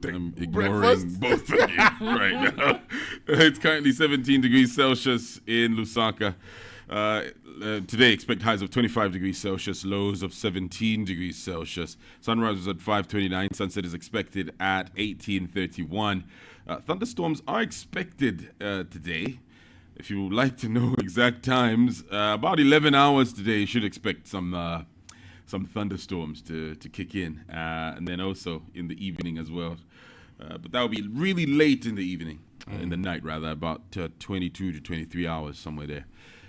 I'm ignoring both of you right now. It's currently 17 degrees Celsius in Lusaka. Today, expect highs of 25 degrees Celsius, lows of 17 degrees Celsius. Sunrise is at 5:29. Sunset is expected at 18:31. Thunderstorms are expected today. If you would like to know exact times, about 11 hours today, you should expect some thunderstorms to kick in. And then also in the evening as well. But that will be really late in the evening, in the night rather, about 22 to 23 hours, somewhere there.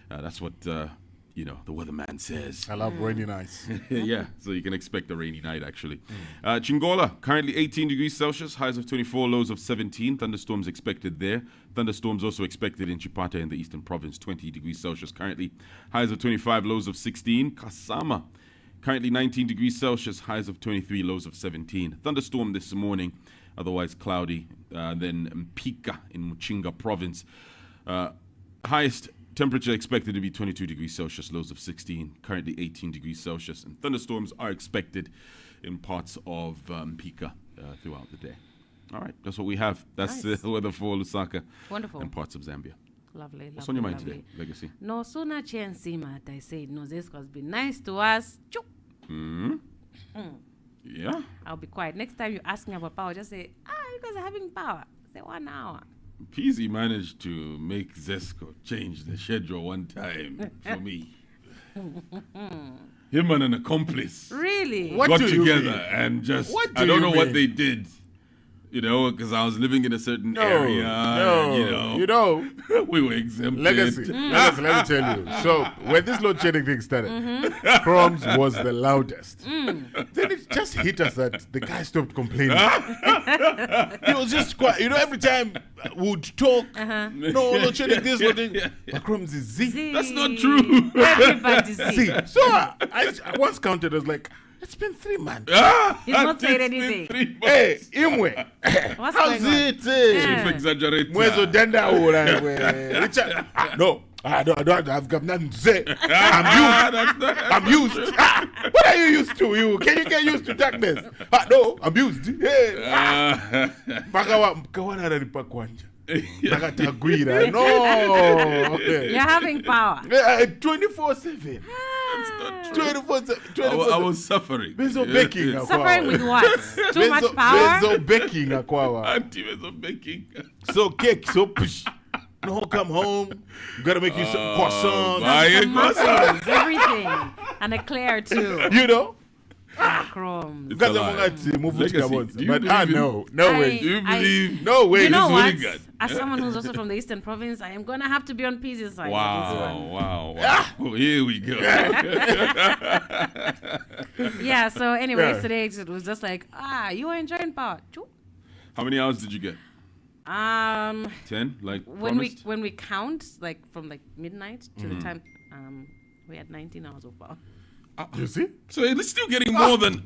That's what, the weatherman says. I love rainy nights. Yeah, so you can expect a rainy night, actually. Chingola, currently 18 degrees Celsius, highs of 24, lows of 17. Thunderstorms expected there. Thunderstorms also expected in Chipata in the Eastern Province, 20 degrees Celsius currently. Highs of 25, lows of 16. Kasama, currently 19 degrees Celsius, highs of 23, lows of 17. Thunderstorm this morning, otherwise cloudy. Then Mpika in Muchinga Province. Highest temperature expected to be 22 degrees Celsius, lows of 16, currently 18 degrees Celsius. And thunderstorms are expected in parts of Mpika throughout the day. All right, that's what we have. That's the weather for Lusaka. Wonderful. And parts of Zambia. Lovely. What's on your mind today, Legacy? No sooner chance that I said, no, this has been nice to us. Yeah. I'll be quiet. Next time you ask me about power, just say, you guys are having power. Say 1 hour. Pzee managed to make Zesco change the schedule one time for me. Him and an accomplice. Really? Got together and just, I don't know what they did. Because I was living in a certain area. We were exempted. Legacy, let me tell you. So, when this load shedding thing started, Chromez was the loudest. Then it just hit us that the guy stopped complaining. He was just quiet. Every time we'd talk, no, load shedding this, load shedding. But Chromez is Z. That's not true. Everybody's Z. So, I once counted, I was like, it's been 3 months. He's not saying anything. Hey, Imwe. What's How's going on? it? Chief exaggerator. Mwezo denda Richard. No, I don't. I've got nothing to say. I'm used. What are you used to? Can you get used to darkness? No, I'm used. Kawana ripa kwanja. No. You're having power. 24/7. 24/7. I was suffering. Suffering with what? Too much power? Baking akwawa. Auntie was baking. So cake, so push. No, come home. Gotta make you some croissants. Muscles, everything. And a Claire too. Chromez. No way. Do you believe? No way. You know what? As someone who's also from the Eastern Province, I am going to have to be on Pzee's side. Wow. Well, here we go. Yeah, so anyways, today it was just like, you are enjoying power. How many hours did you get? 10, like when we count, like from midnight to the time, we had 19 hours of power. You see? So it's still getting more than.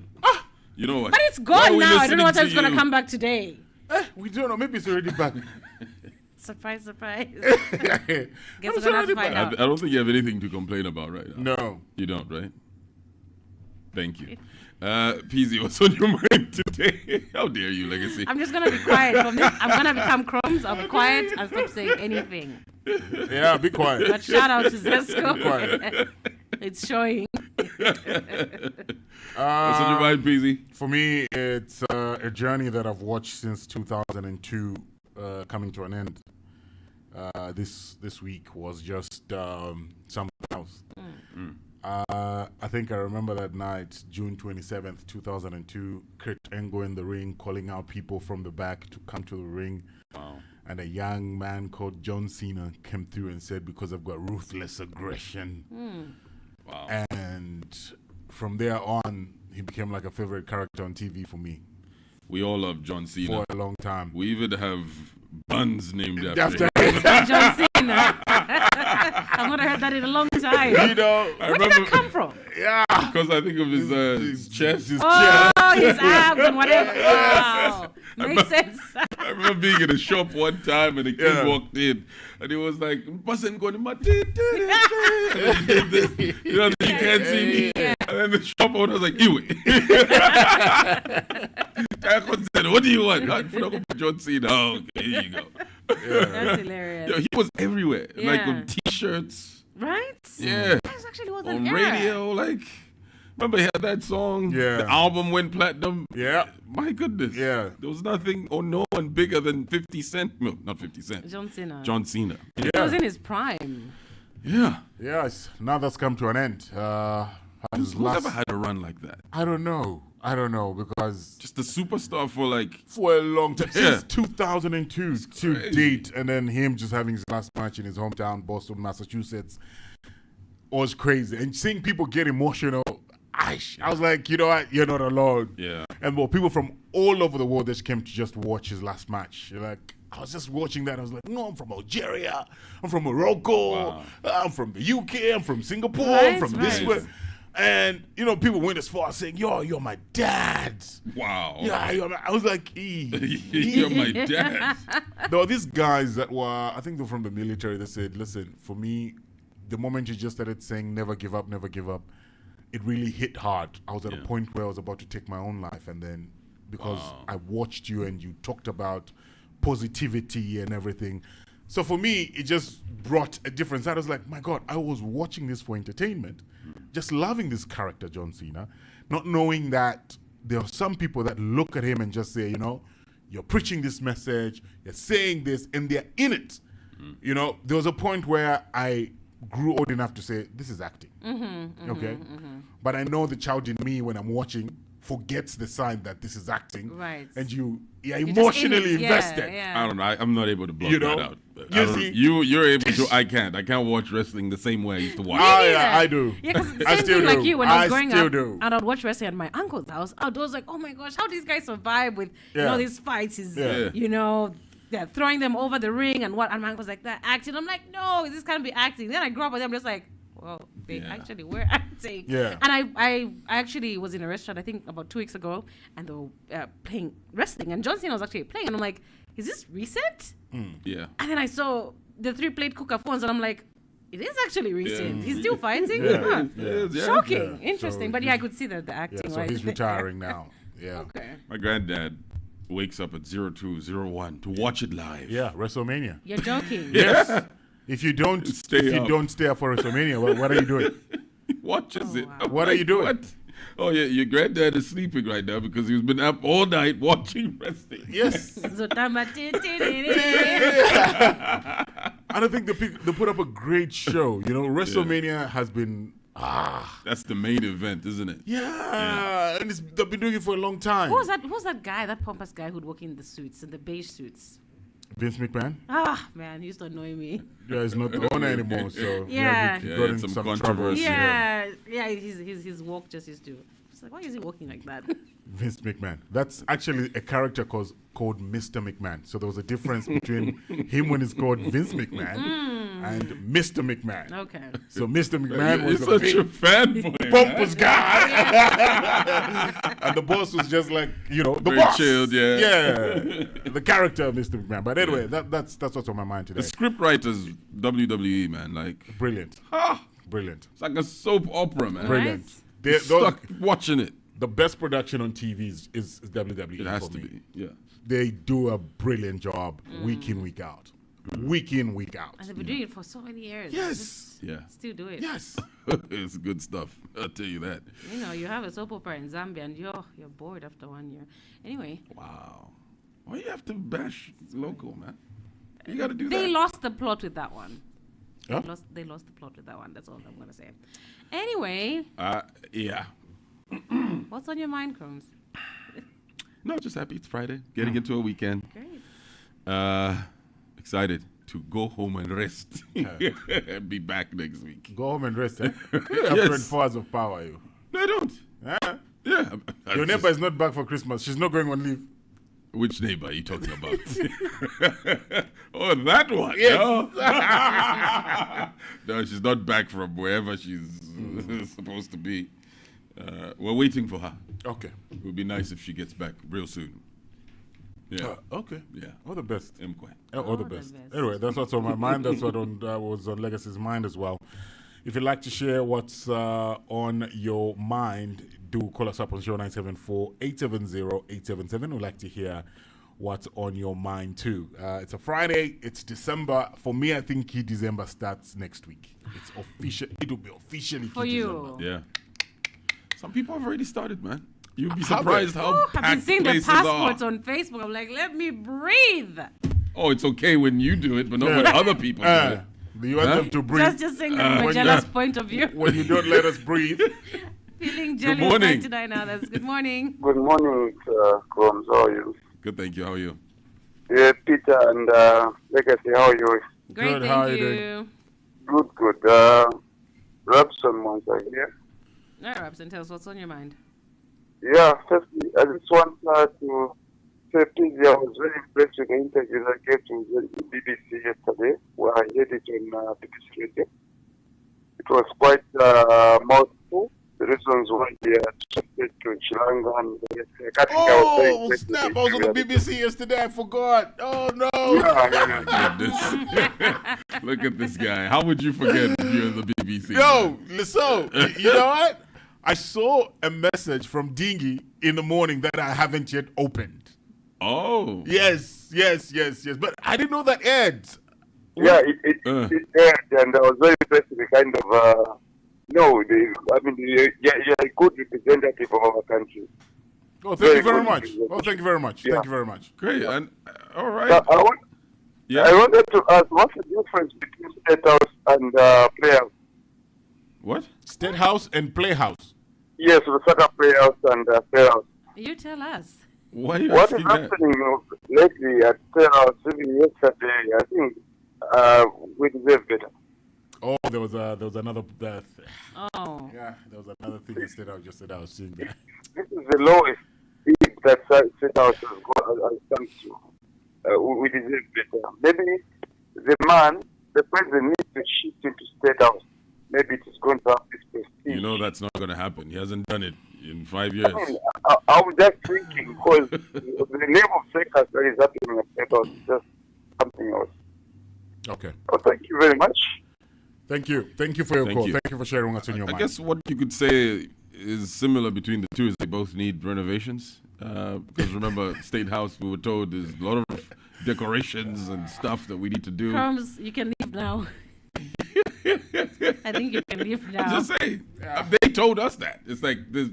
You know what? But it's gone now. I don't know what time it's going to come back today. We don't know. Maybe it's already back. Surprise. Guess we're going to find out. I don't think you have anything to complain about right now. No. You don't, right? Thank you. Pzee, what's on your mind today? How dare you, Legacy? I'm just going to be quiet from this. I'm going to become Chromez. I'll be quiet and stop saying anything. Yeah, be quiet. But shout out to Zesco. Be quiet. It's showing. What's on your mind, Pzee? For me, it's a journey that I've watched since 2002 coming to an end. This week was just something else. I think I remember that night, June 27th, 2002, Kurt Angle in the ring calling out people from the back to come to the ring. Wow. And a young man called John Cena came through and said, because I've got ruthless aggression. Wow. And from there on, he became like a favorite character on TV for me. We all love John Cena. For a long time. We even have buns named after him. John Cena. I've not heard that in a long time. Where did that come from? Yeah. Because I think of his chest. His abs and whatever. Wow. Makes sense. I remember being in a shop one time and a kid walked in and he was like, "Wasn't going to my and he did this. You can't see me." And And then the shop owner was like, Iwe. Said, what do you want? John Cena. Oh, okay, here you go. That's hilarious. Yo, he was everywhere. Like Yeah. on T-shirts. Right? Yeah. That actually was On an era. radio. Like, remember he had that song? Yeah. The album went platinum. Yeah. My goodness. Yeah. There was nothing or no one bigger than 50 Cent. No, not 50 Cent. John Cena. John Cena. He was in his prime. Yeah. Yes. Now that's come to an end. Who's ever had a run like that? I don't know because Just a superstar for like, for a long time, Yeah. since 2002 to crazy. date, and then him just having his last match in his hometown, Boston, Massachusetts, was crazy. And seeing people get emotional, I was like, you know what, you're not alone. yeah. And more people from all over the world just came to just watch his last match. You're like, I was just watching that. I was like, no, I'm from Algeria. I'm from Morocco. Wow. I'm from the UK. I'm from Singapore. Right, I'm from this right. way. And, you know, people went as far as saying, yo, you're my dad. Wow. Yeah, I was like, You're my dad. There were these guys that were, I think they're from the military, they said, listen, for me, the moment you just started saying never give up, it really hit hard. I was at a point where I was about to take my own life, and then because I watched you and you talked about positivity and everything. So for me, it just brought a difference. I was like, my God, I was watching this for entertainment, just loving this character, John Cena, not knowing that there are some people that look at him and just say, you know, you're preaching this message, you're saying this, and they're in it. You know, there was a point where I grew old enough to say, this is acting. Okay? But I know the child in me, when I'm watching, forgets the sign that this is acting. Right. And you're You're just in emotionally it. invested. Yeah. I don't know. I'm not able to block You know, that out. you I don't- see- you're able to. I can't. I can't watch wrestling the same way I used to watch. Ah, it. yeah, I do. Yeah, because I same still thing like do. you when I was I growing still up, do. and I'd watch wrestling at my uncle's house. I was like, oh my gosh, how these guys survive with you Yeah. know these fights? Is Yeah. you know they're throwing them over the ring and what? And my uncle's like, that acting. I'm like, no, this can't be acting. Then I grew up with them, just like, well, they Yeah. actually were acting. Yeah. And I actually was in a restaurant, I think about 2 weeks ago, and they were playing wrestling, and John Cena was actually playing, and I'm like, is this recent? Yeah. And then I saw the 3-plate cooker phones, and I'm like, it is actually recent. He's still fighting? Yeah. Huh. Yes, yeah. Shocking. Yeah. Interesting. So But yeah, I he's- could see that the acting. Yeah, so right he's there. retiring now. Yeah. Okay. My granddad wakes up at 02:01 to watch it live. Yeah, WrestleMania. You're joking. Yes. If you don't Stay up. don't stay up for WrestleMania, what are you doing? He watches it. wow. I'm What are like, you doing? What? Oh yeah, your granddad is sleeping right now because he's been up all night watching wrestling. Yes. Zotamba I don't think they put up a great show. You know, WrestleMania has been That's the main event, isn't it? yeah, and they've been doing it for a long time. Who was that guy, that pompous guy who'd walk in the suits, in the beige suits? Vince McMahon? Ah, man, he used to annoy me. Yeah, he's not the owner anymore, so Yeah. he Yeah, got in some some controversy. trouble. Yeah, his walk just used to. It's like, why is he walking like that? Vince McMahon. That's actually a character called Mr. McMahon. So there was a difference between him when he's called Vince McMahon and Mr. McMahon. Okay. So Mr. McMahon was You're a such a big fanboy. pompous guy, and the boss was just like, you know, the Very boss. chilled, yeah. Yeah, the character of Mr. McMahon. But anyway, that's what's on my mind today. The script writers, WWE, man, like, Brilliant, ah, brilliant, it's like a soap opera, man. brilliant. Right. They're- Stuck watching it. the best production on TV is WWE. It has for to me. be, yeah. They do a brilliant job week in, week out. Week in, week out. And they've been doing it for so many years. Yes. Yeah. Still do it. Yes. It's good stuff. I'll tell you that. You know, you have a soap opera in Zambia and you're bored after 1 year. Anyway, Wow. Why you have to bash local, man? You got to do they that. lost the plot with that one. Huh? They lost the plot with that one. That's all I'm going to say. Anyway, Yeah. what's on your mind, Chromez? No, just happy it's Friday. Getting into a weekend. Great. Excited to go home and rest. And be back next week. Go home and rest. Eh? You have Yes. 24 hours of power, you. No, I don't. Huh? Yeah. Your neighbor is not back for Christmas. She's not going on leave. Which neighbor are you talking about? Oh, that one. Yes. No, she's not back from wherever she's supposed to be. We're waiting for her. Okay. It would be nice if she gets back real soon. Yeah. Okay. Yeah. All the best. Mkwe. All the best. Anyway, that's what's on my mind. That's what was on Legacy's mind as well. If you'd like to share what's on your mind, do call us up on 0974-870-877. We'd like to hear what's on your mind too. It's a Friday. It's December. For me, I think December starts next week. It's official. It will be officially For December. you. Yeah. Some people have already started, man. You'd be surprised how I've been packed seeing the places passports are. on Facebook. I'm like, let me breathe. Oh, it's okay when you do it, but not when other people do it. Do you want them to breathe? Just saying that from a jealous point of view. When you don't let us breathe. Feeling jealous morning. right tonight now. That's good morning. Good morning, Chromez. How are you? Good, thank you. How are you? Yeah, Peter and Legacy, how are you? Great, Good, how are thank you you. Good. Robson once again. All right, Robson, tell us what's on your mind. Yeah, firstly, I just want to say, Pzee, I was very impressed with the interview I gave to the BBC yesterday, where I heard it on BBC Radio. It was quite mouthful. The reasons why they are trusted to Chilanga and Oh, snap. I was on the BBC yesterday. I forgot. Oh, no. Look at this guy. How would you forget if you're in the BBC? Yo, so, you know what? I saw a message from Dingy in the morning that I haven't yet opened. Oh. Yes. But I didn't know that aired. Yeah, it aired, and I was very impressed with the kind of, you're a good representative of our country. Oh, thank you very much. Thank you very much. Yeah. Thank you very much. Great. And all right. I wanted to ask, what's the difference between State House and Playhouse? What? State House and Playhouse. Yes, the soccer Playhouse and Playhouse. You tell us. Why are you What is asking that? happening lately at Playhouse, even yesterday, I think we deserve better. Oh, there was another. Oh. Yeah, there was another thing I said. I was seeing that. This is the lowest bid that State House has come to. We deserve better. Maybe the president needs to shift into State House. Maybe it is going to have this prestige. You know that's not going to happen. He hasn't done it in 5 years. I was just thinking, because the name of fracas that is happening at State House is just something else. Okay. Oh, thank you very much. Thank you. Thank you for your call. you. Thank you for sharing what's on your I mind. guess what you could say is similar between the two is they both need renovations. Because remember, State House, we were told, there's a lot of decorations and stuff that we need to do. Crumbs, you can leave now. I think you can leave now. Just say, they told us that. It's like, it's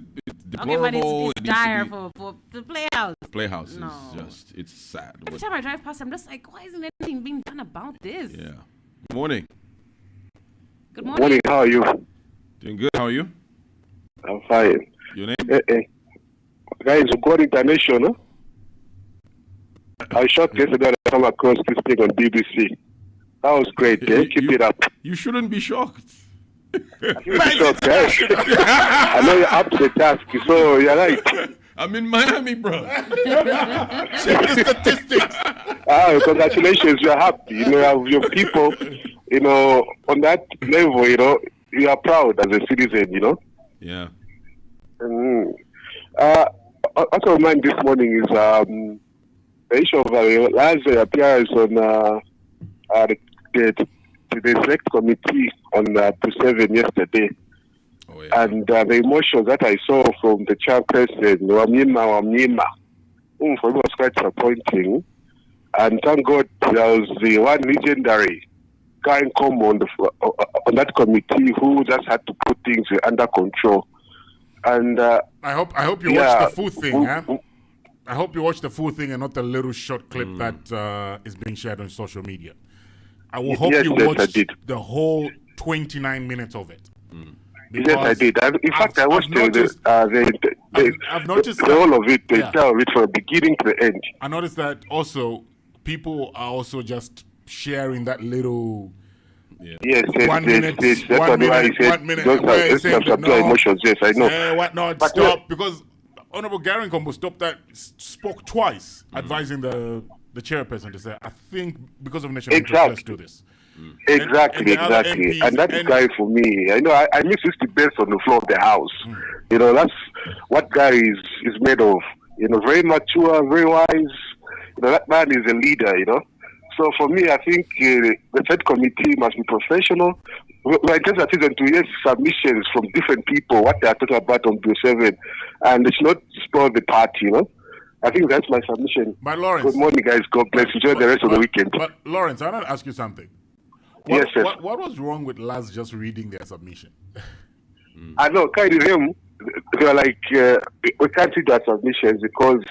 Okay, but deplorable. it's dire for the Playhouse. Playhouse No. is just, it's sad. Every time I drive past, I'm just like, why isn't anything being done about this? Yeah. Good morning. Good morning. Morning, how are you? Doing good. How are you? I'm fine. Your name? Guys, God International. I shot yesterday I come across this thing on BBC. That was great. Keep it up. You shouldn't be shocked. You shocked, guys. I know you're up to the task, so you're right. I'm in Miami, bro. Check the statistics. Congratulations, you're happy. You have your people, on that level, you are proud as a citizen, Yeah. What's on mind this morning is the issue of last appearance on the select committee on Pzee yesterday. Oh, yeah. And the emotions that I saw from the chairperson, Wamnyima, for me was quite disappointing. And thank God there was the one legendary guy in common on that committee who just had to put things under control. And I hope you watch the full thing, huh? I hope you watch the full thing and not the little short clip that is being shared on social media. I will hope you watch the whole 29 minutes of it. Yes, I did. In fact, I watched I've noticed all of it, the entire of it from the beginning to the end. I noticed that also people are also just sharing that little. Yeah. Yes, 1 minute. That's One why minute. I said 1 minute. those Where are it's saying that, subtle emotions. Yes, I know. What not? But Stop, because Honorable Garen Kombo spoke twice, advising the chairperson to say, I think because of national interest, let's do this. Exactly. MPs, And that guy, for me, I miss his debates on the floor of the house. That's what guy is made of. Very mature, very wise. That man is a leader. So for me, I think the third committee must be professional. My intention is to hear submissions from different people, what they are talking about on Bill 7, and it's not spoil the party, I think that's my submission. But Lawrence, good morning, guys. God bless you. Enjoy the rest of the weekend. But Lawrence, I want to ask you something. Yes, sir. What was wrong with Laz just reading their submission? I know, kind of them. They were like, we can't see that submissions because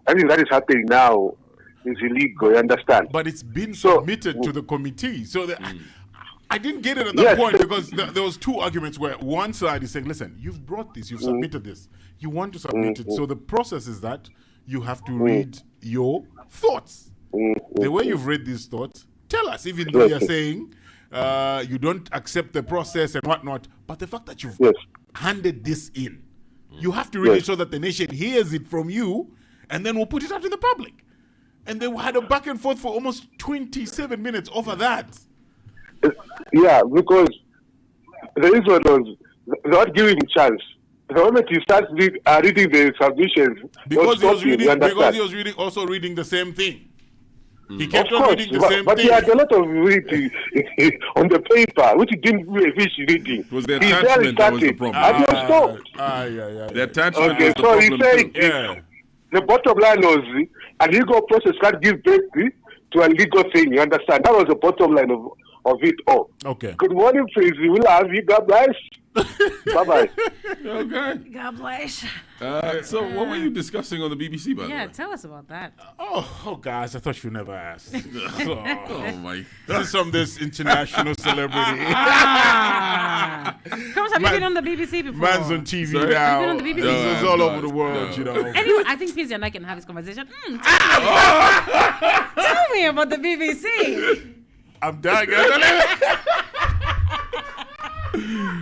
everything that is happening now is illegal. You understand? But it's been submitted to the committee, so I didn't get it at that point because there was two arguments where one side is saying, "Listen, you've brought this, you've submitted this, you want to submit it." So the process is that you have to read your thoughts. The way you've read these thoughts, tell us, even though you're saying you don't accept the process and whatnot, but the fact that you've handed this in, you have to read it so that the nation hears it from you, and then we'll put it out to the public. And they had a back and forth for almost 27 minutes over that. Yeah, because the reason was not giving him chance. The moment you start reading the submissions, because he was reading the same thing. He kept on reading the same thing. But he had a lot of reading on the paper, which he didn't finish reading. It was the attachment that was the problem. And he was stopped. The attachment was the problem too. The bottom line was a legal process can't give birth to a legal thing. You understand? That was the bottom line of it all. Okay. Good morning, Pzee. We'll have you. God bless. Bye-bye. Okay. God bless. So what were you discussing on the BBC, by the way? Yeah, tell us about that. Oh, guys, I thought you never asked. Oh, my. This is from this international celebrity. Come on, have you been on the BBC before? Man's on TV Sorry? now. You've been on the BBC? This is all over the world, you know. Anyway, I think Pzee and I can have this conversation. Tell me about the BBC. I'm dying, guys.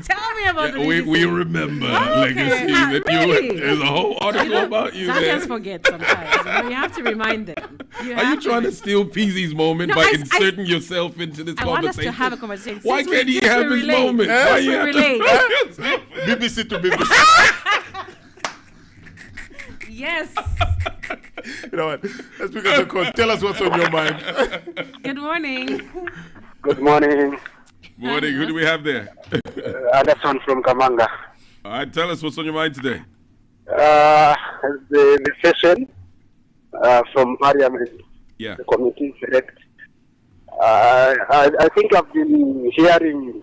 Tell me about the BBC. We remember, Legacy, that there's a whole article about you there. Zambians forget sometimes. You have to remind them. Are you trying to steal Pzee's moment by inserting yourself into this I want us conversation? to have a conversation. Why can't he have his moment? Yes. Why you have relate. to BBC to BBC. Yes. You know what? Let's pick up the call. Tell us what's on your mind. Good morning. Good morning. Morning. Who do we have there? Anderson from Kamanga. All right, tell us what's on your mind today. The session from Parliament, Yeah. the committee select. I think I've been hearing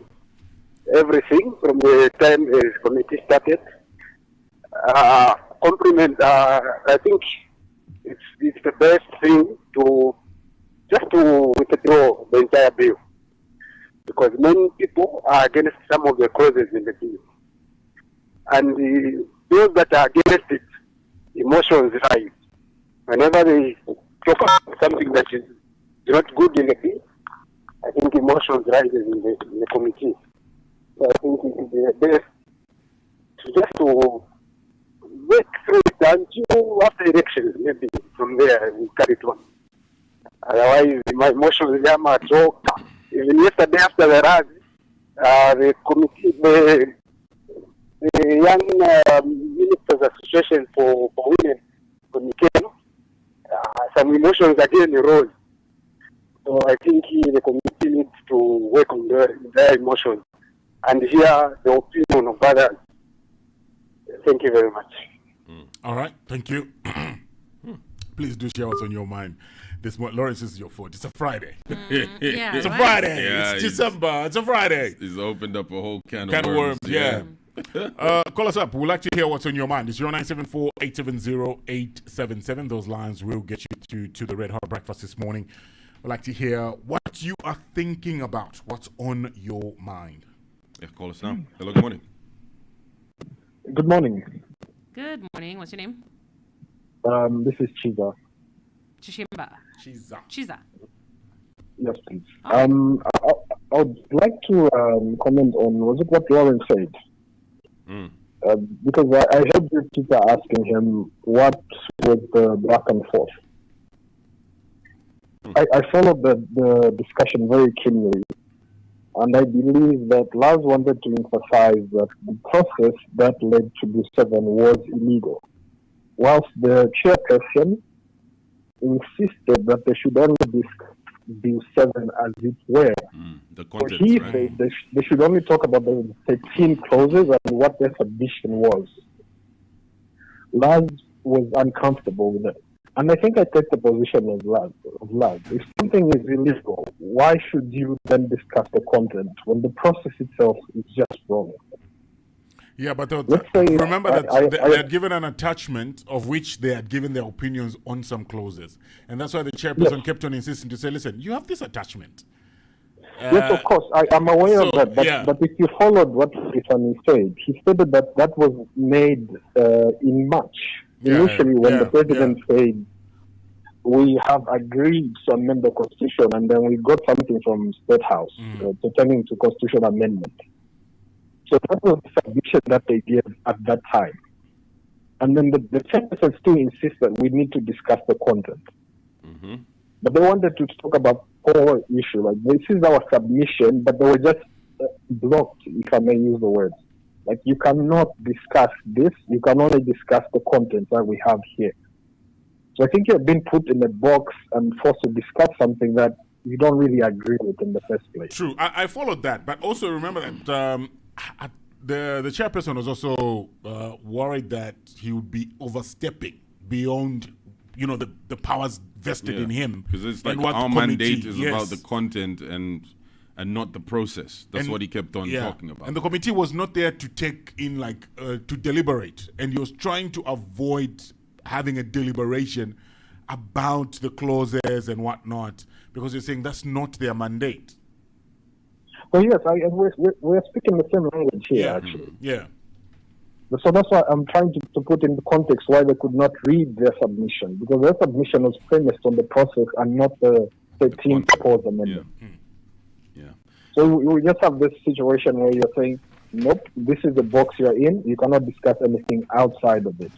everything from the time the committee started. Compliment. I think it's the best thing to withdraw the entire bill, because many people are against some of the clauses in the bill, and those that are against it, emotions rise. Whenever they talk about something that is not good in the bill, I think emotions rise in the committee. So I think it is the best to work through it until after elections. Maybe from there we carry it on. Otherwise, my emotions are choked. Even yesterday after the rally, the committee, the Young Ministers Association for Women communicated, some emotions again arose. So I think the committee needs to work on their emotions and hear the opinion of others. Thank you very much. All right, thank you. Please do share what's on your mind. This morning, Lawrence, this is your fault. It's a Friday. Yeah, It's a right? Friday. Yeah, It's December. It's a Friday. He's opened up a whole can Can of worms. yeah. Call us up. We'd like to hear what's on your mind. It's 0974-870-877. Those lines will get you to the Red Hot Breakfast this morning. We'd like to hear what you are thinking about. What's on your mind? Yeah, call us now. Hello, good morning. Good morning. Good morning. What's your name? This is Chiza. Chishimba. Chiza. Yes, please. Oh. I would like to comment on, was it what Lawrence said? Because I heard the teacher asking him what was the back and forth. I followed the discussion very keenly, and I believe that Lars wanted to emphasize that the process that led to the 7 was illegal, whilst the chairperson insisted that they should only discuss Bill 7 as it were. The So content, he right? said they should only talk about the 13 clauses and what their submission was. Laz was uncomfortable with it. And I think I take the position of Laz. If something is illegal, why should you then discuss the content when the process itself is just wrong? Yeah, but Let's say remember that I they had given an attachment of which they had given their opinions on some clauses. And that's why the chairperson kept on insisting to say, listen, you have this attachment. Yes, of course. I'm aware of that. But, yeah. but if you followed what Stefani said, he stated that was made in March. Initially, when the president said, we have agreed to amend the constitution, and then we got something from State House pertaining to constitutional amendment. So that was the submission that they gave at that time. And then the chairperson still insists that we need to discuss the content. But they wanted to talk about whole issue. Like, this is our submission, but they were just blocked, if I may use the word. Like, you cannot discuss this. You can only discuss the content that we have here. So I think you've been put in a box and forced to discuss something that you don't really agree with in the first place. True. I followed that. But also remember that the chairperson was also worried that he would be overstepping beyond, the powers vested in him. Because it's like And what our committee- mandate is about the content and not the process. That's what he kept on talking about. And the committee was not there to take in, to deliberate. And he was trying to avoid having a deliberation about the clauses and whatnot, because you're saying that's not their mandate. Well, yes, we're speaking the same language here, actually. Yeah. So that's why I'm trying to put in the context why they could not read their submission, because their submission was premised on the process and not the 13th proposed amendment. Yeah. So we just have this situation where you're saying, nope, this is the box you're in. You cannot discuss anything outside of it.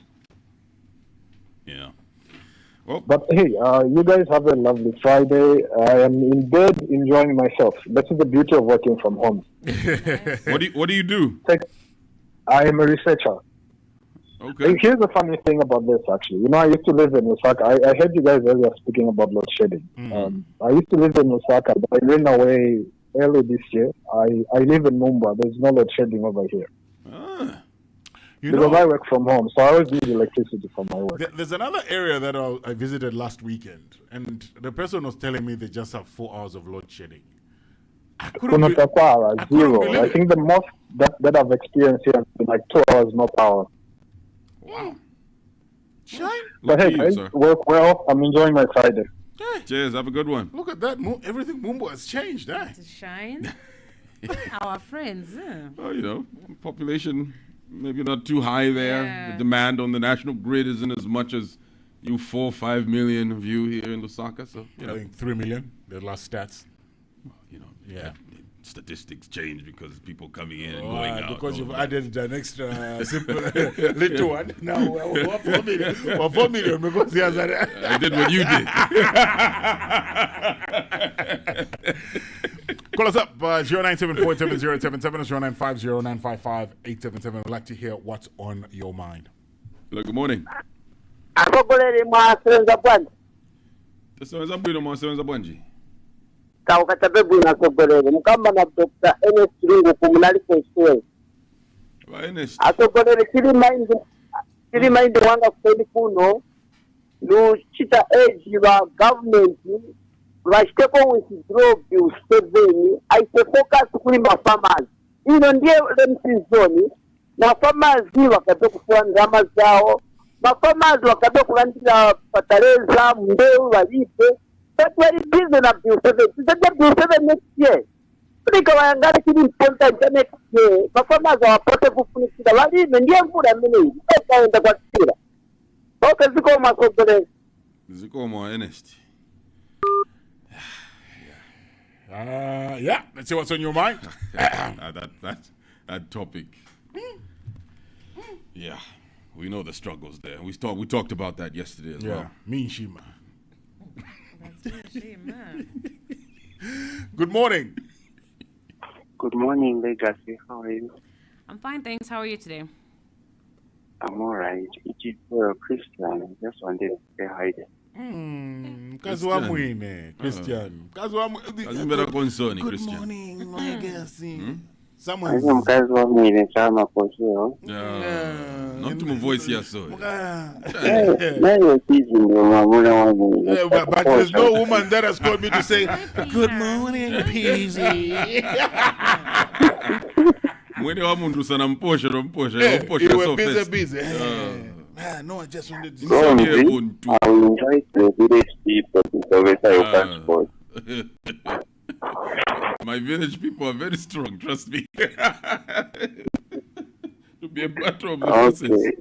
Yeah. Well, But hey, you guys have a lovely Friday. I am in bed enjoying myself. This is the beauty of working from home. what do you do? I am a researcher. Okay. Here's the funny thing about this, actually. I used to live in Lusaka. I heard you guys earlier speaking about load shedding. I used to live in Lusaka, but I ran away early this year. I live in Mumbai. There's no load shedding over here. Because I work from home, so I always use electricity for my work. There's another area that I visited last weekend, and the person was telling me they just have 4 hours of load shedding. I couldn't Zero. believe I it. think the most that I've experienced here has been like 2 hours, no power. Wow. Shine. But hey, you, sir. work well. I'm enjoying my Friday. Hey, Cheers. Have a good one. look at that. Everything Mumbo has changed, eh? To shine. Our friends. Well, population maybe not too high there. Yeah. The demand on the national grid isn't as much as you 4 or 5 million of you here in Lusaka. So, I think 3 million, the last stats. Statistics change because people coming in and going out. Because you've added an extra simple little one. Now we're 4 million. We're 4 million because he has I did what you did. Call us up, 0974-70777, 095-0955-877. I'd like to hear what's on your mind. Hello, good morning. asogoleri mwasebenza bwanji Tasebenza bwino mwasebenza bwanji. kawukatabe bwino asogoleri mukamba na Dr. Ernest Lungu kumunali kwesiwe Ba Ernest. asogoleri kiri mind wanga kuseni kuno luchita age ba government lwashiteko withdraw bill 7 aise focus kuli farmers ino ndiye lemsizoni na farmers wakatoka kufua ndama zao farmers wakatoka kulandira fertilizer mbeu walipe but wali busy na bill 7 tutaje bill 7 next year kulika wayangari kili important next year farmers wapote kufunikira walime ndiye mvula mini ikaenda kwa kila okay ziko masogole Ziko mo Ernest. Let's see what's on your mind. That topic. Yeah, we know the struggles there. We talked about that yesterday as well. Me and Shima. That's a shame, man. Good morning. Good morning, Legacy. How are you? I'm fine, thanks. How are you today? I'm all right. It is Christian. I just wanted to say hi there. Mkazi wa mwine, Christian. Mkazi wa mwine. Azimbera konsoni, Good Christian. morning, my guessing. Hizo Someone's... mkazi wa mwine chama kwa sio. Not to my voice here, so. Nayo kizi ndio mamuna wa mwine. But there's no woman that has called me to say, good morning, Pzee. Mwene wa mundu sana mposha You so were fast. busy. No, I just wanted to So, say. I will invite the village people to Soveta your passport. My village people are very strong, trust me. To be a part of the process. Okay.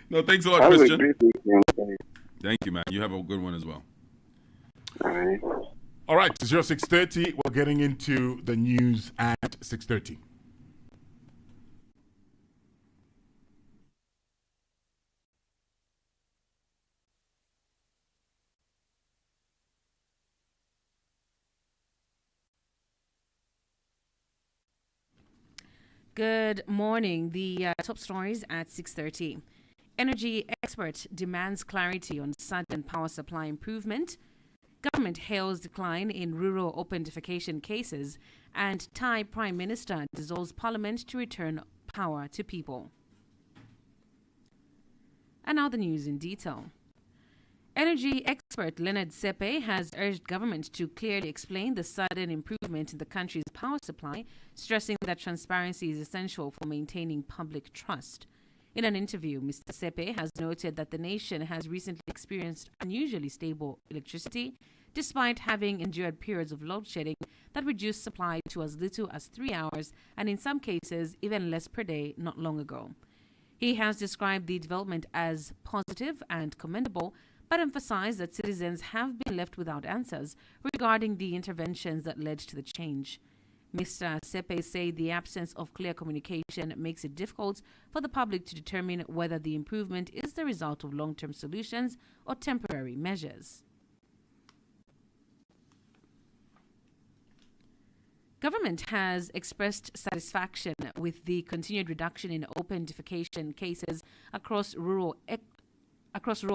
No, thanks a lot, Have a Christian. great weekend, guys. Thank you, man. You have a good one as well. All right. All right, it's your 6:30. We're getting into the news at 6:30. Good morning. The top stories at 6:30. Energy expert demands clarity on sudden power supply improvement. Government hails decline in rural open-defecation cases. And Thai Prime Minister dissolves Parliament to return power to people. And now the news in detail. Energy expert Leonard Sepe has urged government to clearly explain the sudden improvement in the country's power supply, stressing that transparency is essential for maintaining public trust. In an interview, Mr. Sepe has noted that the nation has recently experienced unusually stable electricity, despite having endured periods of load shedding that reduced supply to as little as 3 hours and in some cases even less per day not long ago. He has described the development as positive and commendable, but emphasized that citizens have been left without answers regarding the interventions that led to the change. Mr. Sepe said the absence of clear communication makes it difficult for the public to determine whether the improvement is the result of long-term solutions or temporary measures. Government has expressed satisfaction with the continued reduction in open defecation cases across rural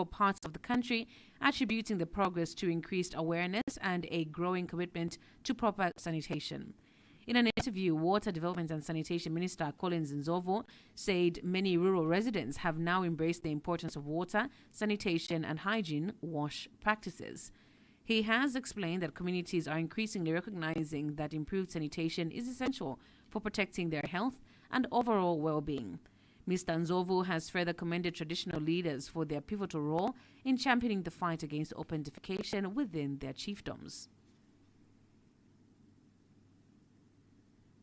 parts of the country, attributing the progress to increased awareness and a growing commitment to proper sanitation. In an interview, Water Development and Sanitation Minister Collins Nzovo said many rural residents have now embraced the importance of water, sanitation, and hygiene wash practices. He has explained that communities are increasingly recognizing that improved sanitation is essential for protecting their health and overall well-being. Mr. Nzovu has further commended traditional leaders for their pivotal role in championing the fight against open defecation within their chiefdoms.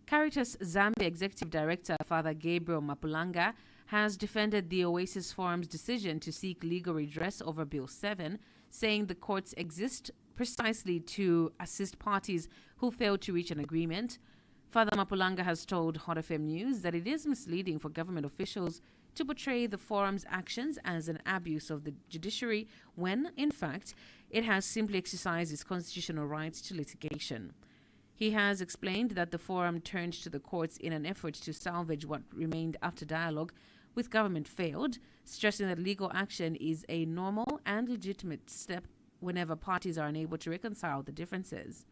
Caritas Zambia Executive Director Father Gabriel Mapulanga has defended the Oasis Forum's decision to seek legal redress over Bill 7, saying the courts exist precisely to assist parties who fail to reach an agreement. Father Mapulanga has told Hot FM News that it is misleading for government officials to portray the forum's actions as an abuse of the judiciary when, in fact, it has simply exercised its constitutional rights to litigation. He has explained that the forum turned to the courts in an effort to salvage what remained after dialogue with government failed, stressing that legal action is a normal and legitimate step whenever parties are unable to reconcile the differences.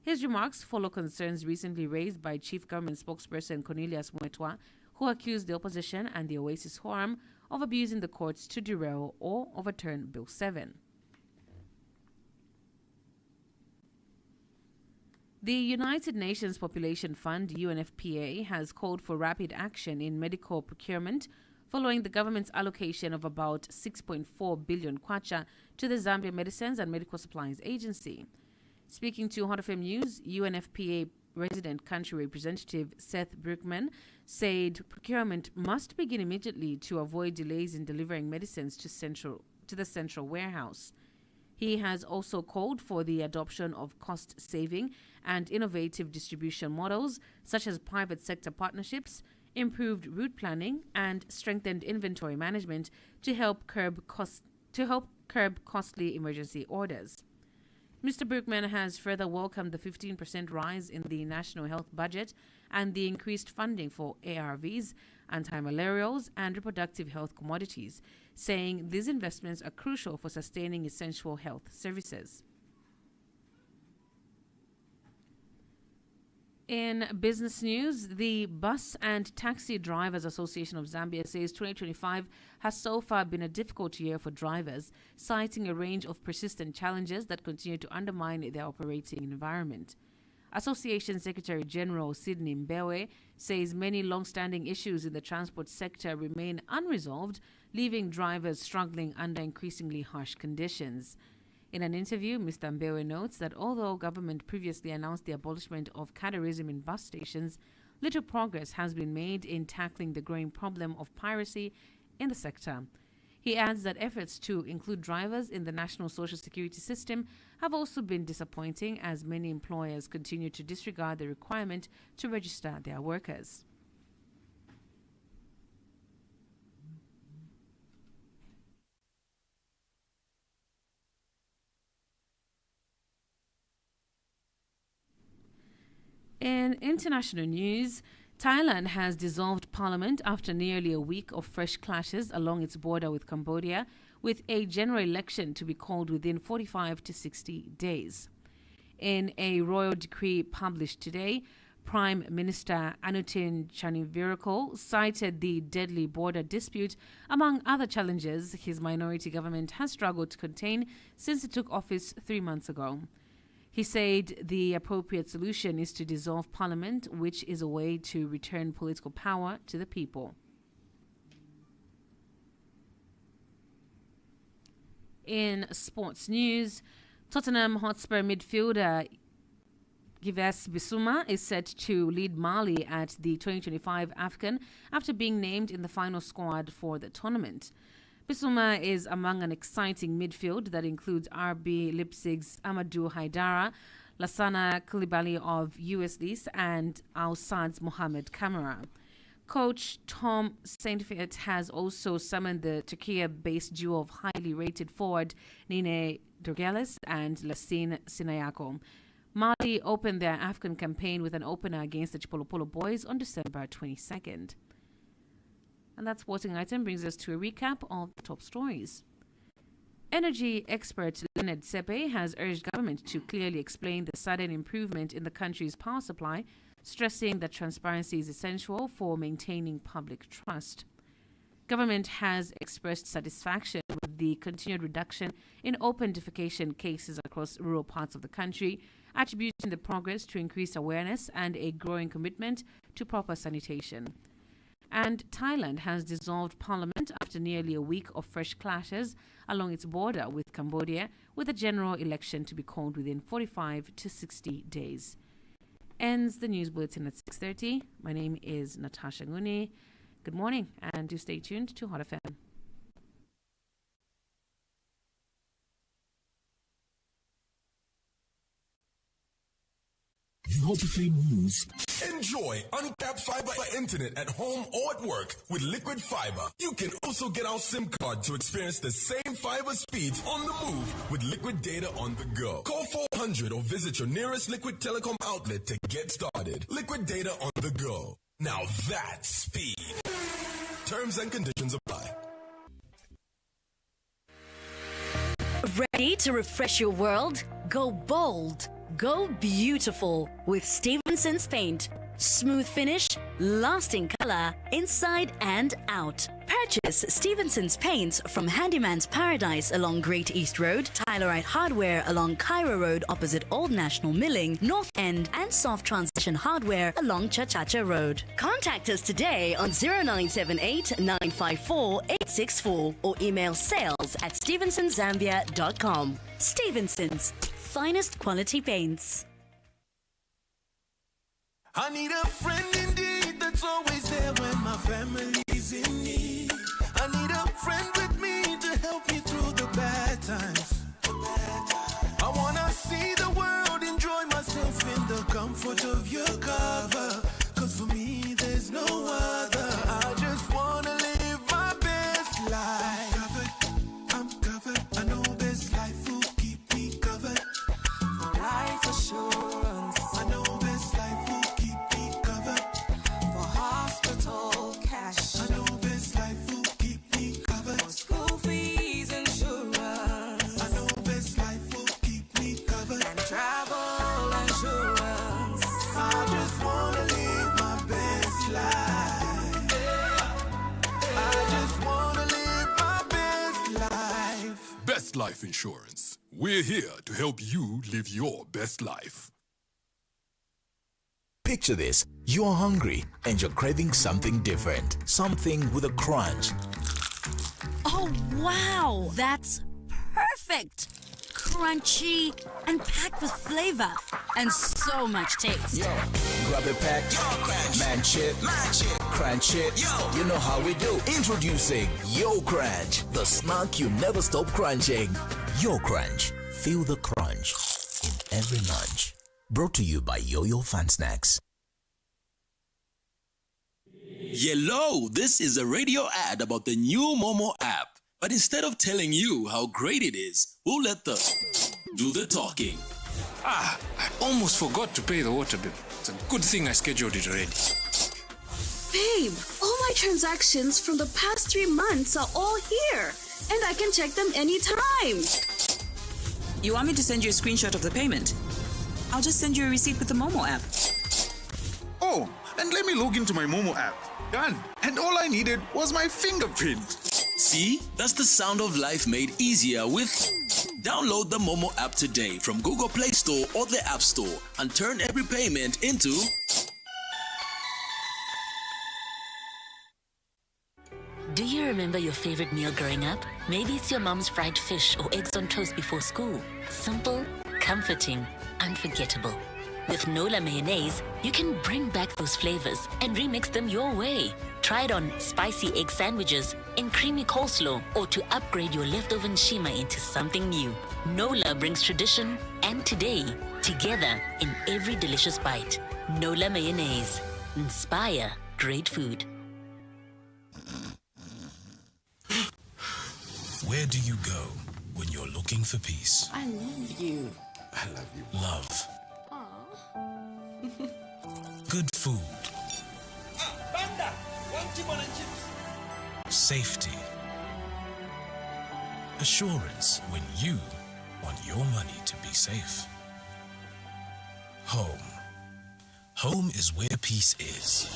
His remarks follow concerns recently raised by Chief Government Spokesperson Cornelius Mwetwa, who accused the opposition and the Oasis Forum of abusing the courts to derail or overturn Bill 7. The United Nations Population Fund, UNFPA, has called for rapid action in medical procurement following the government's allocation of about 6.4 billion kwacha to the Zambia Medicines and Medical Supplies Agency. Speaking to Hot FM News, UNFPA resident country representative Seth Brookman said procurement must begin immediately to avoid delays in delivering medicines to the central warehouse. He has also called for the adoption of cost-saving and innovative distribution models, such as private sector partnerships, improved route planning, and strengthened inventory management to help curb costly emergency orders. Mr. Brookman has further welcomed the 15% rise in the national health budget and the increased funding for ARVs, anti-malarials, and reproductive health commodities, saying these investments are crucial for sustaining essential health services. In business news, the Bus and Taxi Drivers Association of Zambia says 2025 has so far been a difficult year for drivers, citing a range of persistent challenges that continue to undermine their operating environment. Association Secretary General Sidney Mbewe says many long-standing issues in the transport sector remain unresolved, leaving drivers struggling under increasingly harsh conditions. In an interview, Mr. Mbewe notes that although government previously announced the abolishment of cadderism in bus stations, little progress has been made in tackling the growing problem of piracy in the sector. He adds that efforts to include drivers in the national social security system have also been disappointing, as many employers continue to disregard the requirement to register their workers. In international news, Thailand has dissolved parliament after nearly a week of fresh clashes along its border with Cambodia, with a general election to be called within 45 to 60 days. In a royal decree published today, Prime Minister Anutin Charnvirakul cited the deadly border dispute among other challenges his minority government has struggled to contain since it took office 3 months ago. He said the appropriate solution is to dissolve parliament, which is a way to return political power to the people. In sports news, Tottenham Hotspur midfielder Yves Bissouma is set to lead Mali at the 2025 AFCON after being named in the final squad for the tournament. Bissouma is among an exciting midfield that includes RB Leipzig's Amadou Haidara, Lassana Coulibaly of US Nice, and Al Saad's Mohamed Kamara. Coach Tom Saintfiet has also summoned the Turkey-based duo of highly rated forward Nine Dorgeles and Lassine Sinayako. Mali opened their AFCON campaign with an opener against the Chipolopolo boys on December 22nd. And that sporting item brings us to a recap of the top stories. Energy expert Leonard Sepe has urged government to clearly explain the sudden improvement in the country's power supply, stressing that transparency is essential for maintaining public trust. Government has expressed satisfaction with the continued reduction in open defecation cases across rural parts of the country, attributing the progress to increased awareness and a growing commitment to proper sanitation. And Thailand has dissolved parliament after nearly a week of fresh clashes along its border with Cambodia, with a general election to be called within 45 to 60 days. Ends the news bulletin at 6:30. My name is Natasha Nguni. Good morning, and do stay tuned to Hot FM. Multi-free news. Enjoy uncapped fiber internet at home or at work with Liquid Fiber. You can also get our SIM card to experience the same fiber speeds on the move with Liquid Data on the go. Call 400 or visit your nearest Liquid Telecom outlet to get started. Liquid Data on the go. Now that's speed. Terms and conditions apply. Ready to refresh your world? Go bold. Go beautiful with Stevenson's paint. Smooth finish, lasting color, inside and out. Purchase Stevenson's paints from Handyman's Paradise along Great East Road, Tylerite Hardware along Cairo Road opposite Old National Milling, North End, and Soft Transition Hardware along Chachacha Road. Contact us today on 0978 954 864 or email sales@stevensonzambia.com. Stevenson's, finest quality paints. I need a friend indeed that's always there when my family's in need. I need a friend with me to help me through the bad times. I wanna see the world, enjoy myself in the comfort of your cover. Cause for me there's no other. I just wanna live my best life. I'm covered, I know best life will keep me covered. For life assurance, I know best life will keep me covered. For hospital cash, I know best life will keep me covered. For school Life Insurance. We're here to help you live your best life. Picture this. You are hungry and you're craving something different. Something with a crunch. Oh, wow! That's perfect! Crunchy and packed with flavor and so much taste. Yo, grab a pack, manch it, crunch it. Yo, you know how we do. Introducing Yo Crunch, the snack you never stop crunching. Yo Crunch, feel the crunch in every munch. Brought to you by Yo-Yo Fun Snacks. Hello, this is a radio ad about the new Momo app. But instead of telling you how great it is, we'll let the do the talking. I almost forgot to pay the water bill. It's a good thing I scheduled it already. Babe, all my transactions from the past 3 months are all here, and I can check them anytime. You want me to send you a screenshot of the payment? I'll just send you a receipt with the Momo app. Oh, and let me log into my Momo app. Done. And all I needed was my fingerprint. See, that's the sound of life made easier with. Download the Momo app today from Google Play Store or the App Store and turn every payment into. Do you remember your favorite meal growing up? Maybe it's your mom's fried fish or eggs on toast before school. Simple, comforting, unforgettable. With Nola mayonnaise, you can bring back those flavors and remix them your way. Try it on spicy egg sandwiches, in creamy coleslaw, or to upgrade your leftover nshima into something new. Nola brings tradition and today together in every delicious bite. Nola mayonnaise. Inspire great food. Where do you go when you're looking for peace? I love you. I love you. Love. Good food. Safety. Assurance when you want your money to be safe. Home. Home is where peace is.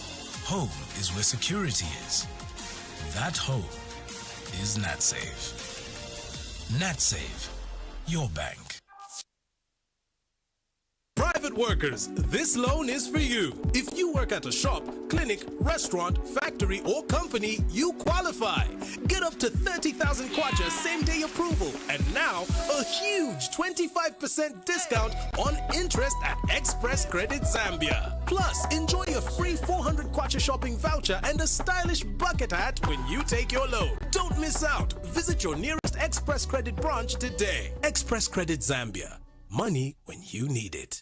Home is where security is. That home is NatSave. NatSave, your bank. Private workers, this loan is for you. If you work at a shop, clinic, restaurant, factory, or company, you qualify. Get up to 30,000 kwacha same-day approval. And now, a huge 25% discount on interest at Express Credit Zambia. Plus, enjoy a free 400 kwacha shopping voucher and a stylish bucket hat when you take your loan. Don't miss out. Visit your nearest Express Credit branch today. Express Credit Zambia. Money when you need it.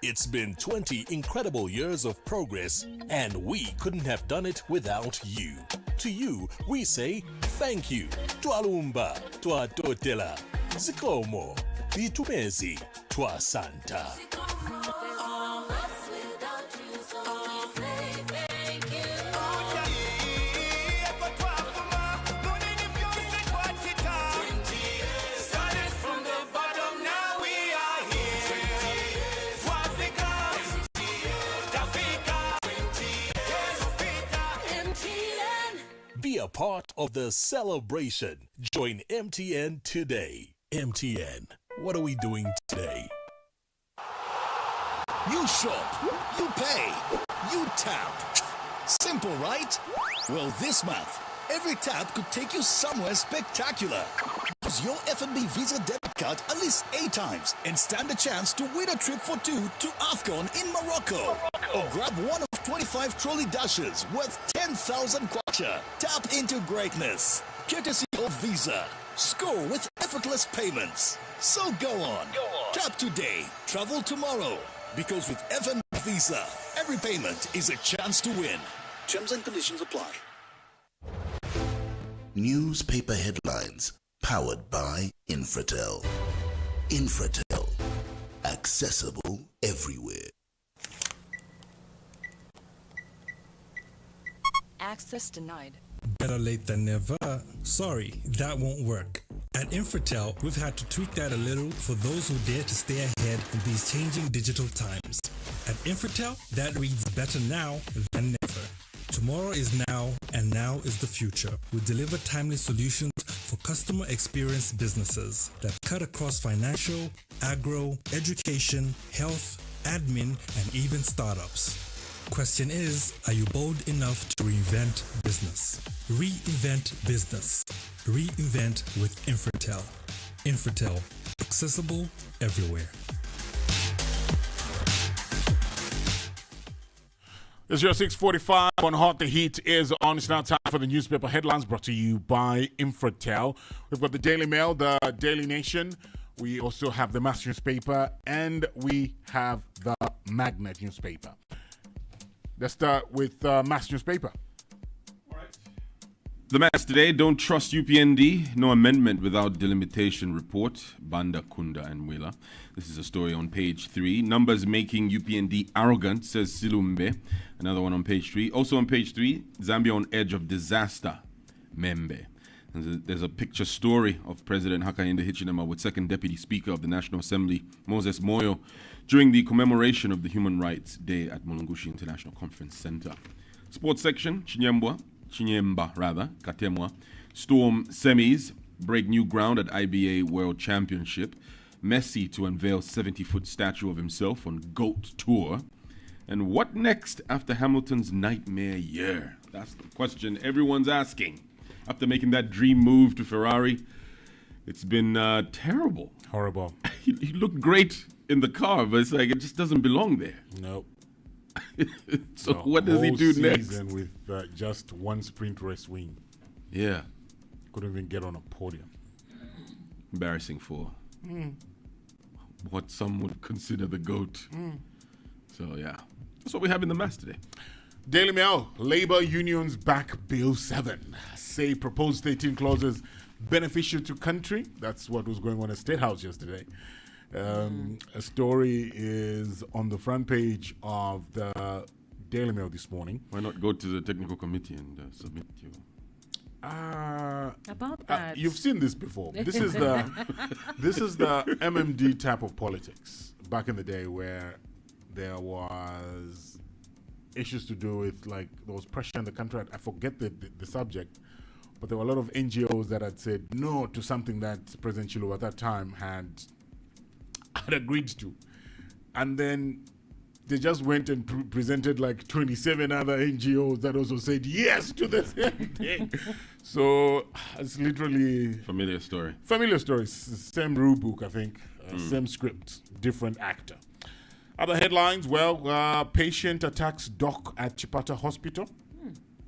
It's been 20 incredible years of progress, and we couldn't have done it without you. To you, we say thank you. Tualumba, tuatotela, zikomo, bitumezi, tuasanta. Be a part of the celebration. Join MTN today. MTN, what are we doing today? You shop, you pay, you tap. Simple, right? Well, this month, every tap could take you somewhere spectacular. Use your FNB Visa debit card at least 8 times and stand a chance to win a trip for 2 to AFCON in Morocco. Or grab one of 25 trolley dashes worth 10,000 kwacha. Tap into greatness. Courtesy of Visa. Score with effortless payments. So go on. Tap today. Travel tomorrow. Because with FNB Visa, every payment is a chance to win. Terms and conditions apply. Newspaper headlines powered by Infratel. Infratel. Accessible everywhere. Access denied. Better late than never. Sorry, that won't work. At Infratel, we've had to tweak that a little for those who dare to stay ahead in these changing digital times. At Infratel, that reads better now than never. Tomorrow is now, and now is the future. We deliver timely solutions for for customer experience businesses that cut across financial, agro, education, health, admin, and even startups. Question is, are you bold enough to reinvent business? Reinvent business. Reinvent with Infratel. Infratel, accessible everywhere. It's your 6:45 on Hot. The Heat is on. It's now time for the newspaper headlines brought to you by Infratel. We've got the Daily Mail, the Daily Nation. We also have the Mass newspaper, and we have the Magnet newspaper. Let's start with Mass newspaper. The Mass today, don't trust UPND, no amendment without delimitation report, Banda, Kunda and Wela. This is a story on page 3. Numbers making UPND arrogant, says Silumbe. Another one on page 3. Also on page 3, Zambia on edge of disaster, Membe. There's a picture story of President Hakainde Hichilema with Second Deputy Speaker of the National Assembly, Moses Moyo, during the commemoration of the Human Rights Day at Mulungushi International Conference Center. Sports section, Chinyemba, Katemwa, storm semis, break new ground at IBA World Championship, Messi to unveil 70-foot statue of himself on GOAT Tour, and what next after Hamilton's nightmare year? That's the question everyone's asking. After making that dream move to Ferrari, it's been terrible. Horrible. He looked great in the car, but it's like it just doesn't belong there. Nope. So what does he do next? Season with just one sprint race win. Yeah. Couldn't even get on a podium. Embarrassing for what some would consider the GOAT. So yeah, that's what we have in the Mass today. Daily Mail, Labour unions back Bill 7. Say proposed 13 clauses beneficial to country. That's what was going on at State House yesterday. A story is on the front page of the Daily Mail this morning. Why not go to the technical committee and submit your... About that. You've seen this before. This is the MMD type of politics. Back in the day where there was issues to do with, like, there was pressure in the country. I forget the subject, but there were a lot of NGOs that had said no to something that President Chilo at that time had agreed to. And then they just went and presented like 27 other NGOs that also said yes to the same thing. So it's literally... Familiar story. Familiar story. Same rule book, I think. Same script. Different actor. Other headlines, patient attacks doc at Chipata Hospital.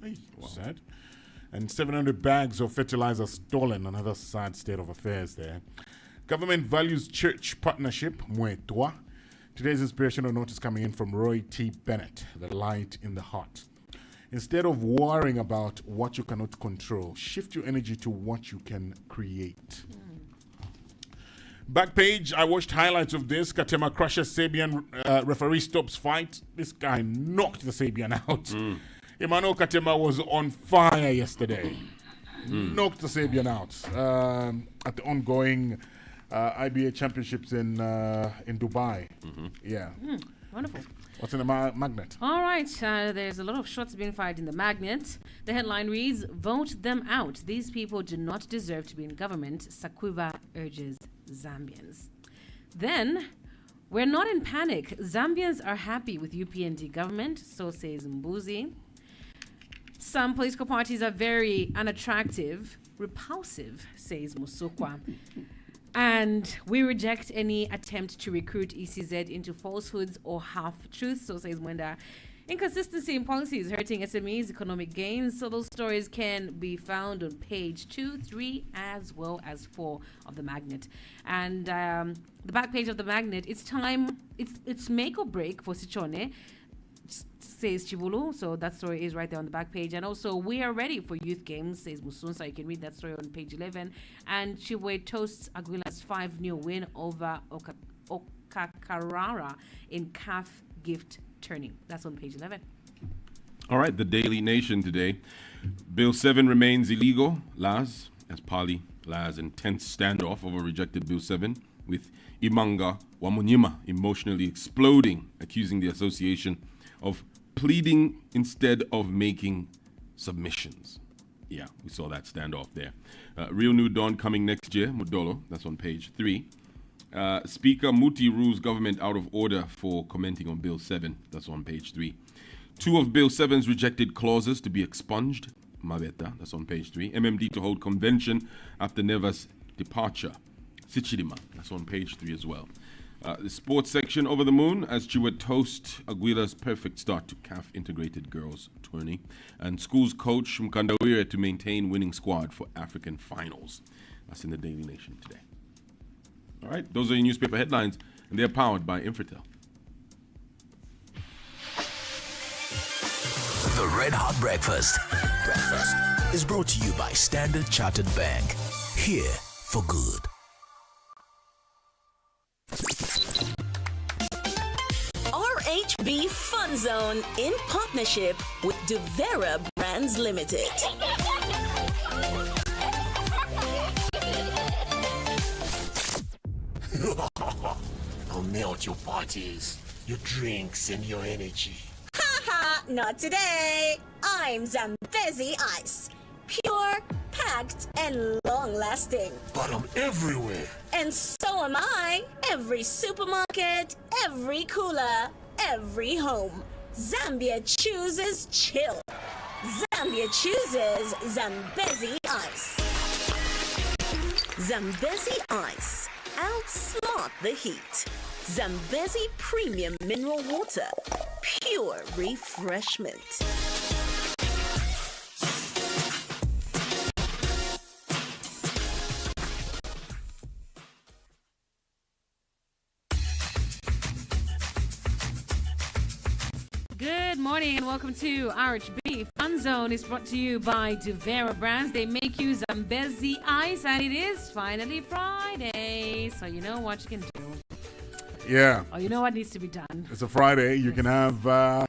Hey, sad. And 700 bags of fertilizer stolen. Another sad state of affairs there. Government values church partnership. Mwetwa. Today's inspirational note is coming in from Roy T. Bennett, The Light in the Heart. Instead of worrying about what you cannot control, shift your energy to what you can create. Back page, I watched highlights of this. Katema crushes Sabian, referee stops fight. This guy knocked the Sabian out. Emmanuel Katema was on fire yesterday. Knocked the Sabian out at the ongoing IBA championships in Dubai. Yeah. Wonderful. What's in the Magnet? All right. There's a lot of shots being fired in the Magnet. The headline reads, "Vote them out. These people do not deserve to be in government. Sakuva urges Zambians." Then, we're not in panic. Zambians are happy with UPND government, so says Mbuzi. Some political parties are very unattractive, repulsive, says Musukwa. And we reject any attempt to recruit ECZ into falsehoods or half-truths, so says Mwenda. Inconsistency in policy is hurting SMEs' economic gains, so those stories can be found on page 2, 3, as well as 4 of the Magnet. And the back page of the Magnet, it's make or break for Sichone, says Chibulu, so that story is right there on the back page. And also, we are ready for youth games, says Musunsa. You can read that story on page 11. And Chibwe toasts Aguila's 5-0 win over Okakarara in CAF gift turning. That's on page 11. All right, the Daily Nation today. Bill 7 remains illegal. Laz, as Pali, Laz intense standoff over rejected Bill 7, with Imanga Wamunyima emotionally exploding, accusing the association of pleading instead of making submissions. Yeah, we saw that standoff there. Real New Dawn coming next year, Mudolo, that's on page 3. Speaker Muti rules government out of order for commenting on Bill 7, that's on page 3. 2 of Bill 7's rejected clauses to be expunged, Mabeta, that's on page 3. MMD to hold convention after Neva's departure, Sichilima, that's on page 3 as well. The sports section, over the moon, as Chiwet toast Aguila's perfect start to CAF Integrated Girls Tourney. And schools coach Mkandawire to maintain winning squad for African finals. That's in the Daily Nation today. All right, those are your newspaper headlines, and they're powered by Infratel. The Red Hot Breakfast is brought to you by Standard Chartered Bank. Here for good. RHB Fun Zone in partnership with Devera Brands Limited. I'll melt your parties, your drinks, and your energy. Haha, not today. I'm Zambezi Ice. Pure, packed, and long-lasting. But I'm everywhere. And so am I. Every supermarket, every cooler, every home. Zambia chooses chill. Zambia chooses Zambezi Ice. Zambezi Ice. Outsmart the heat. Zambezi Premium Mineral Water. Pure refreshment. Good morning and welcome to RHB Fun Zone. Is brought to you by Devera Brands. They make you Zambezi Ice, and it is finally Friday. So you know what you can do. Yeah. Oh, you know what needs to be done. It's a Friday. You can have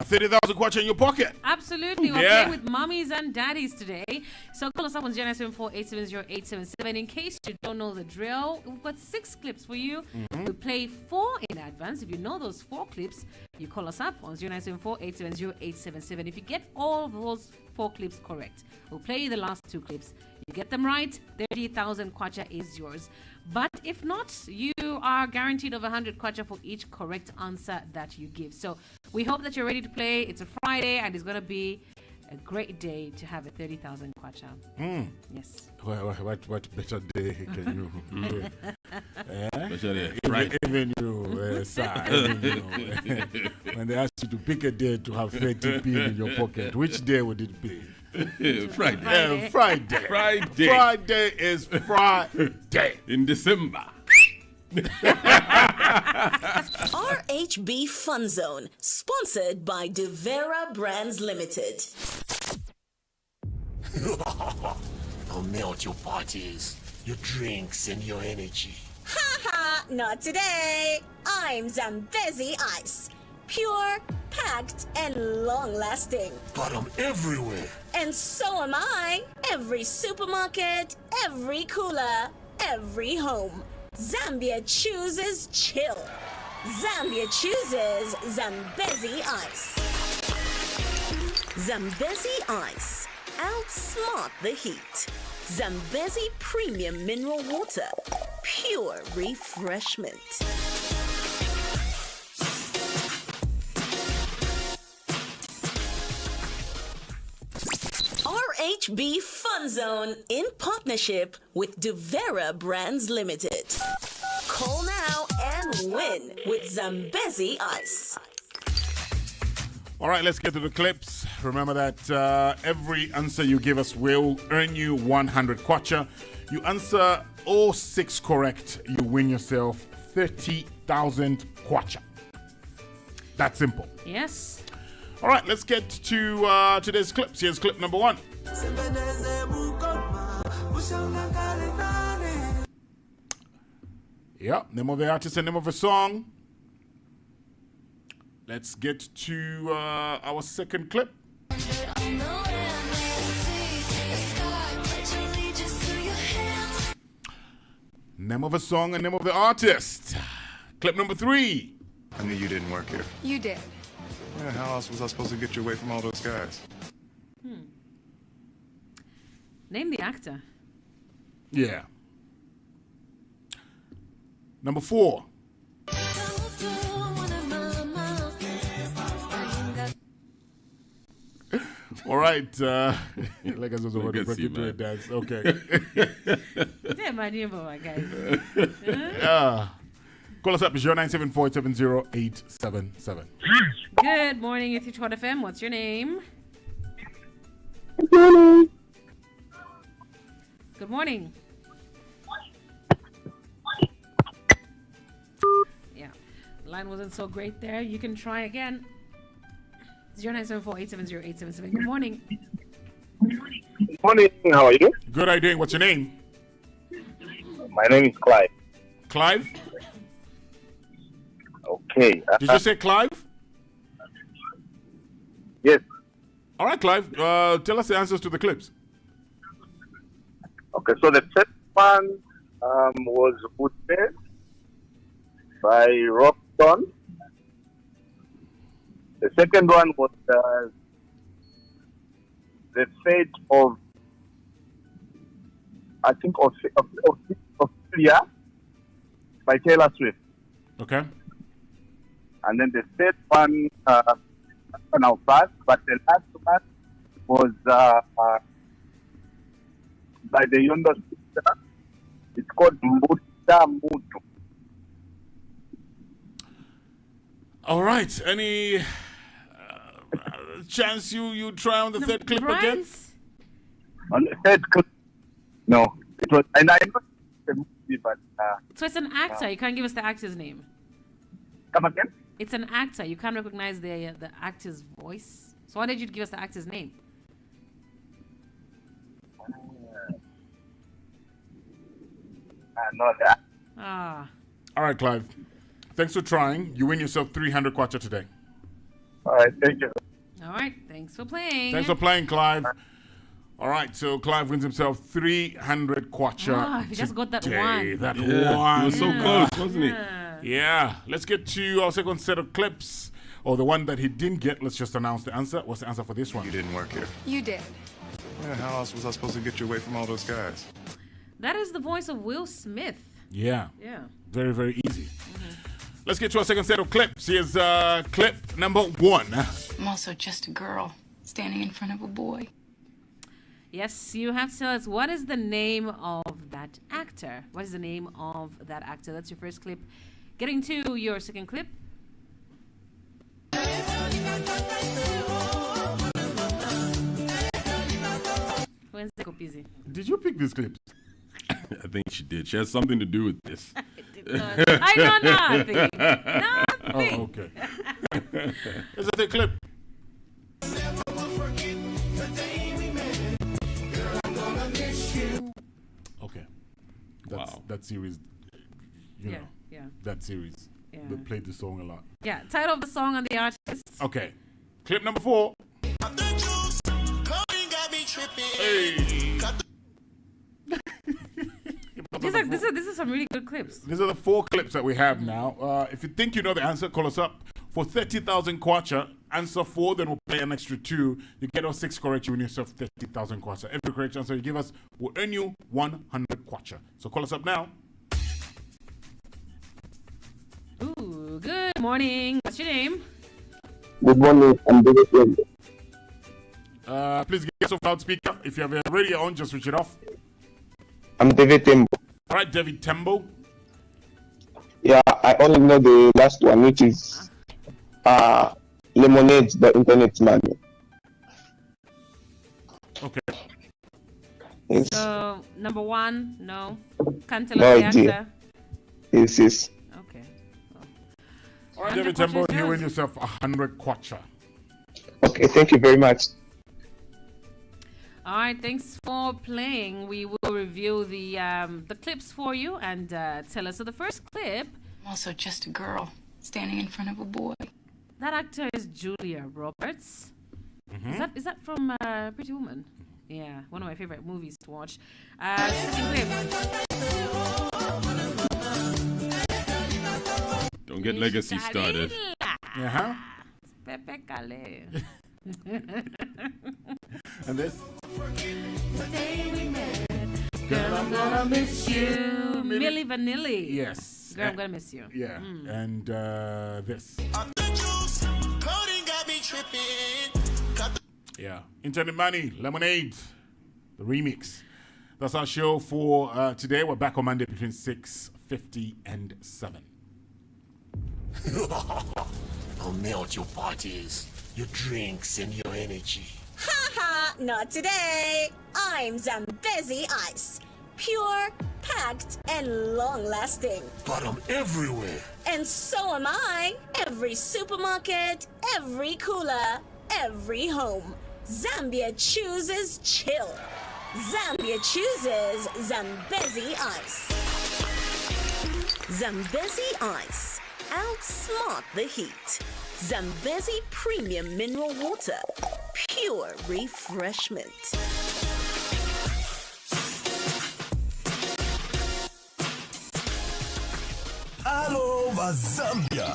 30,000 kwacha in your pocket. Absolutely. We're Yeah. playing with mommies and daddies today. So call us up on 0974-870-877. In case you don't know the drill, we've got 6 clips for you. We play 4 in advance. If you know those 4 clips, you call us up on 0974-870-877. If you get all of those 4 clips correct, we'll play you the last 2 clips. You get them right, 30,000 kwacha is yours. But if not, you are guaranteed over 100 kwacha for each correct answer that you give. So we hope that you're ready to play. It's a Friday and it's going to be a great day to have a 30,000 kwacha. Yes. What better day can you do? Better day. Even you, sir, even you, when they ask you to pick a day to have 30p in your pocket, which day would it be? Friday. Friday. Friday is Friday. In December. RHB Fun Zone, sponsored by Devera Brands Limited. I'll melt your parties, your drinks, and your energy. Haha, not today. I'm Zambezi Ice. Pure, packed, and long-lasting. But I'm everywhere. And so am I. Every supermarket, every cooler, every home. Zambia chooses chill. Zambia chooses Zambezi Ice. Zambezi Ice. Outsmart the heat. Zambezi Premium Mineral Water. Pure refreshment. RHB Fun Zone in partnership with Devera Brands Limited. Call now and win with Zambezi Ice. All right, let's get to the clips. Remember that every answer you give us will earn you 100 kwacha. You answer all 6 correct, you win yourself 30,000 kwacha. That's simple. Yes. All right, let's get to today's clips. Here's clip number 1. Yeah, name of the artist and name of the song. Let's get to our second clip. Name of a song and name of the artist. Clip number 3. I knew you didn't work here. You did. Yeah, how else was I supposed to get you away from all those guys? Name the actor. Yeah. Number 4. All right. Like I was over to break into a dance. Okay. Yeah, my name, guys. Call us up. It's 0974-870-877. Good morning, it's Hot FM. What's your name? Good morning. Good morning. Yeah, line wasn't so great there. You can try again. 0974-870-877. Good morning. Good morning. How are you? Good. How are you doing? What's your name? My name is Clive. Clive? Okay. Did you say Clive? Yes. All right, Clive. Tell us the answers to the clips. Okay, so the first one was Woodbed by Rockstone. The second one was The Fate of, I think, Ophelia by Taylor Swift. Okay. And then the third one, now pass, but the last one was by the Yondo sister. It's called Mbuta Mutu. All right. Any chance you try on the third clip again? On the third clip? No. It was, and I know the movie, but... So it's an actor. You can't give us the actor's name. Come again? It's an actor. You can't recognize the actor's voice. So why did you give us the actor's name? No, that. Ah. All right, Clive. Thanks for trying. You win yourself 300 kwacha today. All right, thank you. All right, thanks for playing. Thanks for playing, Clive. All right, so Clive wins himself 300 kwacha. He just got that today. one. That Yeah, one. he was so close, wasn't he? Yeah. Let's get to our second set of clips. Or the one that he didn't get. Let's just announce the answer. What's the answer for this one? You didn't work here. You did. Yeah, how else was I supposed to get you away from all those guys? That is the voice of Will Smith. Yeah. Yeah. Very, very easy. Let's get to our second set of clips. Here's clip number 1. I'm also just a girl standing in front of a boy. Yes, you have to tell us what is the name of that actor. What is the name of that actor? That's your first clip. Getting to your second clip. When's the Pzee? Did you pick these clips? I think she did. She has something to do with this. I know nothing. Nothing. Oh, okay. Here's the clip. Okay. That series, you know. Yeah. That series. Yeah. They played the song a lot. Yeah, title of the song and the artist. Okay. Clip number 4. These are some really good clips. These are the 4 clips that we have now. If you think you know the answer, call us up. For 30,000 kwacha, answer 4, then we'll play an extra 2. You get all 6 correct, you win yourself 30,000 kwacha. Every correct answer you give us will earn you 100 kwacha. So call us up now. Ooh, good morning. What's your name? Good morning. I'm David Tembo. Please get yourself loudspeaker. If you have a radio on, just switch it off. I'm David Tembo. All right, David Tembo. Yeah, I only know the last one, which is Lemonade, the internet man. Okay. Yes. So, number 1, no. Can't tell No us the idea. actor. Yes. Okay. All right, David Tembo, you win yourself 100 kwacha. Okay, thank you very much. All right, thanks for playing. We will review the clips for you and tell us. So the first clip. I'm also just a girl standing in front of a boy. That actor is Julia Roberts. Is that from Pretty Woman? Yeah, one of my favorite movies to watch. Second clip. Don't get legacy started. Uh-huh. Pepe Kale. And this? Girl, I'm gonna miss you. Milli Vanilli. Yes. Girl, I'm gonna miss you. Yeah. And this. Yeah. Internet Money, Lemonade, the remix. That's our show for today. We're back on Monday between 6:50 and 7. I'll melt your parties, your drinks, and your energy. Haha, not today. I'm Zambezi Ice. Pure, packed, and long-lasting. But I'm everywhere. And so am I. Every supermarket, every cooler, every home. Zambia chooses chill. Zambia chooses Zambezi Ice. Zambezi Ice. Outsmart the heat. Zambezi Premium Mineral Water. Pure refreshment. All over Zambia.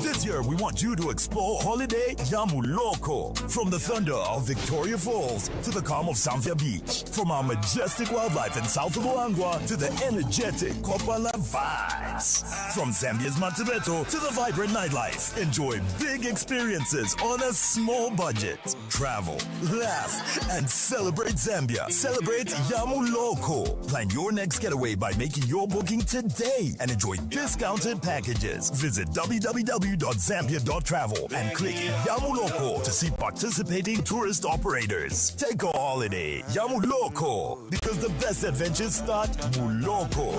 This year, we want you to explore Holiday Yamuloko. From the thunder of Victoria Falls to the calm of Zambia Beach. From our majestic wildlife in south of Luangwa to the energetic Kopala vibes. From Zambia's Mantebeto to the vibrant nightlife. Enjoy big experiences on a small budget. Travel, laugh, and celebrate Zambia. Celebrate Yamuloko. Plan your next getaway by making your booking today and enjoy discounted packages. Visit www.zambia.travel and click Yamuloko to see participating tourist operators. Take a holiday, Yamuloko, because the best adventures start Muloko.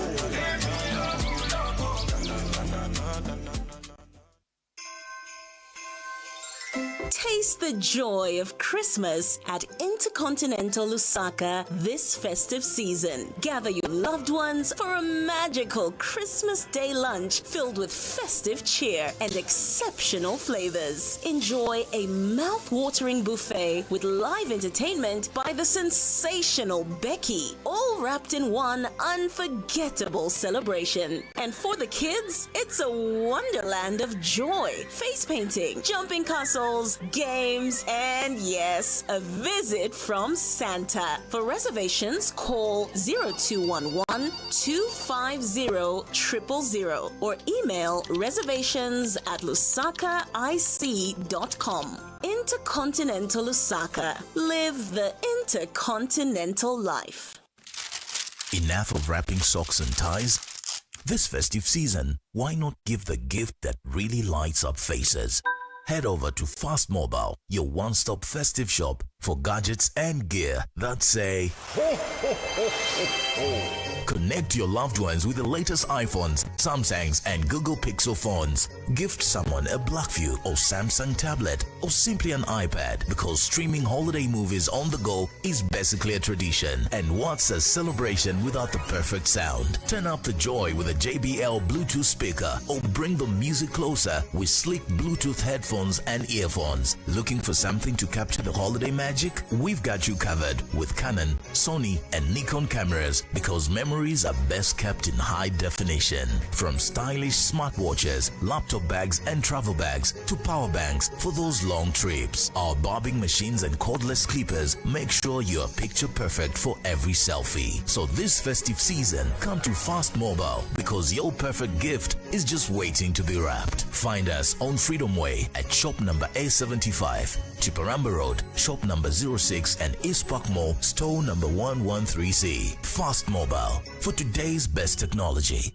Taste the joy of Christmas at Intercontinental Lusaka this festive season. Gather your loved ones for a magical Christmas Day lunch filled with festive cheer and exceptional flavors. Enjoy a mouth-watering buffet with live entertainment by the sensational Becky, all wrapped in one unforgettable celebration. And for the kids, it's a wonderland of joy, face painting, jumping castles, games, and yes, a visit from Santa. For reservations, call 0211-250-000 or email reservations@lusakaic.com. Intercontinental Lusaka. Live the intercontinental life. Enough of wrapping socks and ties? This festive season, why not give the gift that really lights up faces? Head over to Fast Mobile, your one-stop festive shop for gadgets and gear that say ho, ho, ho, ho, ho. Connect your loved ones with the latest iPhones, Samsungs, and Google Pixel phones. Gift someone a Blackview or Samsung tablet or simply an iPad, because streaming holiday movies on the go is basically a tradition. And what's a celebration without the perfect sound? Turn up the joy with a JBL Bluetooth speaker or bring the music closer with sleek Bluetooth headphones and earphones. Looking for something to capture the holiday magic? We've got you covered with Canon, Sony, and Nikon cameras, because memories are best kept in high definition. From stylish smartwatches, laptop bags, and travel bags to power banks for those long trips. Our bobbing machines and cordless clippers make sure you're picture perfect for every selfie. So this festive season, come to Fast Mobile, because your perfect gift is just waiting to be wrapped. Find us on Freedom Way at shop number A75, Chiparamba Road, shop number 06, and East Park Mall, store number 113C. Fast Mobile, for today's best technology.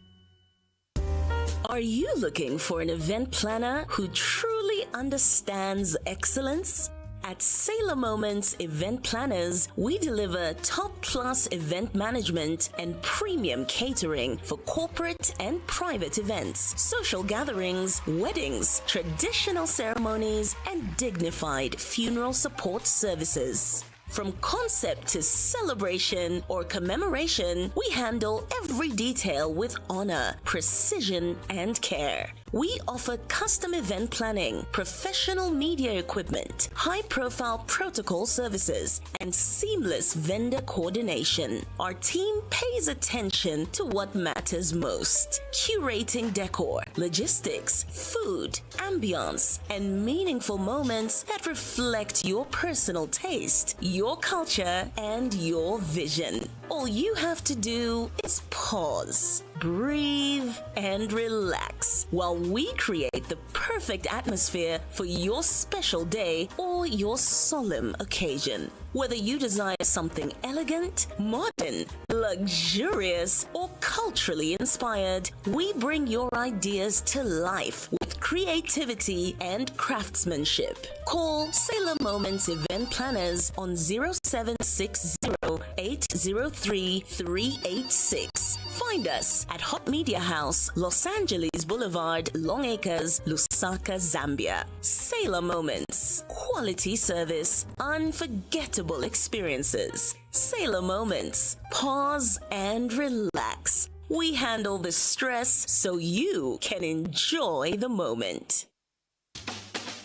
Are you looking for an event planner who truly understands excellence? At Sailor Moments Event Planners, we deliver top-class event management and premium catering for corporate and private events, social gatherings, weddings, traditional ceremonies, and dignified funeral support services. From concept to celebration or commemoration, we handle every detail with honor, precision, and care. We offer custom event planning, professional media equipment, high-profile protocol services, and seamless vendor coordination. Our team pays attention to what matters most: curating decor, logistics, food, ambience, and meaningful moments that reflect your personal taste, your culture, and your vision. All you have to do is pause, breathe, and relax while we create the perfect atmosphere for your special day or your solemn occasion. Whether you desire something elegant, modern, luxurious, or culturally inspired, we bring your ideas to life with creativity and craftsmanship. Call Sailor Moments event planners on 0760-803-386. Find us at Hot Media House, Los Angeles Boulevard, Long Acres, Lusaka, Zambia. Sailor Moments. Quality service. Unforgettable experiences. Sailor Moments. Pause and relax. We handle the stress so you can enjoy the moment.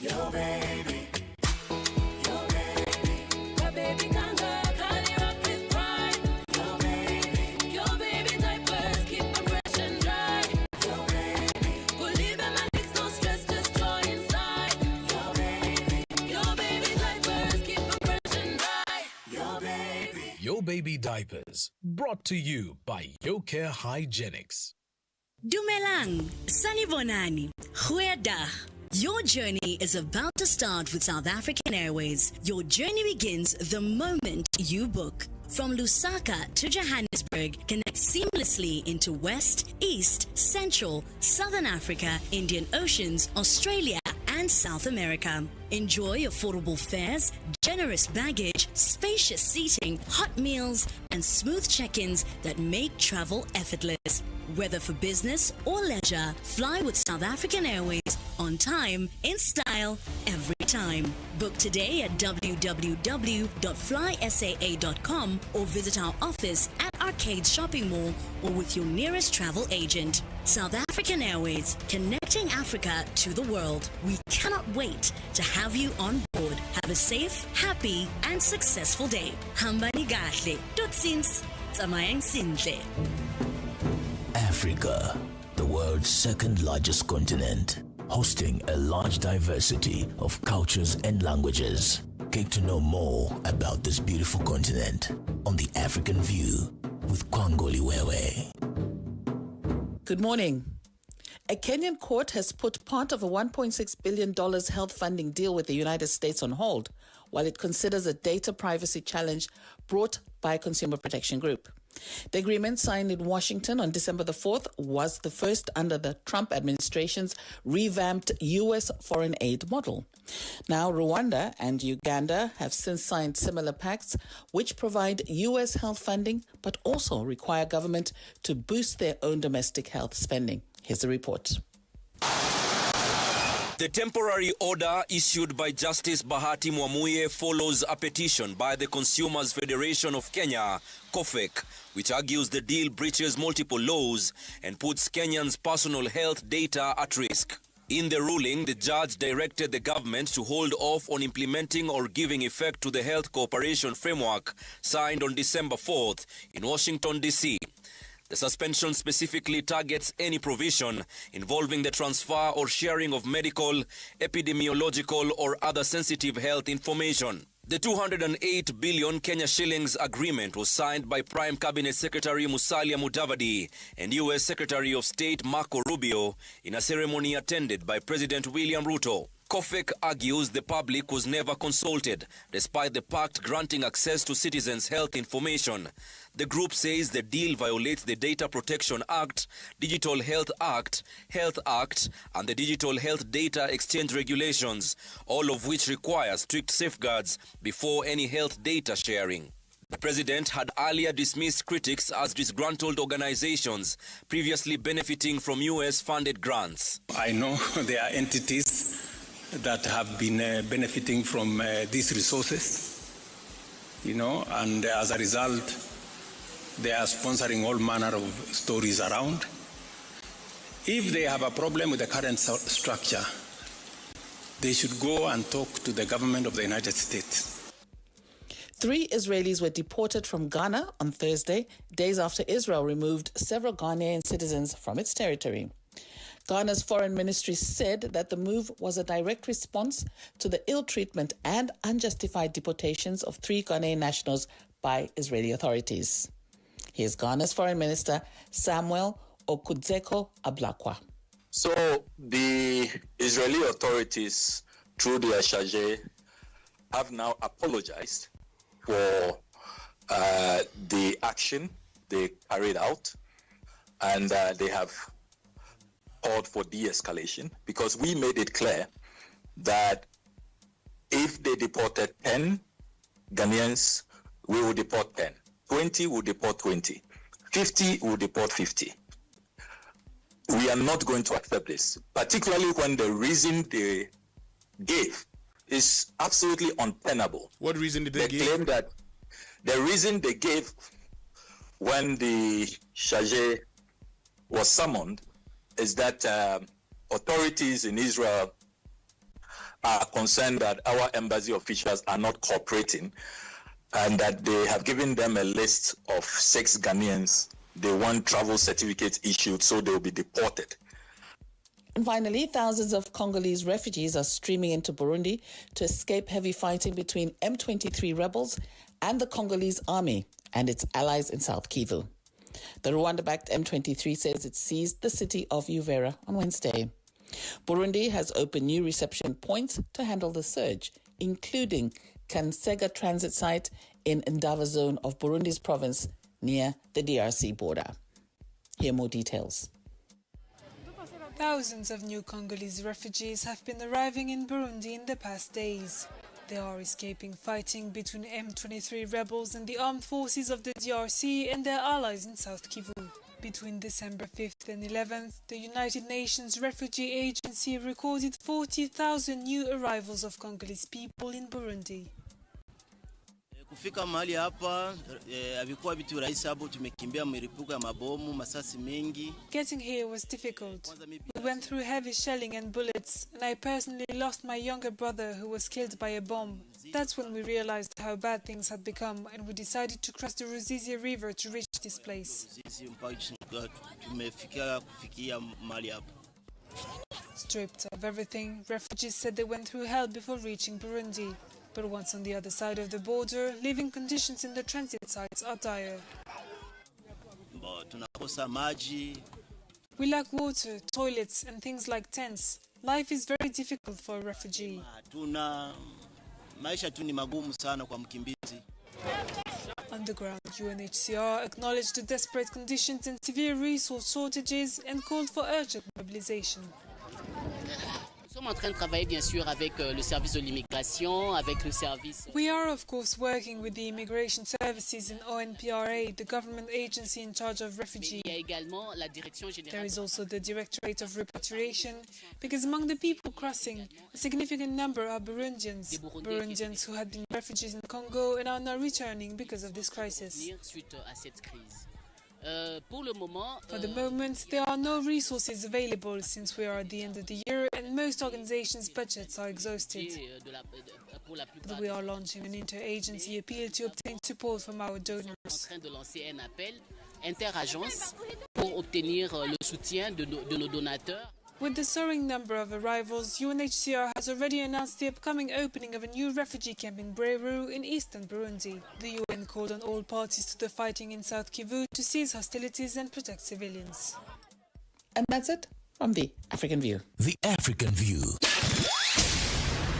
Yo, baby. Yo Baby Diapers, brought to you by Yo Care Hygienics. Dumelang, Sanibonani, Goeiedag. Your journey is about to start with South African Airways. Your journey begins the moment you book. From Lusaka to Johannesburg, connect seamlessly into West, East, Central, Southern Africa, Indian Oceans, Australia, and South America. Enjoy affordable fares, generous baggage, spacious seating, hot meals, and smooth check-ins that make travel effortless. Whether for business or leisure, fly with South African Airways on time, in style, every time. Book today at www.flysaa.com or visit our office at Arcade Shopping Mall or with your nearest travel agent. South African Airways, connecting Africa to the world. We cannot wait to have you on board. Have a safe, happy, and successful day. Hambani gahle. Totsiens. Tsamayang sintle. Africa, the world's second largest continent, hosting a large diversity of cultures and languages. Get to know more about this beautiful continent on The African View with Kwangoli Wewe. Good morning. A Kenyan court has put part of a $1.6 billion health funding deal with the United States on hold while it considers a data privacy challenge brought by a consumer protection group. The agreement signed in Washington on December the 4th was the first under the Trump administration's revamped U.S. foreign aid model. Now, Rwanda and Uganda have since signed similar pacts which provide U.S. health funding but also require government to boost their own domestic health spending. Here's the report. The temporary order issued by Justice Bahati Mwamuye follows a petition by the Consumers Federation of Kenya, COFEC, which argues the deal breaches multiple laws and puts Kenyans' personal health data at risk. In the ruling, the judge directed the government to hold off on implementing or giving effect to the Health Cooperation Framework signed on December 4th in Washington, D.C. The suspension specifically targets any provision involving the transfer or sharing of medical, epidemiological, or other sensitive health information. The 208 billion Kenya shillings agreement was signed by Prime Cabinet Secretary Musalia Mudavadi and U.S. Secretary of State Marco Rubio in a ceremony attended by President William Ruto. COFEC argues the public was never consulted, despite the pact granting access to citizens' health information. The group says the deal violates the Data Protection Act, Digital Health Act, and the Digital Health Data Exchange Regulations, all of which require strict safeguards before any health data sharing. The president had earlier dismissed critics as disgruntled organizations previously benefiting from U.S.-funded grants. I know there are entities that have been benefiting from these resources, and as a result, they are sponsoring all manner of stories around. If they have a problem with the current structure, they should go and talk to the government of the United States. 3 Israelis were deported from Ghana on Thursday, days after Israel removed several Ghanaian citizens from its territory. Ghana's foreign ministry said that the move was a direct response to the ill treatment and unjustified deportations of 3 Ghanaian nationals by Israeli authorities. Here's Ghana's Foreign Minister Samuel Okudzeko Ablakwa. So the Israeli authorities, through their charge, have now apologized for the action they carried out, and they have called for de-escalation, because we made it clear that if they deported 10 Ghanaians, we will deport 10. 20 will deport 20. 50 will deport 50. We are not going to accept this, particularly when the reason they gave is absolutely untenable. What reason did they give? They claim that the reason they gave when the charge was summoned is that authorities in Israel are concerned that our embassy officials are not cooperating, and that they have given them a list of 6 Ghanaians. They want travel certificates issued, so they will be deported. And finally, thousands of Congolese refugees are streaming into Burundi to escape heavy fighting between M23 rebels and the Congolese army and its allies in South Kivu. The Rwanda-backed M23 says it seized the city of Uvira on Wednesday. Burundi has opened new reception points to handle the surge, including Kansega transit site in Ndava zone of Burundi's province near the DRC border. Here are more details. Thousands of new Congolese refugees have been arriving in Burundi in the past days. They are escaping fighting between M23 rebels and the armed forces of the DRC and their allies in South Kivu. Between December 5th and 11th, the United Nations Refugee Agency recorded 40,000 new arrivals of Congolese people in Burundi. Kufika mahali hapa havikuwa vitu rahisi, hapo tumekimbia milipuko ya mabomu, masasi mengi. Getting here was difficult. We went through heavy shelling and bullets, and I personally lost my younger brother who was killed by a bomb. That's when we realized how bad things had become, and we decided to cross the Ruzizi River to reach this place. Stripped of everything, refugees said they went through hell before reaching Burundi. But once on the other side of the border, living conditions in the transit sites are dire. We lack water, toilets, and things like tents. Life is very difficult for a refugee. On the ground, UNHCR acknowledged the desperate conditions and severe resource shortages and called for urgent mobilization. We are, of course, working with the immigration services and ONPRA, the government agency in charge of refugees. There is also the Directorate of Repatriation, because among the people crossing, a significant number are Burundians who had been refugees in Congo and are now returning because of this crisis. For the moment, there are no resources available since we are at the end of the year and most organizations' budgets are exhausted. But we are launching an interagency appeal to obtain support from our donors. With the soaring number of arrivals, UNHCR has already announced the upcoming opening of a new refugee camp in Breru in eastern Burundi. The UN called on all parties to the fighting in South Kivu to cease hostilities and protect civilians. And that's it from The African View. The African View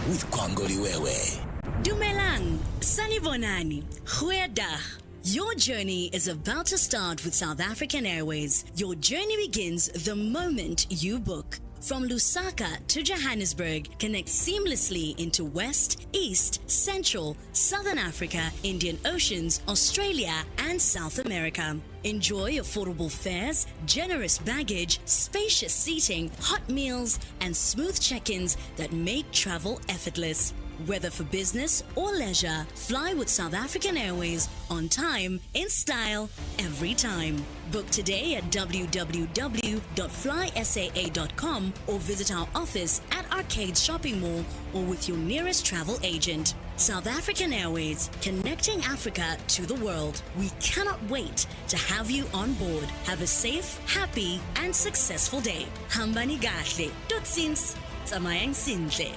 with Kwangoli Wewe. Dumelang, Sanibonani, Goeiedag. Your journey is about to start with South African Airways. Your journey begins the moment you book. From Lusaka to Johannesburg, connect seamlessly into West, East, Central, Southern Africa, Indian Oceans, Australia, and South America. Enjoy affordable fares, generous baggage, spacious seating, hot meals, and smooth check-ins that make travel effortless. Whether for business or leisure, fly with South African Airways on time, in style, every time. Book today at www.flysaa.com or visit our office at Arcades Shopping Mall or with your nearest travel agent. South African Airways, connecting Africa to the world. We cannot wait to have you on board. Have a safe, happy, and successful day. Hambani gahle. Totsiens. Tsamayang sintle.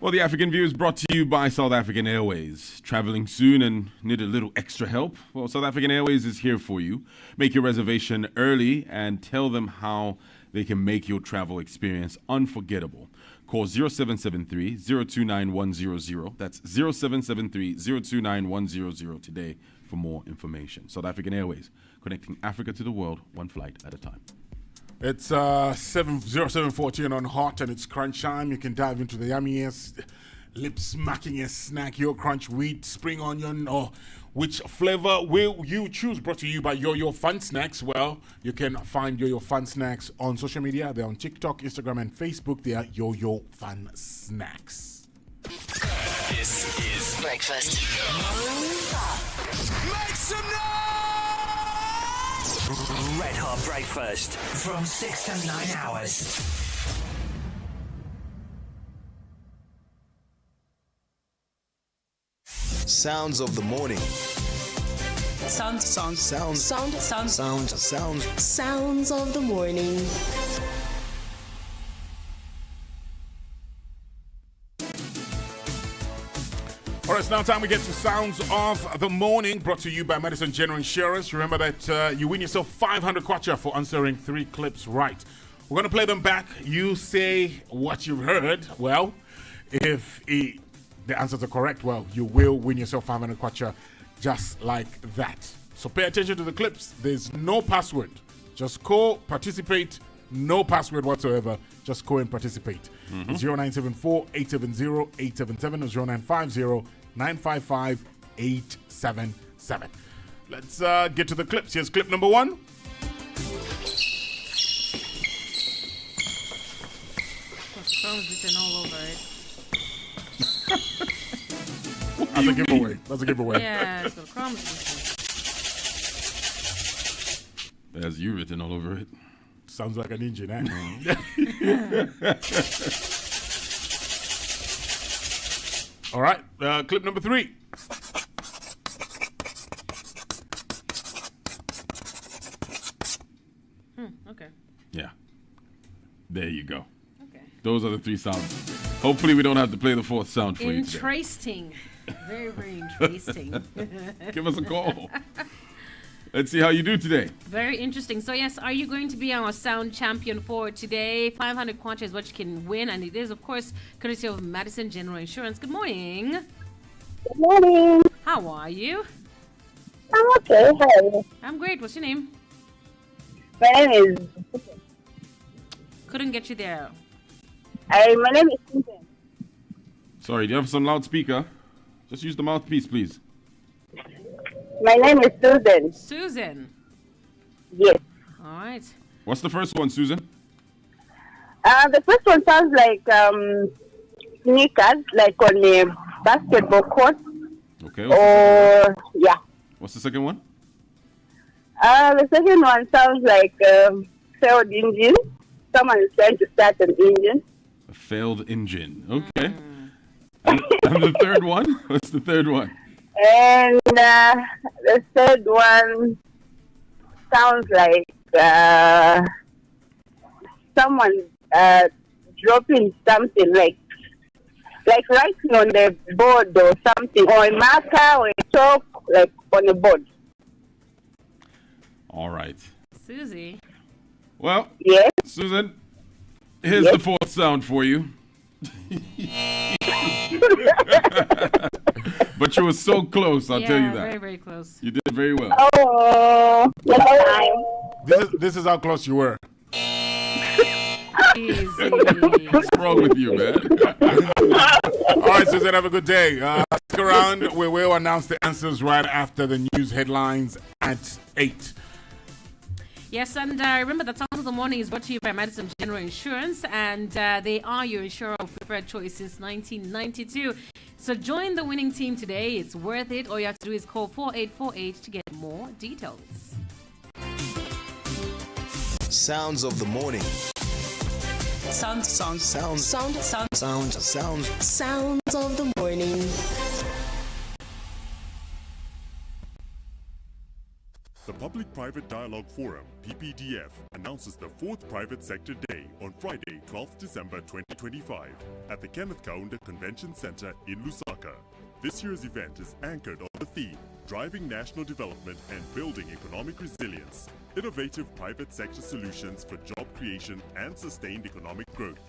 Well, the African View is brought to you by South African Airways. Traveling soon and need a little extra help? Well, South African Airways is here for you. Make your reservation early and tell them how they can make your travel experience unforgettable. Call 0773-029-100. That's 0773-029-100 today for more information. South African Airways, connecting Africa to the world, one flight at a time. It's 7:14 on Hot, and it's crunch time. You can dive into the yummiest, lip-smackingest snack, your crunch wheat, spring onion, or which flavor will you choose? Brought to you by Yo-Yo Fun Snacks. Well, you can find Yo-Yo Fun Snacks on social media. They're on TikTok, Instagram, and Facebook. They are Yo-Yo Fun Snacks. This is Breakfast. Make some noise! Red Hot Breakfast from 6 to 9 hours. Sounds of the morning. Sounds of the morning. All right, it's now time we get to Sounds of the Morning, brought to you by Madison General Insurance. Remember that you win yourself 500 kwacha for answering 3 clips right. We're going to play them back. You say what you've heard. Well, if the answers are correct, well, you will win yourself 500 kwacha just like that. So pay attention to the clips. There's no password. Just call, participate. No password whatsoever. Just call and participate. 0974-870-877 or 0950-955-877. Let's get to the clips. Here's clip number 1. Chromez written all over it. That's a giveaway. That's a giveaway. Yeah, so Chromez written. There's you written all over it. Sounds like an engine, eh? All right, clip number 3. Okay. Yeah. There you go. Okay. Those are the 3 sounds. Hopefully we don't have to play the 4th sound for you today. Interesting. Very, very interesting. Give us a call. Let's see how you do today. Very interesting. So, yes, are you going to be our sound champion for today? 500 kwacha is what you can win, and it is, of course, courtesy of Madison General Insurance. Good morning. Good morning. How are you? I'm okay. How are you? I'm great. What's your name? My name is... Couldn't get you there. My name is Susan. Sorry, do you have some loudspeaker? Just use the mouthpiece, please. My name is Susan. Susan. Yes. All right. What's the first one, Susan? The first one sounds like sneakers, like on a basketball court. Okay. Yeah. What's the second one? The second one sounds like failed engine. Someone is trying to start an engine. A failed engine. Okay. And the third one? What's the third one? And the third one sounds like someone dropping something, like writing on the board or something, or a marker or a chalk, like on a board. All right. Susie. Well, yes. Susan, here's the 4th sound for you. But you were so close, I'll tell you that. Very, very close. You did very well. Oh, this is how close you were. Easy. What's wrong with you, man? All right, Susan, have a good day. Stick around. We will announce the answers right after the news headlines at 8. Yes, and remember that Sound of the Morning is brought to you by Madison General Insurance, and they are your insurer of preferred choice since 1992. So join the winning team today. It's worth it. All you have to do is call 4848 to get more details. Sounds of the morning. Sounds of the morning. The Public-Private Dialogue Forum, PPDF, announces the 4th Private Sector Day on Friday, 12th December 2025 at the Kenneth Kaunda Convention Center in Lusaka. This year's event is anchored on the theme, Driving National Development and Building Economic Resilience, Innovative Private Sector Solutions for Job Creation and Sustained Economic Growth.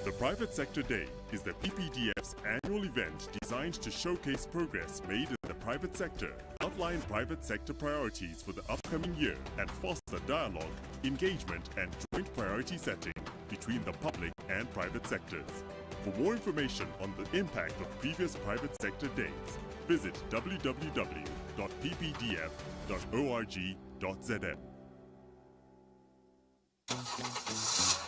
The Private Sector Day is the PPDF's annual event designed to showcase progress made in the private sector, outline private sector priorities for the upcoming year, and foster dialogue, engagement, and joint priority setting between the public and private sectors. For more information on the impact of previous private sector days, visit www.ppdf.org.zm.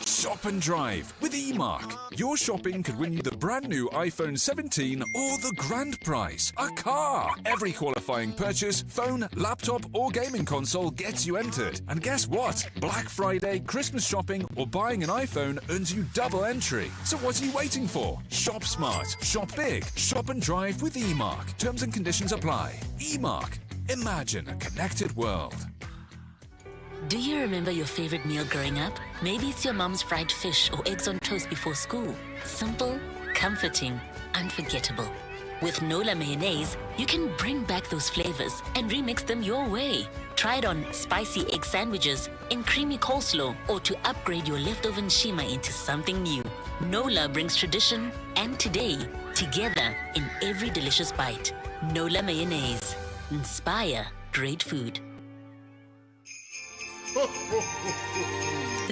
Shop and drive with eMark. Your shopping could win you the brand new iPhone 17 or the grand prize, a car. Every qualifying purchase, phone, laptop or gaming console gets you entered. And guess what? Black Friday, Christmas shopping or buying an iPhone earns you double entry. So what are you waiting for? Shop smart, shop big, shop and drive with eMark. Terms and conditions apply. eMark. Imagine a connected world. Do you remember your favorite meal growing up? Maybe it's your mom's fried fish or eggs on toast before school. Simple, comforting, unforgettable. With Nola mayonnaise, you can bring back those flavors and remix them your way. Try it on spicy egg sandwiches, in creamy coleslaw, or to upgrade your leftover nshima into something new. Nola brings tradition and today together in every delicious bite. Nola mayonnaise. Inspire great food.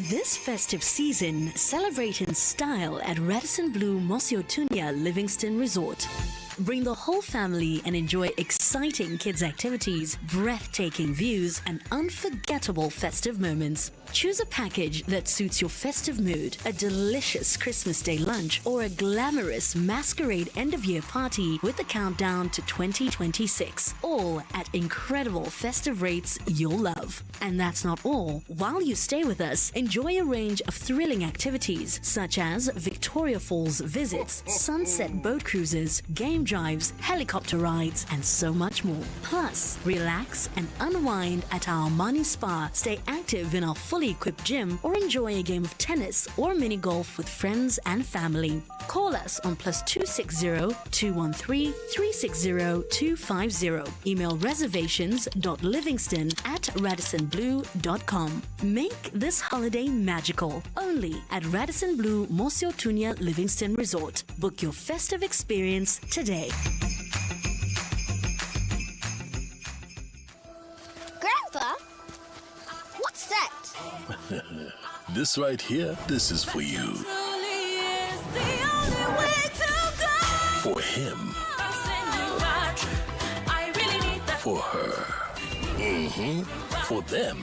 This festive season, celebrate in style at Radisson Blu Mosiotunya Livingston Resort. Bring the whole family and enjoy exciting kids' activities, breathtaking views, and unforgettable festive moments. Choose a package that suits your festive mood, a delicious Christmas Day lunch, or a glamorous masquerade end-of-year party with the countdown to 2026. All at incredible festive rates you'll love. And that's not all. While you stay with us, enjoy a range of thrilling activities such as Victoria Falls visits, sunset boat cruises, game drives, helicopter rides, and so much more. Plus, relax and unwind at our Armani Spa, stay active in our fully equipped gym, or enjoy a game of tennis or mini golf with friends and family. Call us on +260 213 360 250. Email reservations.livingston@radissonblue.com. Make this holiday magical. Only at Radisson Blu Mosiotunya Livingston Resort. Book your festive experience today. Grandpa, what's that? This right here, this is for you. For him. For her. For them.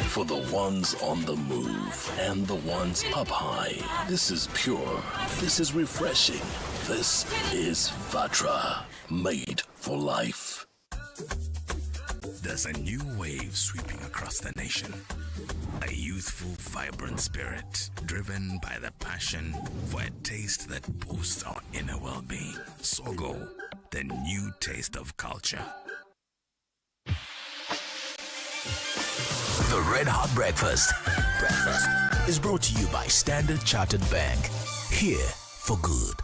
For the ones on the move and the ones up high. This is pure. This is refreshing. This is Vatra. Made for life. There's a new wave sweeping across the nation. A youthful, vibrant spirit, driven by the passion for a taste that boosts our inner well-being. Sogo, the new taste of culture. The Red Hot Breakfast is brought to you by Standard Chartered Bank. Here for good.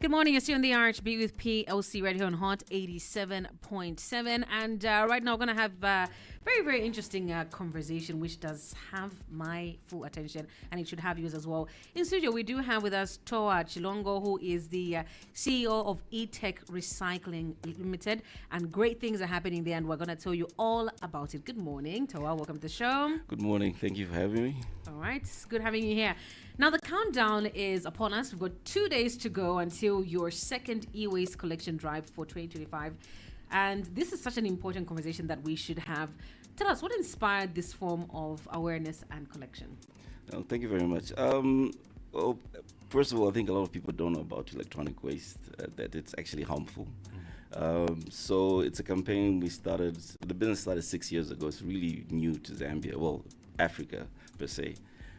Good morning. You're still on the RHB with PLC right here on Hot 87.7. And right now, we're going to have a very, very interesting conversation, which does have my full attention, and it should have yours as well. In studio, we do have with us Toa Chilongo, who is the CEO of eTech Recycling Limited. And great things are happening there, and we're going to tell you all about it. Good morning, Toa. Welcome to the show. Good morning. Thank you for having me. All right. It's good having you here. Now, the countdown is upon us. We've got 2 days to go until your second e-waste collection drive for 2025. And this is such an important conversation that we should have. Tell us, what inspired this form of awareness and collection? Oh, thank you very much. Well, first of all, I think a lot of people don't know about electronic waste, that it's actually harmful. So it's a campaign the business started 6 years ago. It's really new to Zambia, well, Africa per se.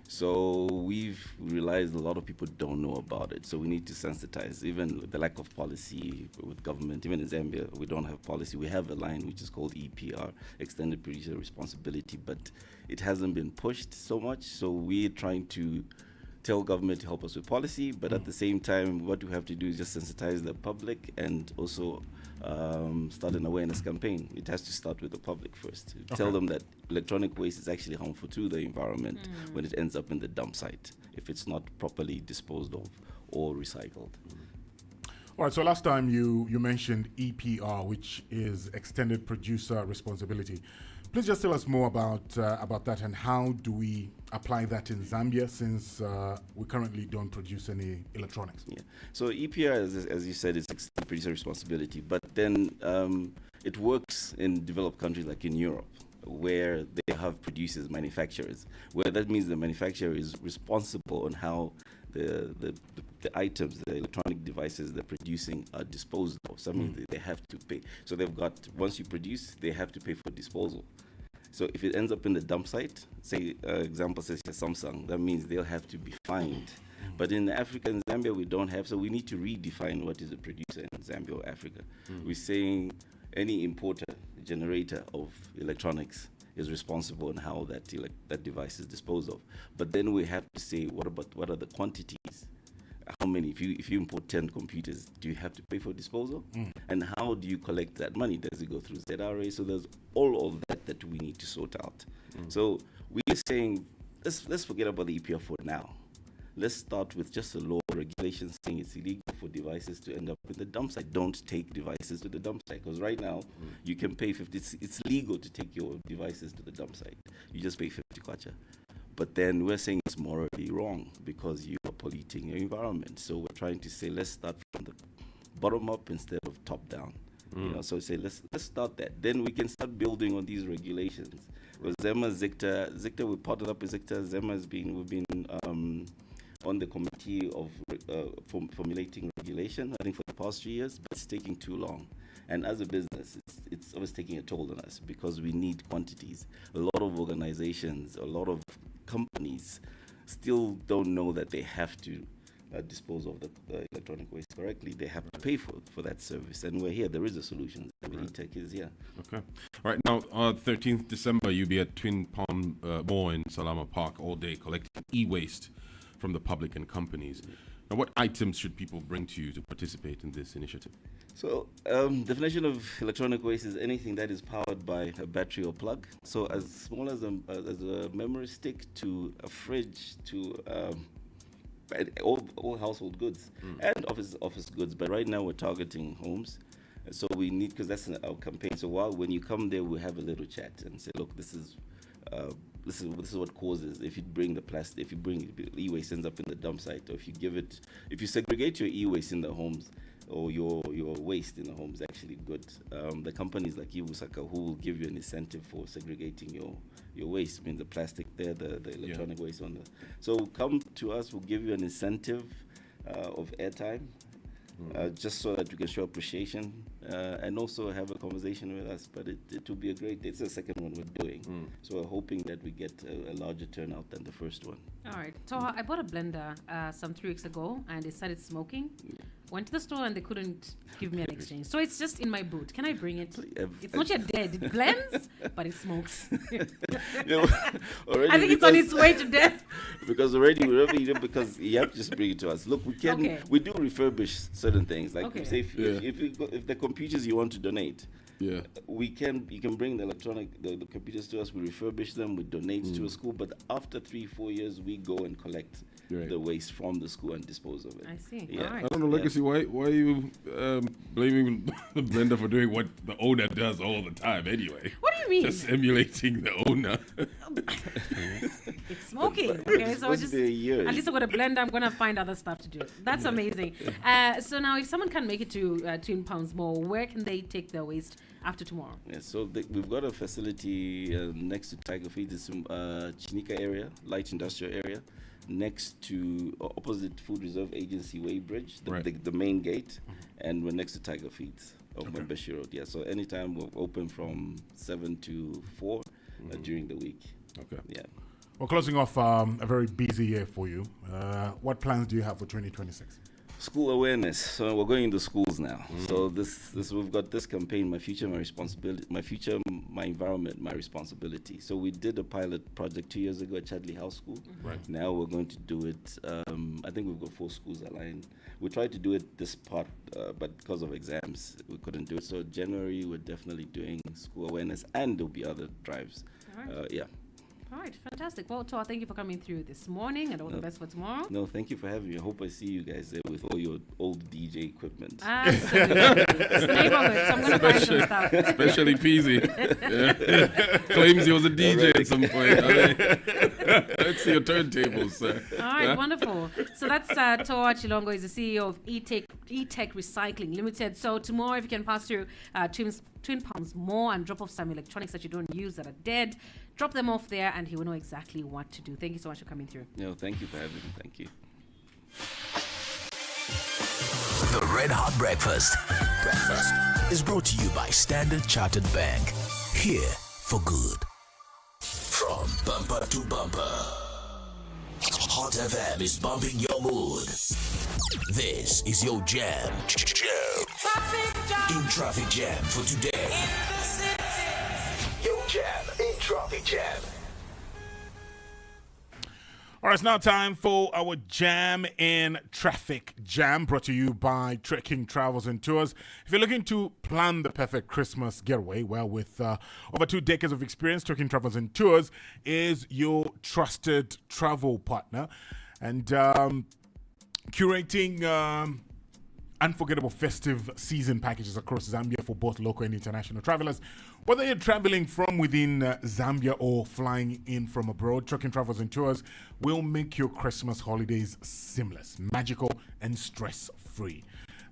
So we've realized a lot of people don't know about it. So we need to sensitize, even the lack of policy with government. Even in Zambia, we don't have policy. We have a line which is called EPR, Extended Producer Responsibility, but it hasn't been pushed so much. So we're trying to tell government to help us with policy, but at the same time, what we have to do is just sensitize the public and also start an awareness campaign. It has to start with the public first. Tell them that electronic waste is actually harmful to the environment when it ends up in the dump site, if it's not properly disposed of or recycled. All right, so last time you mentioned EPR, which is Extended Producer Responsibility. Please just tell us more about that, and how do we apply that in Zambia, since we currently don't produce any electronics? Yeah. So EPR, as you said, is Extended Producer Responsibility, but then it works in developed countries like in Europe, where they have producers, manufacturers, where that means the manufacturer is responsible on how the items, the electronic devices they're producing are disposed of. So that means they have to pay. So they've got, once you produce, they have to pay for disposal. So if it ends up in the dump site, say, example says Samsung, that means they'll have to be fined. But in Africa and Zambia, we don't have, so we need to redefine what is a producer in Zambia or Africa. We're saying any importer, generator of electronics is responsible on how that device is disposed of. But then we have to say, what are the quantities? How many? If you import 10 computers, do you have to pay for disposal? And how do you collect that money? Does it go through ZRA? So there's all of that we need to sort out. So we're saying, let's forget about the EPR for now. Let's start with just a law regulation saying it's illegal for devices to end up in the dump site. Don't take devices to the dump site, because right now you can pay 50. It's legal to take your devices to the dump site. You just pay 50 kwacha. But then we're saying it's morally wrong because you are polluting your environment. So we're trying to say, let's start from the bottom up instead of top down. You know, so say let's start that. Then we can start building on these regulations. With Zema, Zicta, we partnered up with Zicta. We've been on the committee of formulating regulation, I think, for the past 3 years, but it's taking too long. And as a business, it's always taking a toll on us because we need quantities. A lot of organizations, a lot of companies still don't know that they have to dispose of the electronic waste correctly. They have to pay for that service. And we're here. There is a solution. E-Tech is here. Okay. All right. Now, 13th December, you'll be at Twin Palm Mall in Salama Park all day collecting e-waste from the public and companies. Now, what items should people bring to you to participate in this initiative? So, definition of electronic waste is anything that is powered by a battery or plug. So, as small as a memory stick to a fridge to all household goods and office goods. But right now we're targeting homes. So we need, because that's our campaign. So when you come there, we have a little chat and say, look, this is what causes if you bring the plastic, if you bring e-waste ends up in the dump site, or if you segregate your e-waste in the homes, or your waste in the home is actually good. The companies like Ibusaka, who will give you an incentive for segregating your waste, I mean the plastic there, the electronic waste on the. So come to us, we'll give you an incentive of airtime, just so that you can show appreciation and also have a conversation with us. But it will be a great day. It's the second one we're doing. So we're hoping that we get a larger turnout than the first one. All right. So I bought a blender some 3 weeks ago and it started smoking. Went to the store and they couldn't give me an exchange. So it's just in my boot. Can I bring it? It's not yet dead. It blends, but it smokes. Already I think it's on its way to death. Because because you have to just bring it to us. Look, we do refurbish certain things. Like say if the computers you want to donate, you can bring the computers to us. We refurbish them. We donate to a school. But after 3-4 years, we go and collect the waste from the school and dispose of it. I see. Yeah. Right. I don't know, Legacy. Why are you blaming the blender for doing what the owner does all the time anyway? What do you mean? Just emulating the owner. It's smoking. Okay, so just at least I've got a blender. I'm gonna find other stuff to do. That's amazing. So now, if someone can make it to Twin Palms Mall, where can they take their waste after tomorrow? Yeah, so we've got a facility next to Tiger Feed. It's in Chinika area, light industrial area, next to opposite Food Reserve Agency Weybridge, the main gate, and we're next to Tiger Feeds on Mbembeshi Road. Yeah, so anytime we're open from 7 to 4 during the week. Okay. Yeah. We're closing off a very busy year for you. What plans do you have for 2026? School awareness. So we're going into schools now. So this we've got this campaign, My Future, My Responsibility, My Future, My Environment, My Responsibility. So we did a pilot project 2 years ago at Chadley House School. Right. Now we're going to do it. I think we've got 4 schools aligned. We tried to do it this part, but because of exams, we couldn't do it. So January, we're definitely doing school awareness, and there'll be other drives. All right. Yeah. All right, fantastic. Well, Toa, thank you for coming through this morning, and all the best for tomorrow. No, thank you for having me. I hope I see you guys there with all your old DJ equipment. Absolutely. It's the neighborhood, so I'm going to find some stuff. Especially Pzee. Yeah. Claims he was a DJ at some point. Let's see your turntables, sir. All right, wonderful. So that's Toa Chilongo. He's the CEO of E-Tech Recycling Limited. So tomorrow, if you can pass through Twin Palms Mall and drop off some electronics that you don't use that are dead, drop them off there, and he will know exactly what to do. Thank you so much for coming through. No, thank you for having me. Thank you. The Red Hot Breakfast is brought to you by Standard Chartered Bank. Here for good. From bumper to bumper, Hot FM is bumping your mood. This is your jam. In Traffic Jam for today. Your jam in Traffic Jam. All right, it's now time for our Jam in Traffic Jam, brought to you by Trekking Travels and Tours. If you're looking to plan the perfect Christmas getaway, well, with over 2 decades of experience, Trekking Travels and Tours is your trusted travel partner. And curating unforgettable festive season packages across Zambia for both local and international travelers. Whether you're traveling from within Zambia or flying in from abroad, Trekking Travels and Tours will make your Christmas holidays seamless, magical, and stress-free.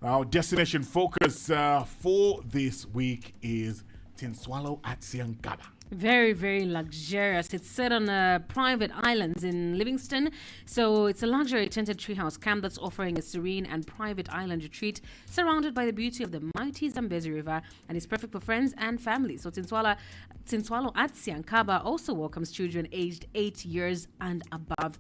Our destination focus for this week is Tinswalo at Siankaba. Very, very luxurious. It's set on private islands in Livingston. So it's a luxury tented treehouse camp that's offering a serene and private island retreat surrounded by the beauty of the mighty Zambezi River, and is perfect for friends and family. So Tinswalo at Siankaba also welcomes children aged 8 years and above.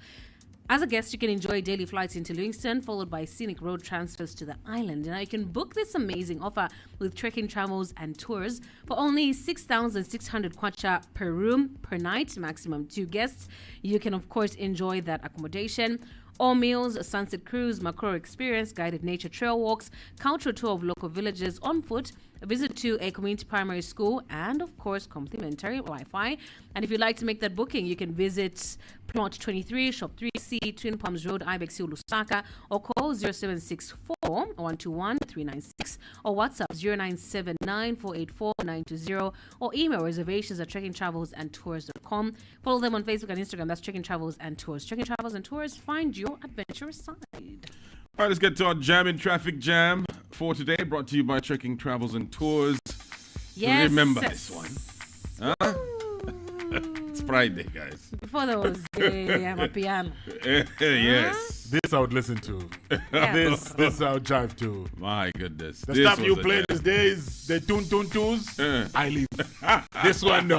As a guest, you can enjoy daily flights into Livingston, followed by scenic road transfers to the island. Now, you can book this amazing offer with Trekking Travels and Tours for only 6,600 kwacha per room per night, maximum 2 guests. You can, of course, enjoy that accommodation. All meals, a sunset cruise, macro experience, guided nature trail walks, cultural tour of local villages on foot, a visit to a community primary school, and of course complimentary Wi-Fi. And if you'd like to make that booking, you can visit Plot 23, Shop 3C, Twin Palms Road, Ibex Hill, Lusaka, or call 0764 121 396 or WhatsApp 0979 484 920, or email reservations at trekkingtravelsandtours.com. Follow them on Facebook and Instagram. That's Trekking Travels and Tours. Trekking Travels and Tours, find your adventurous side. All right, let's get to our Jam in Traffic Jam for today, brought to you by Trekking Travels and Tours. Yes. Remember this one. Huh? It's Friday, guys. Before there was a piano. Yes. This I would listen to. This I would drive to. My goodness. The stuff you play these days, the tune, I leave. This one, no.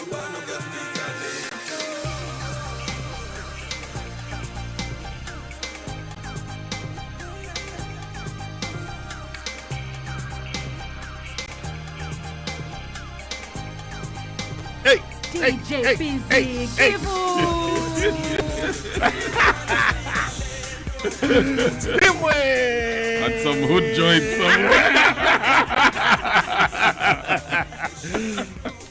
Hey, DJ Pzee, At some hood joint somewhere.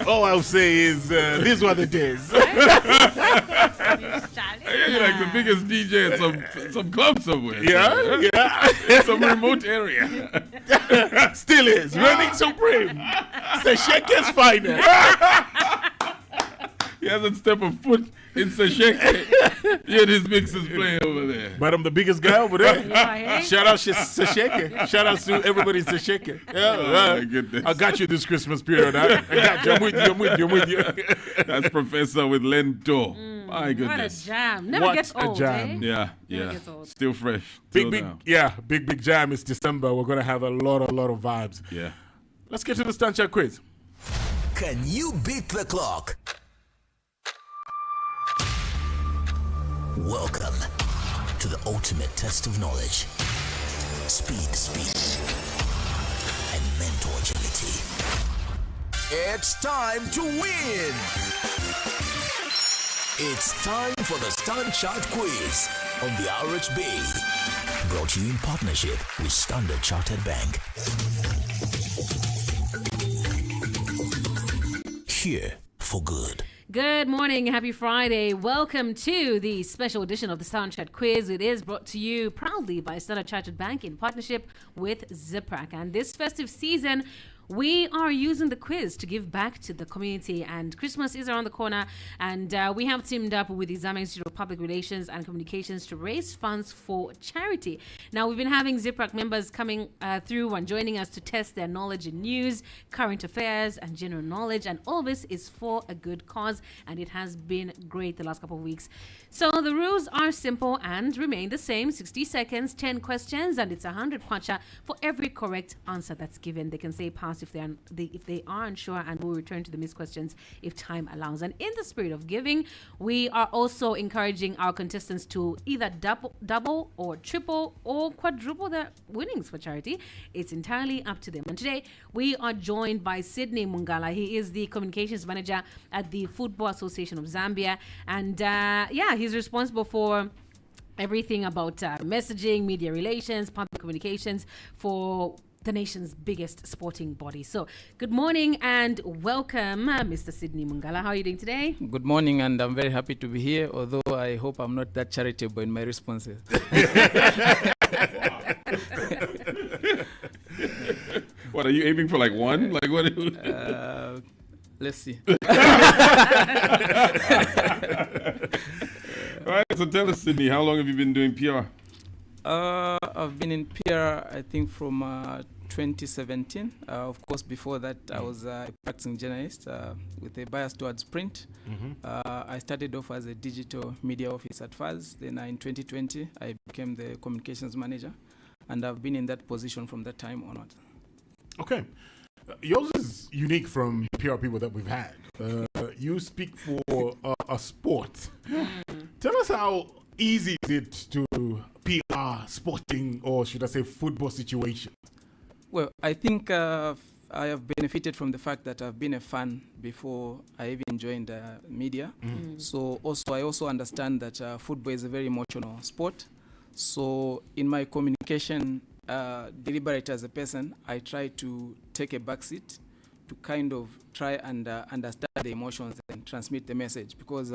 All I'll say is these were the days. You're like the biggest DJ at some club somewhere. Yeah. Some remote area. Still is. Running supreme. Sesheke's finest. He hasn't stepped a foot in Sesheke. Yet his mix is playing over there. But I'm the biggest guy over there. Shout out Sesheke. Shout out to everybody in Sesheke. Oh, my goodness. I got you this Christmas period. I got you. I'm with you. That's Professor with Lento. My goodness. What a jam. Never gets old, jam. eh? Yeah. Gets old. Still fresh. Big jam. It's December. We're going to have a lot of vibes. Yeah. Let's get to the Stand Check quiz. Can you beat the clock? Welcome to the ultimate test of knowledge. Speed, and mental agility. It's time to win! It's time for the Stand Chart Quiz on the RHB. Brought to you in partnership with Standard Chartered Bank. Here for good. Good morning, happy Friday. Welcome to the special edition of the Standard Chartered Quiz. It is brought to you proudly by Standard Chartered Bank in partnership with Ziprac. And this festive season, we are using the quiz to give back to the community, and Christmas is around the corner, and we have teamed up with the Zambia Institute of Public Relations and Communications to raise funds for charity. Now, we've been having Ziprac members coming through and joining us to test their knowledge in news, current affairs, and general knowledge, and all this is for a good cause, and it has been great the last couple of weeks. So the rules are simple and remain the same: 60 seconds, 10 questions, and it's 100 kwacha for every correct answer that's given. They can say pass if they are unsure, and we'll return to the missed questions if time allows. And in the spirit of giving, we are also encouraging our contestants to either double or triple or quadruple their winnings for charity. It's entirely up to them. And today we are joined by Sydney Mungala. He is the communications manager at the Football Association of Zambia, and he's responsible for everything about messaging, media relations, public communications for the nation's biggest sporting body. So, good morning and welcome, Mr. Sydney Mungala. How are you doing today? Good morning, and I'm very happy to be here, although I hope I'm not that charitable in my responses. What, are you aiming for, like one? Like what? Let's see. All right, so tell us, Sydney, how long have you been doing PR? I've been in PR, I think, from 2017. Of course, before that, I was a practicing journalist with a bias towards print. I started off as a digital media officer at FAZ. Then in 2020, I became the communications manager, and I've been in that position from that time onward. Okay. Yours is unique from PR people that we've had. You speak for a sport. Tell us how easy is it to PR sporting, or should I say football situation? Well, I think I have benefited from the fact that I've been a fan before I even joined media. So I also understand that football is a very emotional sport. So in my communication deliberate as a person, I try to take a backseat to kind of try and understand the emotions and transmit the message, because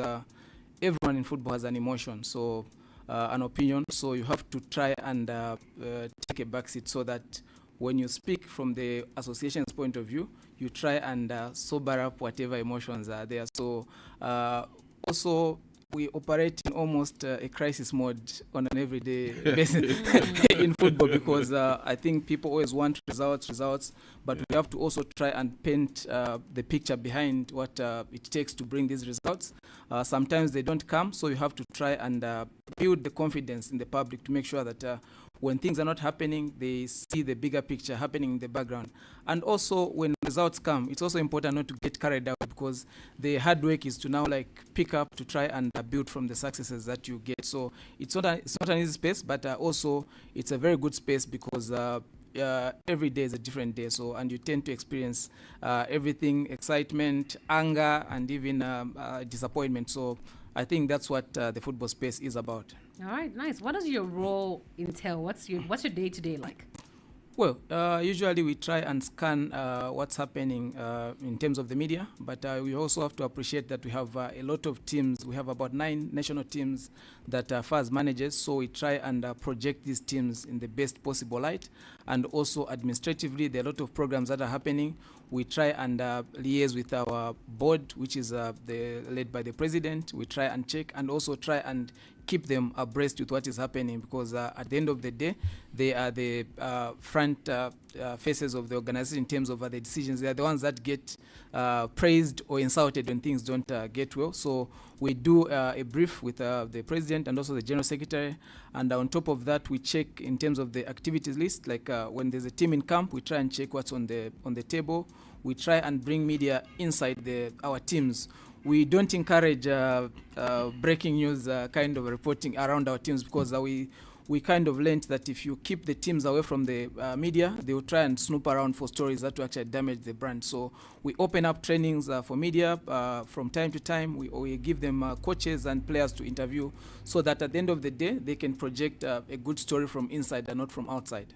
everyone in football has an emotion, so an opinion. So you have to try and take a backseat so that when you speak from the association's point of view, you try and sober up whatever emotions are there. So also, we operate in almost a crisis mode on an everyday basis in football, because I think people always want results, but we have to also try and paint the picture behind what it takes to bring these results. Sometimes they don't come, so you have to try and build the confidence in the public to make sure that when things are not happening, they see the bigger picture happening in the background. And also, when results come, it's also important not to get carried out, because the hard work is to now like pick up to try and build from the successes that you get. So it's not an easy space, but also it's a very good space, because every day is a different day. So, and you tend to experience everything: excitement, anger, and even disappointment. So I think that's what the football space is about. All right, nice. What does your role entail? What's your day-to-day like? Well, usually we try and scan what's happening in terms of the media, but we also have to appreciate that we have a lot of teams. We have about 9 national teams that FAS manages, so we try and project these teams in the best possible light. And also administratively, there are a lot of programs that are happening. We try and liaise with our board, which is led by the president. We try and check and also try and keep them abreast with what is happening, because at the end of the day, they are the front faces of the organization in terms of the decisions. They are the ones that get praised or insulted when things don't get well. So we do a brief with the president and also the general secretary, and on top of that, we check in terms of the activities list. Like when there's a team in camp, we try and check what's on the table. We try and bring media inside our teams. We don't encourage breaking news kind of reporting around our teams, because we kind of learned that if you keep the teams away from the media, they will try and snoop around for stories that will actually damage the brand. So we open up trainings for media from time to time. We give them coaches and players to interview, so that at the end of the day, they can project a good story from inside and not from outside.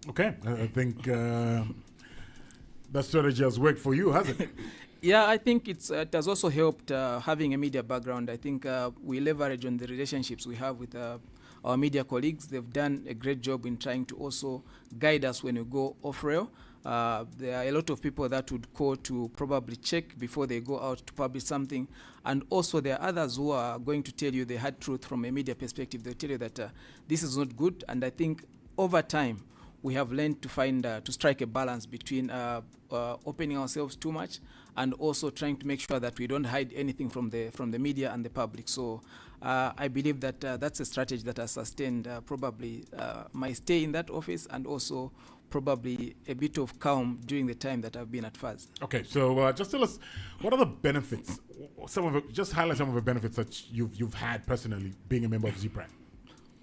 Okay, I think that strategy has worked for you, hasn't it? Yeah, I think it has also helped having a media background. I think we leverage on the relationships we have with our media colleagues. They've done a great job in trying to also guide us when we go off rail. There are a lot of people that would call to probably check before they go out to publish something. And also there are others who are going to tell you the hard truth from a media perspective. They'll tell you that this is not good. And I think over time, we have learned to strike a balance between opening ourselves too much and also trying to make sure that we don't hide anything from the media and the public. So I believe that that's a strategy that has sustained probably my stay in that office, and also probably a bit of calm during the time that I've been at FAS. Okay, so just tell us, what are the benefits? Just highlight some of the benefits that you've had personally being a member of Zipran.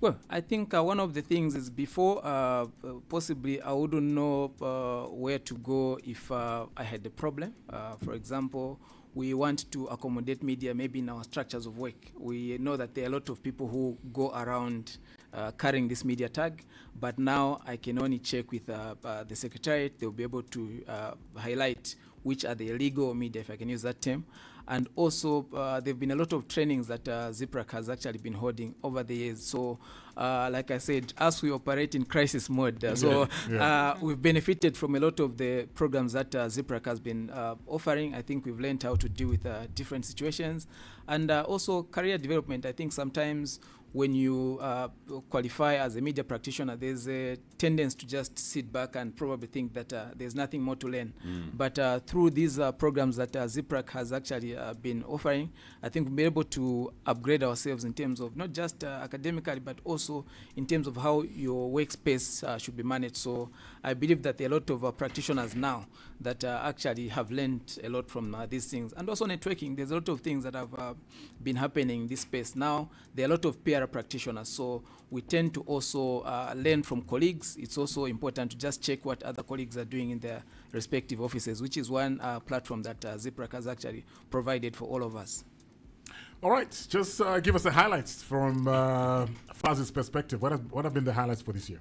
Well, I think one of the things is before, possibly I wouldn't know where to go if I had a problem. For example, we want to accommodate media maybe in our structures of work. We know that there are a lot of people who go around carrying this media tag, but now I can only check with the secretariat. They'll be able to highlight which are the illegal media, if I can use that term. And also, there have been a lot of trainings that ZIPRAC has actually been holding over the years. So, like I said, as we operate in crisis mode, we've benefited from a lot of the programs that ZIPRAC has been offering. I think we've learned how to deal with different situations. And also career development. I think sometimes when you qualify as a media practitioner, there's a tendency to just sit back and probably think that there's nothing more to learn. But through these programs that ZIPRAC has actually been offering, I think we'll be able to upgrade ourselves in terms of not just academically, but also in terms of how your workspace should be managed. So I believe that there are a lot of practitioners now that actually have learned a lot from these things. And also networking, there's a lot of things that have been happening in this space. Now, there are a lot of peer practitioners, so we tend to also learn from colleagues. It's also important to just check what other colleagues are doing in their respective offices, which is one platform that ZIPRAC has actually provided for all of us. All right, just give us the highlights from FAS's perspective. What have been the highlights for this year?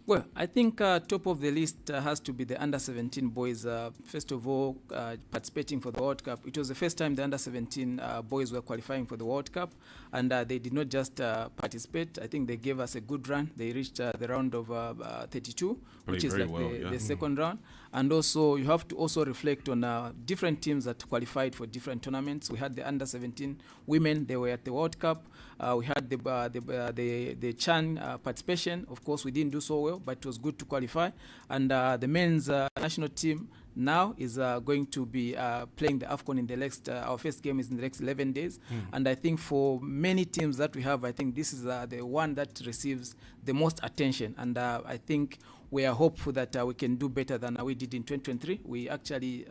Well, I think top of the list has to be the under-17 boys. First of all, participating for the World Cup. It was the first time the under-17 boys were qualifying for the World Cup, and they did not just participate. I think they gave us a good run. They reached the round of 32, which is like the second round. And also, you have to also reflect on different teams that qualified for different tournaments. We had the under-17 women. They were at the World Cup. We had the Chan participation. Of course, we didn't do so well, but it was good to qualify. And the men's national team now is going to be playing the AFCON in the next, our first game is in the next 11 days. And I think for many teams that we have, I think this is the one that receives the most attention. And I think we are hopeful that we can do better than we did in 2023. We actually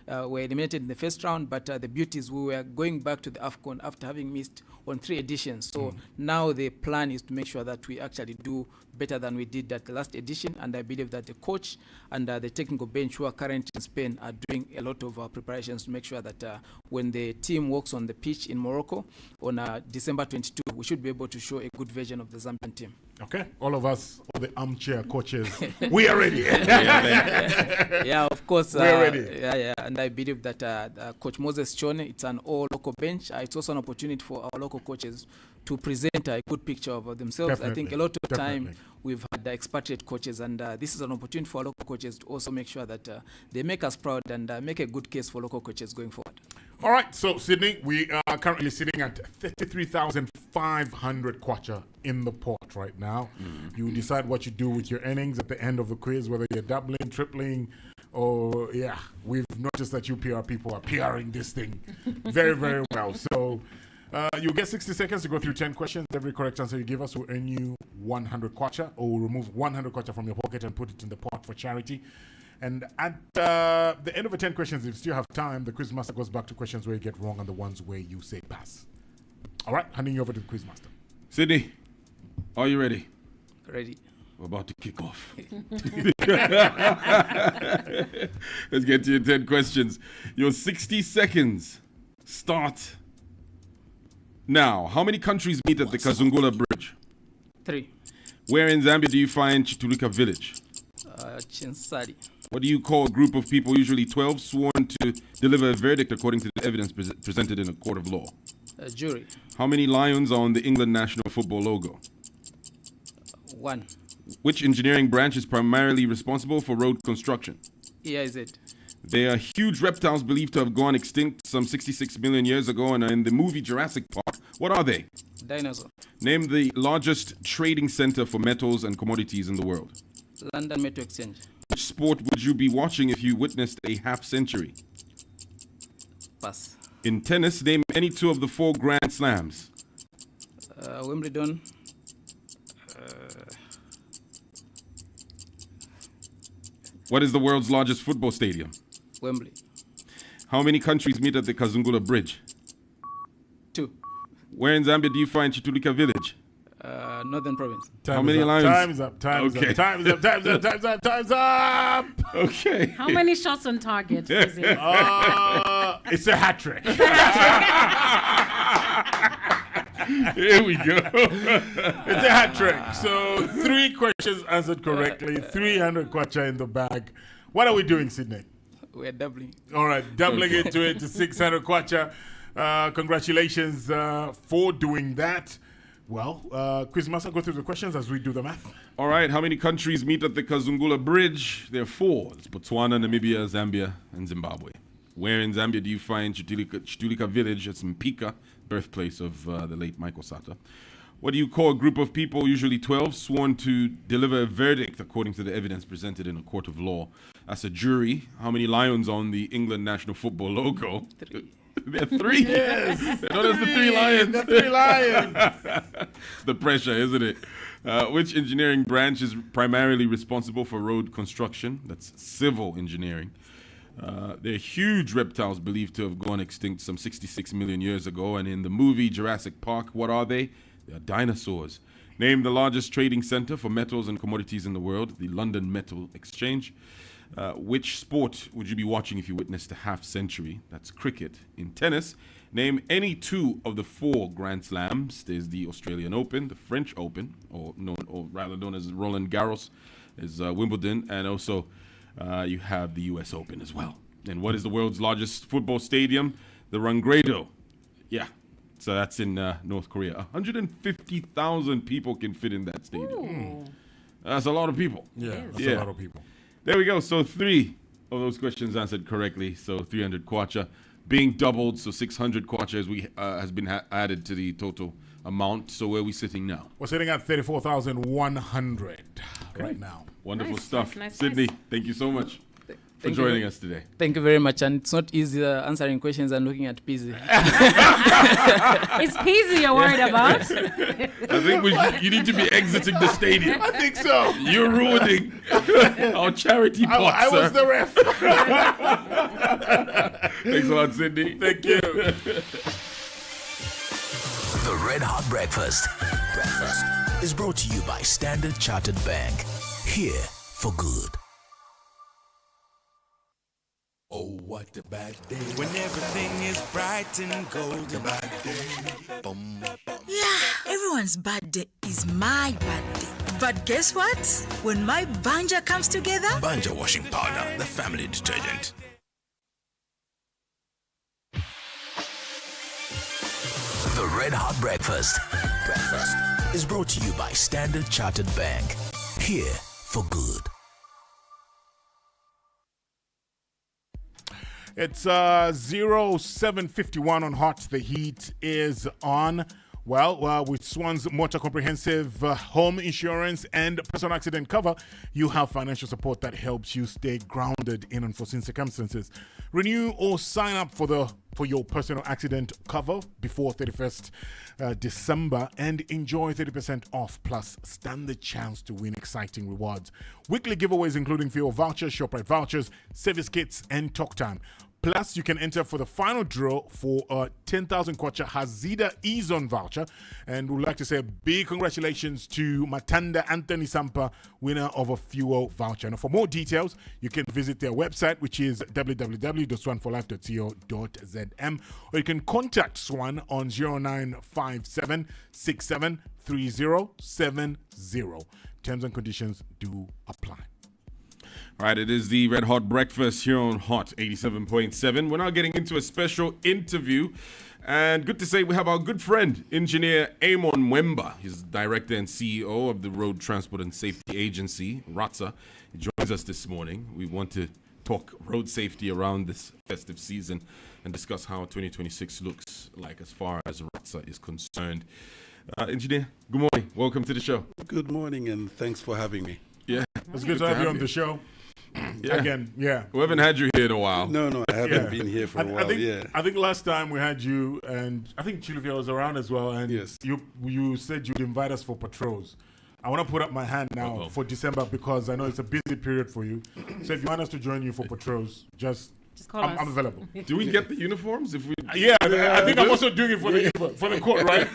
were eliminated in the first round, but the beauty is we were going back to the AFCON after having missed on 3 editions. So now the plan is to make sure that we actually do better than we did at the last edition, and I believe that the coach and the technical bench who are currently in Spain are doing a lot of preparations to make sure that when the team walks on the pitch in Morocco on December 22, we should be able to show a good version of the Zambian team. Okay, all of us, all the armchair coaches, we are ready. Yeah, of course. We're ready. Yeah, and I believe that Coach Moses Chone, it's an all-local bench. It's also an opportunity for our local coaches to present a good picture of themselves. Definitely. I think a lot of time we've had expatriate coaches, and this is an opportunity for our local coaches to also make sure that they make us proud and make a good case for local coaches going forward. All right, so Sydney, we are currently sitting at 33,500 kwacha in the pot right now. You decide what you do with your earnings at the end of the quiz, whether you're doubling, tripling, or we've noticed that you PR people are PRing this thing very, very well. So you'll get 60 seconds to go through 10 questions. Every correct answer you give us will earn you 100 kwacha, or we'll remove 100 kwacha from your pocket and put it in the pot for charity. And at the end of the 10 questions, if you still have time, the quizmaster goes back to questions where you get wrong and the ones where you say pass. All right, handing you over to the quizmaster. Sydney, are you ready? Ready. We're about to kick off. Let's get to your 10 questions. Your 60 seconds start now. How many countries meet at the Kazungula Bridge? 3. Where in Zambia do you find Chitulika Village? Chinsari. What do you call a group of people, usually 12, sworn to deliver a verdict according to the evidence presented in a court of law? A jury. How many lions are on the England national football logo? 1. Which engineering branch is primarily responsible for road construction? EIZ. They are huge reptiles believed to have gone extinct some 66 million years ago and are in the movie Jurassic Park. What are they? Dinosaur. Name the largest trading center for metals and commodities in the world. London Metal Exchange. Which sport would you be watching if you witnessed a half century? Pass. In tennis, name any 2 of the 4 Grand Slams. Wimbledon. What is the world's largest football stadium? Wembley. How many countries meet at the Kazungula Bridge? 2. Where in Zambia do you find Chitulika Village? Northern Province. How many lions? Time's up. Time's up. Time's up. Okay. How many shots on target? It's a hat trick. Here we go. It's a hat trick. So 3 questions answered correctly, 300 kwacha in the bag. What are we doing, Sydney? We're doubling. All right, doubling it to 600 kwacha. Congratulations for doing that. Well, Quizmaster, go through the questions as we do the math. All right, how many countries meet at the Kazungula Bridge? There are 4. It's Botswana, Namibia, Zambia, and Zimbabwe. Where in Zambia do you find Chitulika Village? It's Mpika, birthplace of the late Michael Sata. What do you call a group of people, usually 12, sworn to deliver a verdict according to the evidence presented in a court of law? That's a jury. How many lions on the England national football logo? 3. There are 3? Yes. Notice the 3 lions. The 3 lions. It's the pressure, isn't it? Which engineering branch is primarily responsible for road construction? That's civil engineering. They're huge reptiles believed to have gone extinct some 66 million years ago. And in the movie Jurassic Park, what are they? They are dinosaurs. Name the largest trading center for metals and commodities in the world, the London Metal Exchange. Which sport would you be watching if you witnessed a half century? That's cricket. In tennis, name any 2 of the 4 Grand Slams. There's the Australian Open, the French Open, or rather known as Roland Garros, is Wimbledon, and also you have the US Open as well. And what is the world's largest football stadium? The Rungredo. Yeah, so that's in North Korea. 150,000 people can fit in that stadium. That's a lot of people. Yeah, that's a lot of people. There we go. So 3 of those questions answered correctly. So 300 kwacha being doubled. So 600 kwacha has been added to the total amount. So where are we sitting now? We're sitting at 34,100 right now. Wonderful stuff. Nice, Sydney, thank you so much. for joining us today. Thank you very much. And it's not easy answering questions and looking at Pzee. It's Pzee you're worried about. I think you need to be exiting the stadium. I think so. You're ruining our charity pot, I was the ref. Thanks a lot, Cindy. Thank you. The Red Hot Breakfast. Breakfast is brought to you by Standard Chartered Bank. Here for good. Oh, what a bad day. When everything is bright and golden. Bad day. Bum, bum. Yeah, everyone's bad day is my bad day. But guess what? When my Banja comes together... Banja washing powder, the family detergent. The Red Hot Breakfast. Breakfast is brought to you by Standard Chartered Bank. Here for good. It's 07:51 on Hot. The heat is on. Well, with Swan's Motor Comprehensive Home Insurance and Personal Accident Cover, you have financial support that helps you stay grounded in unforeseen circumstances. Renew or sign up for your personal accident cover before 31st December and enjoy 30% off plus stand the chance to win exciting rewards. Weekly giveaways including fuel vouchers, ShopRite vouchers, service kits, and talk time. Plus, you can enter for the final draw for a 10,000 kwacha Hazida E-Zone voucher. And we'd like to say a big congratulations to Matanda Anthony Sampa, winner of a fuel voucher. And for more details, you can visit their website, which is www.swanforlife.co.zm, or you can contact Swan on 0957 673070. Terms and conditions do apply. All right, it is the Red Hot Breakfast here on Hot 87.7. We're now getting into a special interview. And good to say we have our good friend, Engineer Amon Mwemba. He's Director and CEO of the Road Transport and Safety Agency, RATSA. He joins us this morning. We want to talk road safety around this festive season and discuss how 2026 looks like as far as RATSA is concerned. Engineer, good morning. Welcome to the show. Good morning, and thanks for having me. Yeah. It's good to have you on the show. Yeah. Again, yeah. We haven't had you here in a while. No, I haven't been here for a while. I think last time we had you, and I think Chilvia was around as well, and yes. you said you'd invite us for patrols. I want to put up my hand now for December because I know it's a busy period for you. So if you want us to join you for patrols, just call us. I'm available. Do we get the uniforms if we? Yeah, I think I'm also doing it for the court, right?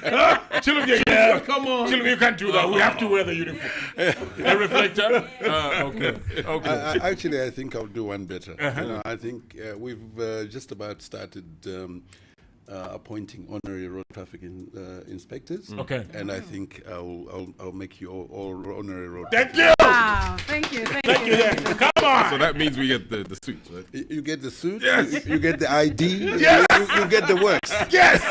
Chilvia, come on. Chilvia, you can't do that. We have to wear the uniform. A reflector. Okay. Actually, I think I'll do one better. I think we've just about started appointing honorary road traffic inspectors. Okay. And I think I'll make you all honorary road. Thank you. Wow. Thank you. Come on. So that means we get the suits, right? You get the suit. Yes. You get the ID. Yes. You get the works. Yes.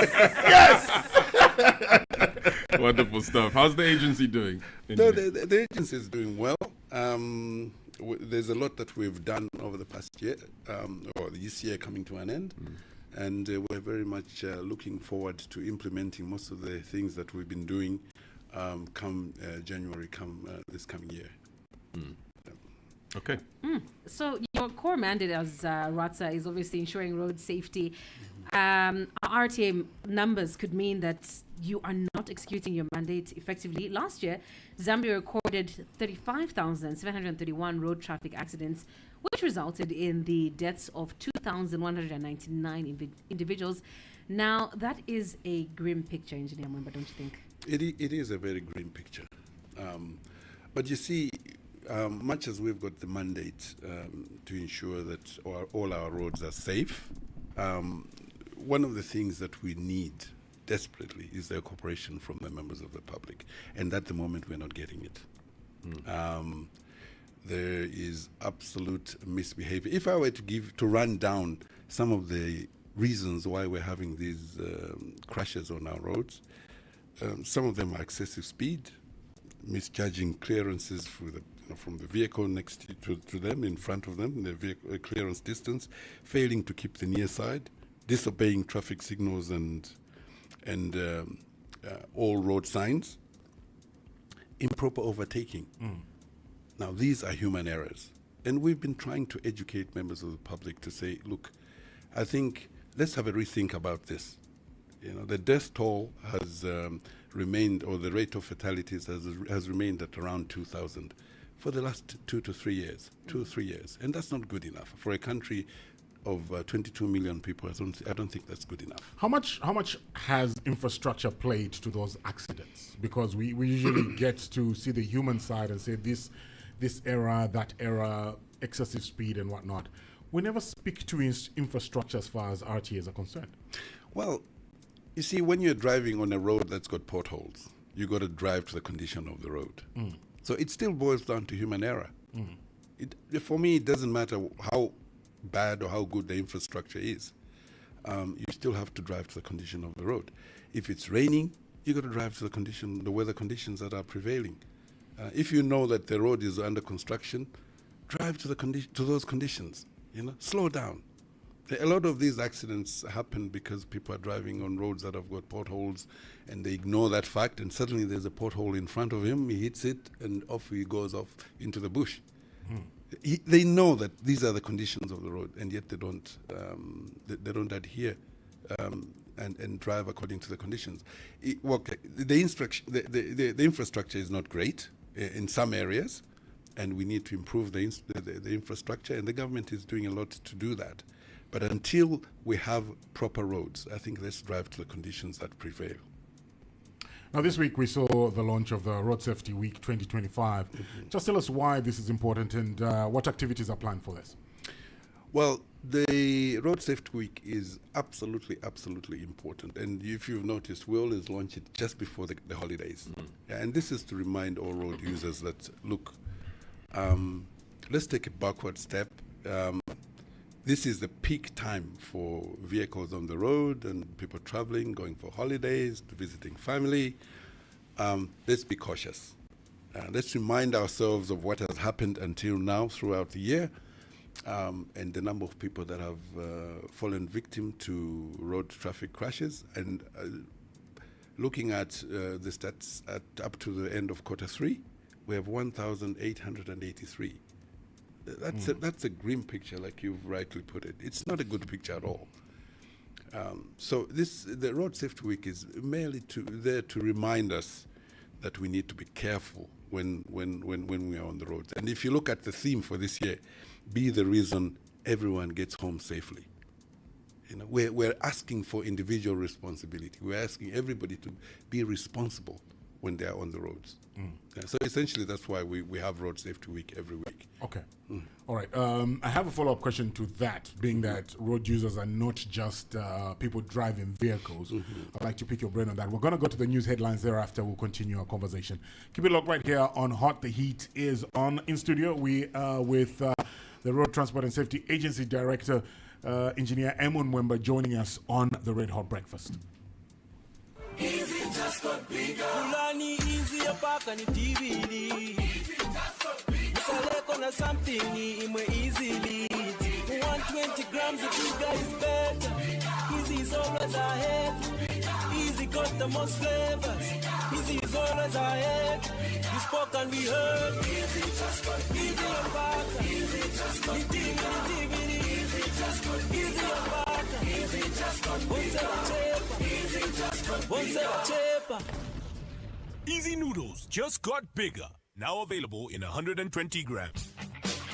Wonderful stuff. How's the agency doing? No, the agency is doing well. There's a lot that we've done over the past year, or this year coming to an end. And we're very much looking forward to implementing most of the things that we've been doing come January, this coming year. Okay. So your core mandate as RATSA is obviously ensuring road safety. RTA numbers could mean that you are not executing your mandate effectively. Last year, Zambia recorded 35,731 road traffic accidents, which resulted in the deaths of 2,199 individuals. Now, that is a grim picture, Engineer Mwemba, don't you think? It is a very grim picture. But you see, much as we've got the mandate to ensure that all our roads are safe, one of the things that we need desperately is the cooperation from the members of the public. And at the moment, we're not getting it. There is absolute misbehavior. If I were to run down some of the reasons why we're having these crashes on our roads, some of them are excessive speed, misjudging clearances from the vehicle next to them, in front of them, the vehicle, clearance distance, failing to keep the near side, disobeying traffic signals and all road signs, improper overtaking. Now, these are human errors. And we've been trying to educate members of the public to say, look, I think let's have a rethink about this. The death toll has remained, or the rate of fatalities has remained at around 2,000 for the last 2 to 3 years. 2 or 3 years. And that's not good enough. For a country of 22 million people, I don't think that's good enough. How much has infrastructure played to those accidents? Because we usually get to see the human side and say this era, that era, excessive speed and whatnot. We never speak to infrastructure as far as RTAs are concerned. Well, you see, when you're driving on a road that's got potholes, you got to drive to the condition of the road. So it still boils down to human error. For me, it doesn't matter how bad or how good the infrastructure is. You still have to drive to the condition of the road. If it's raining, you got to drive to the weather conditions that are prevailing. If you know that the road is under construction, drive to those conditions. Slow down. A lot of these accidents happen because people are driving on roads that have got potholes, and they ignore that fact, and suddenly there's a pothole in front of him, he hits it, and off he goes off into the bush. They know that these are the conditions of the road, and yet they don't adhere and drive according to the conditions. The infrastructure is not great in some areas, and we need to improve the infrastructure, and the government is doing a lot to do that. But until we have proper roads, I think let's drive to the conditions that prevail. Now, this week we saw the launch of the Road Safety Week 2025. Just tell us why this is important and what activities are planned for this. Well, the Road Safety Week is absolutely important. And if you've noticed, we always launch it just before the holidays. And this is to remind all road users that, look, let's take a backward step. This is the peak time for vehicles on the road and people traveling, going for holidays, visiting family. Let's be cautious. Let's remind ourselves of what has happened until now throughout the year, and the number of people that have fallen victim to road traffic crashes. And looking at the stats up to the end of Q3, we have 1,883. That's a grim picture, like you've rightly put it. It's not a good picture at all. So the Road Safety Week is merely there to remind us that we need to be careful when we are on the roads. And if you look at the theme for this year, be the reason everyone gets home safely. We're asking for individual responsibility. We're asking everybody to be responsible when they are on the roads. So essentially, that's why we have Road Safety Week every week. Okay. All right. I have a follow-up question to that, being that road users are not just people driving vehicles. I'd like to pick your brain on that. We're going to go to the news headlines thereafter. We'll continue our conversation. Keep it locked right here on Hot. The Heat is on. In studio, we are with the Road Transport and Safety Agency Director, Engineer Emun Mwemba, joining us on the Red Hot Breakfast. Easy just got bigger. Kulani easy apaka ni DVD. Easy just got bigger. Select on something imwe easily. 120 grams of sugar is better. Easy is always ahead. Easy got the most flavors. Easy is always ahead. We spoke and we heard. Easy just got easy apaka. Easy just got DVD. Easy just got easy apaka. Easy just got bigger. Easy just got bigger. Easy noodles just got bigger. Now available in 120 grams.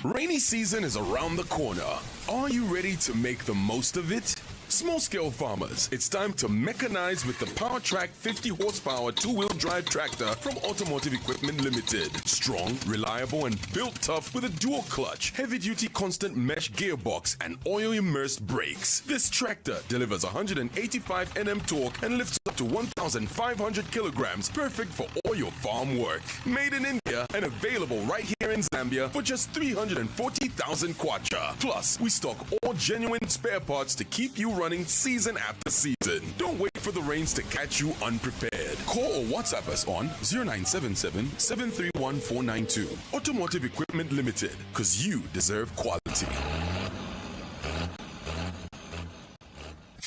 Rainy season is around the corner. Are you ready to make the most of it? Small-scale farmers, it's time to mechanize with the PowerTrack 50 horsepower two-wheel drive tractor from Automotive Equipment Limited. Strong, reliable, and built tough with a dual clutch, heavy-duty constant mesh gearbox, and oil-immersed brakes. This tractor delivers 185 Nm torque and lifts up to 1,500 kilograms, perfect for all your farm work. Made in India and available right here in Zambia for just 340,000 kwacha. Plus, we stock all genuine spare parts to keep you running season after season. Don't wait for the rains to catch you unprepared. Call or WhatsApp us on 0977 731 492. Automotive Equipment Limited, because you deserve quality.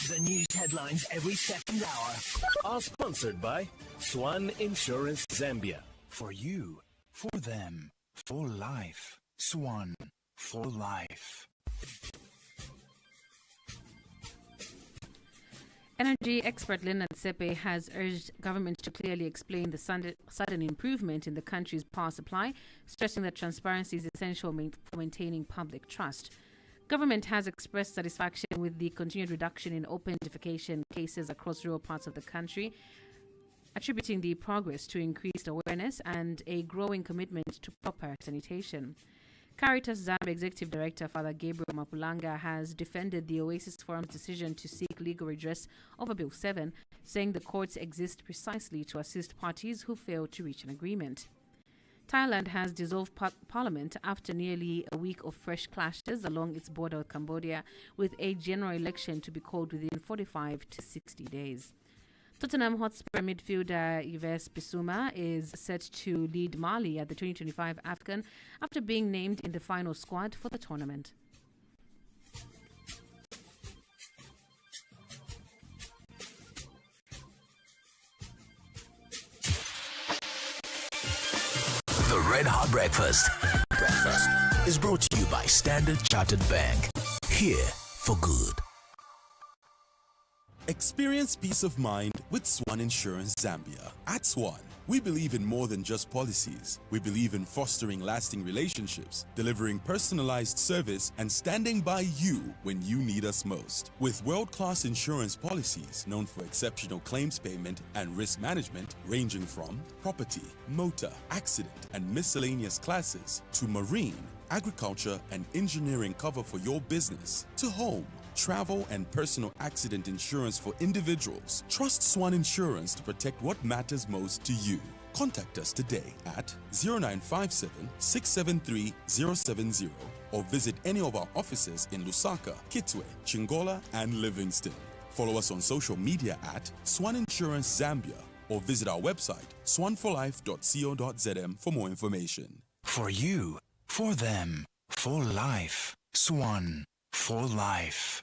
The news headlines every second hour are sponsored by Swan Insurance Zambia. For you, for them, for life. Swan. for life. Energy expert Leonard Sepe has urged government to clearly explain the sudden improvement in the country's power supply, stressing that transparency is essential for maintaining public trust. Government has expressed satisfaction with the continued reduction in open defecation cases across rural parts of the country, attributing the progress to increased awareness and a growing commitment to proper sanitation. Caritas Zambia Executive Director Father Gabriel Mapulanga has defended the Oasis Forum's decision to seek legal redress over Bill 7, saying the courts exist precisely to assist parties who fail to reach an agreement. Thailand has dissolved parliament after nearly a week of fresh clashes along its border with Cambodia, with a general election to be called within 45 to 60 days. Tottenham Hotspur midfielder Yves Bissouma is set to lead Mali at the 2025 AFCON after being named in the final squad for the tournament. The Red Hot Breakfast is brought to you by Standard Chartered Bank. Here for good. Experience peace of mind with Swan Insurance Zambia. At Swan, we believe in more than just policies. We believe in fostering lasting relationships, delivering personalized service, and standing by you when you need us most. With world-class insurance policies known for exceptional claims payment and risk management, ranging from property, motor, accident, and miscellaneous classes, to marine, agriculture, and engineering cover for your business, to home, travel, and personal accident insurance for individuals. Trust Swan Insurance to protect what matters most to you. Contact us today at 0957 673 070 or visit any of our offices in Lusaka, Kitwe, Chingola, and Livingston. Follow us on social media at Swan Insurance Zambia or visit our website swanforlife.co.zm for more information. For you, for them, for life. Swan for life.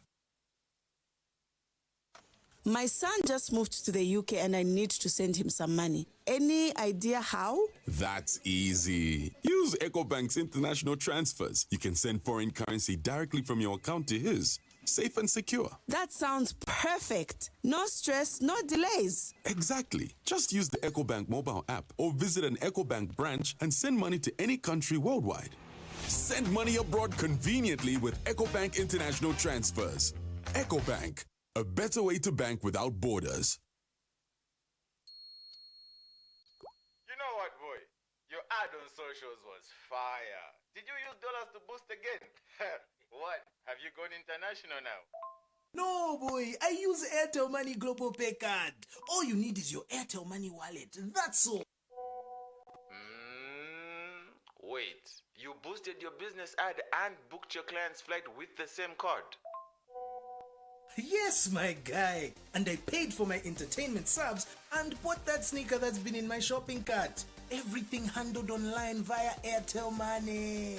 My son just moved to the UK and I need to send him some money. Any idea how? That's easy. Use EcoBank's international transfers. You can send foreign currency directly from your account to his. Safe and secure. That sounds perfect. No stress, no delays. Exactly. Just use the EcoBank mobile app or visit an EcoBank branch and send money to any country worldwide. Send money abroad conveniently with EcoBank International Transfers. EcoBank, a better way to bank without borders. You know what, boy? Your ad on socials was fire. Did you use dollars to boost again? What? Have you gone international now? No, boy. I use Airtel Money Global Pay Card. All you need is your Airtel Money wallet. That's all. Wait. You boosted your business ad and booked your client's flight with the same card? Yes, my guy. And I paid for my entertainment subs and bought that sneaker that's been in my shopping cart. Everything handled online via Airtel Money.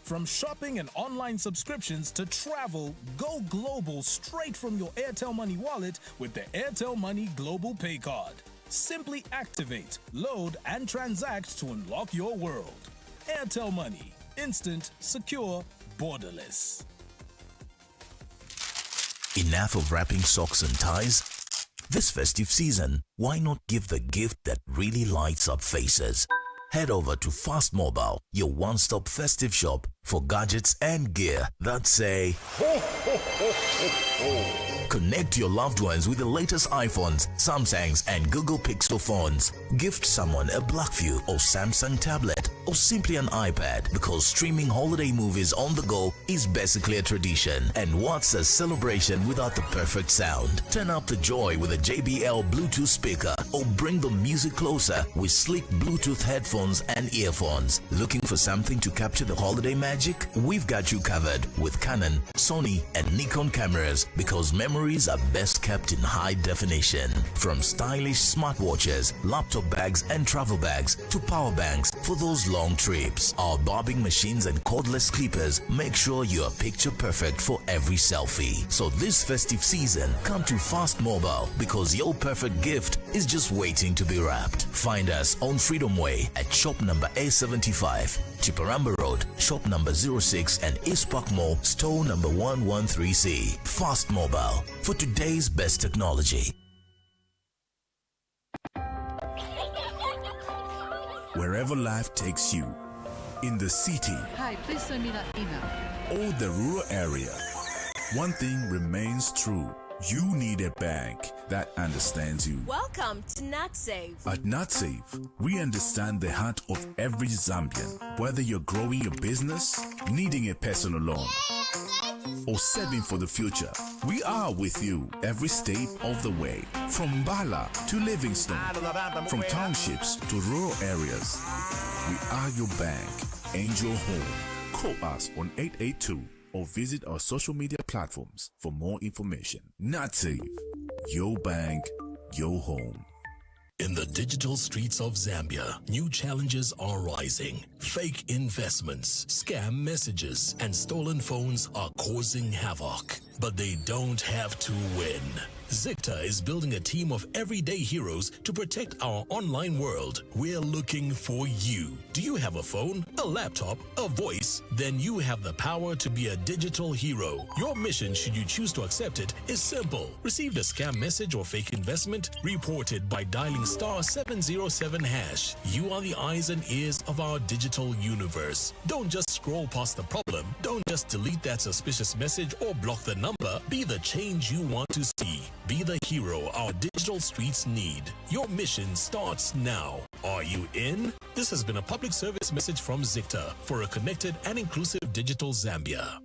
From shopping and online subscriptions to travel, go global straight from your Airtel Money wallet with the Airtel Money Global Pay Card. Simply activate, load, and transact to unlock your world. Airtel Money. Instant, secure, borderless. Enough of wrapping socks and ties? This festive season, why not give the gift that really lights up faces? Head over to Fast Mobile, your one-stop festive shop for gadgets and gear that say ho, ho, ho, ho, ho. Connect your loved ones with the latest iPhones, Samsungs, and Google Pixel phones. Gift someone a Blackview or Samsung tablet or simply an iPad, because streaming holiday movies on the go is basically a tradition. And what's a celebration without the perfect sound? Turn up the joy with a JBL Bluetooth speaker or bring the music closer with sleek Bluetooth headphones and earphones. Looking for something to capture the holiday magic? We've got you covered with Canon, Sony, and Nikon cameras, because memories are best kept in high definition. From stylish smartwatches, laptop bags, and travel bags to power banks for those long trips. Our barbing machines and cordless clippers make sure you're picture perfect for every selfie. So this festive season, come to Fast Mobile because your perfect gift is just waiting to be wrapped. Find us on Freedom Way at shop number A75, Chiparamba Road, shop number 06, and East Park Mall, store number 113C. Fast Mobile for today's best technology. Wherever life takes you, in the city Hi, please send me that email. or the rural area, one thing remains true. You need a bank that understands you. Welcome to NatSave. At NatSave, we understand the heart of every Zambian. Whether you're growing your business, needing a personal loan, or saving for the future, we are with you every step of the way. From Bala to Livingston, from townships to rural areas, we are your bank and your home. Call us on 882 or visit our social media platforms for more information. NatSave, your bank, your home. In the digital streets of Zambia, new challenges are rising. Fake investments, scam messages, and stolen phones are causing havoc. But they don't have to win. Zicta is building a team of everyday heroes to protect our online world. We're looking for you. Do you have a phone, a laptop, a voice? Then you have the power to be a digital hero. Your mission, should you choose to accept it, is simple. Received a scam message or fake investment? Report it by dialing *707#. You are the eyes and ears of our digital universe. Don't just scroll past the problem. Don't just delete that suspicious message or block the number. Be the change you want to see. Be the hero our digital streets need. Your mission starts now. Are you in? This has been a public service message from Zicta for a connected and inclusive digital Zambia.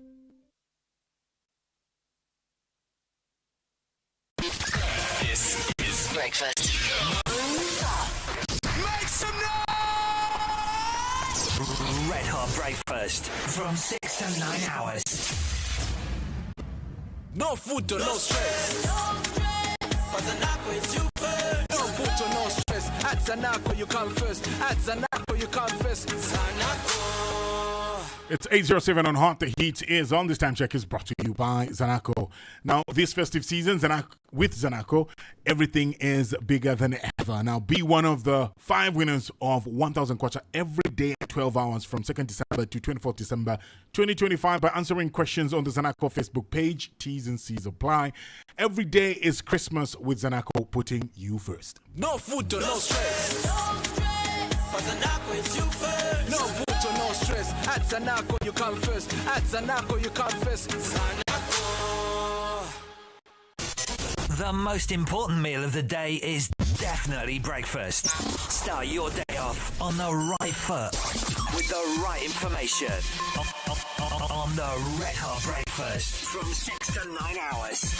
This is breakfast. Make some noise! Red Hot Breakfast from 6 to 9 hours. No food to no stress. But Zanako is you first. No food to no stress. At Zanako you come first. At Zanako you come first. Zanako. It's 8:07 on Hot. The heat is on. This time check is brought to you by Zanako. Now, this festive season, with Zanako, everything is bigger than ever. Now, be one of the 5 winners of 1,000 kwacha every day at 12 hours from 2nd December to 24th December 2025 by answering questions on the Zanako Facebook page. T's and C's apply. Every day is Christmas with Zanako, putting you first. No food to no stress. But Zanako is you first. No food to no stress. At Zanako you come first. At Zanako you come first. Zanako. The most important meal of the day is definitely breakfast. Start your day off on the right foot with the right information on the Red Hot Breakfast from 6 to 9 hours.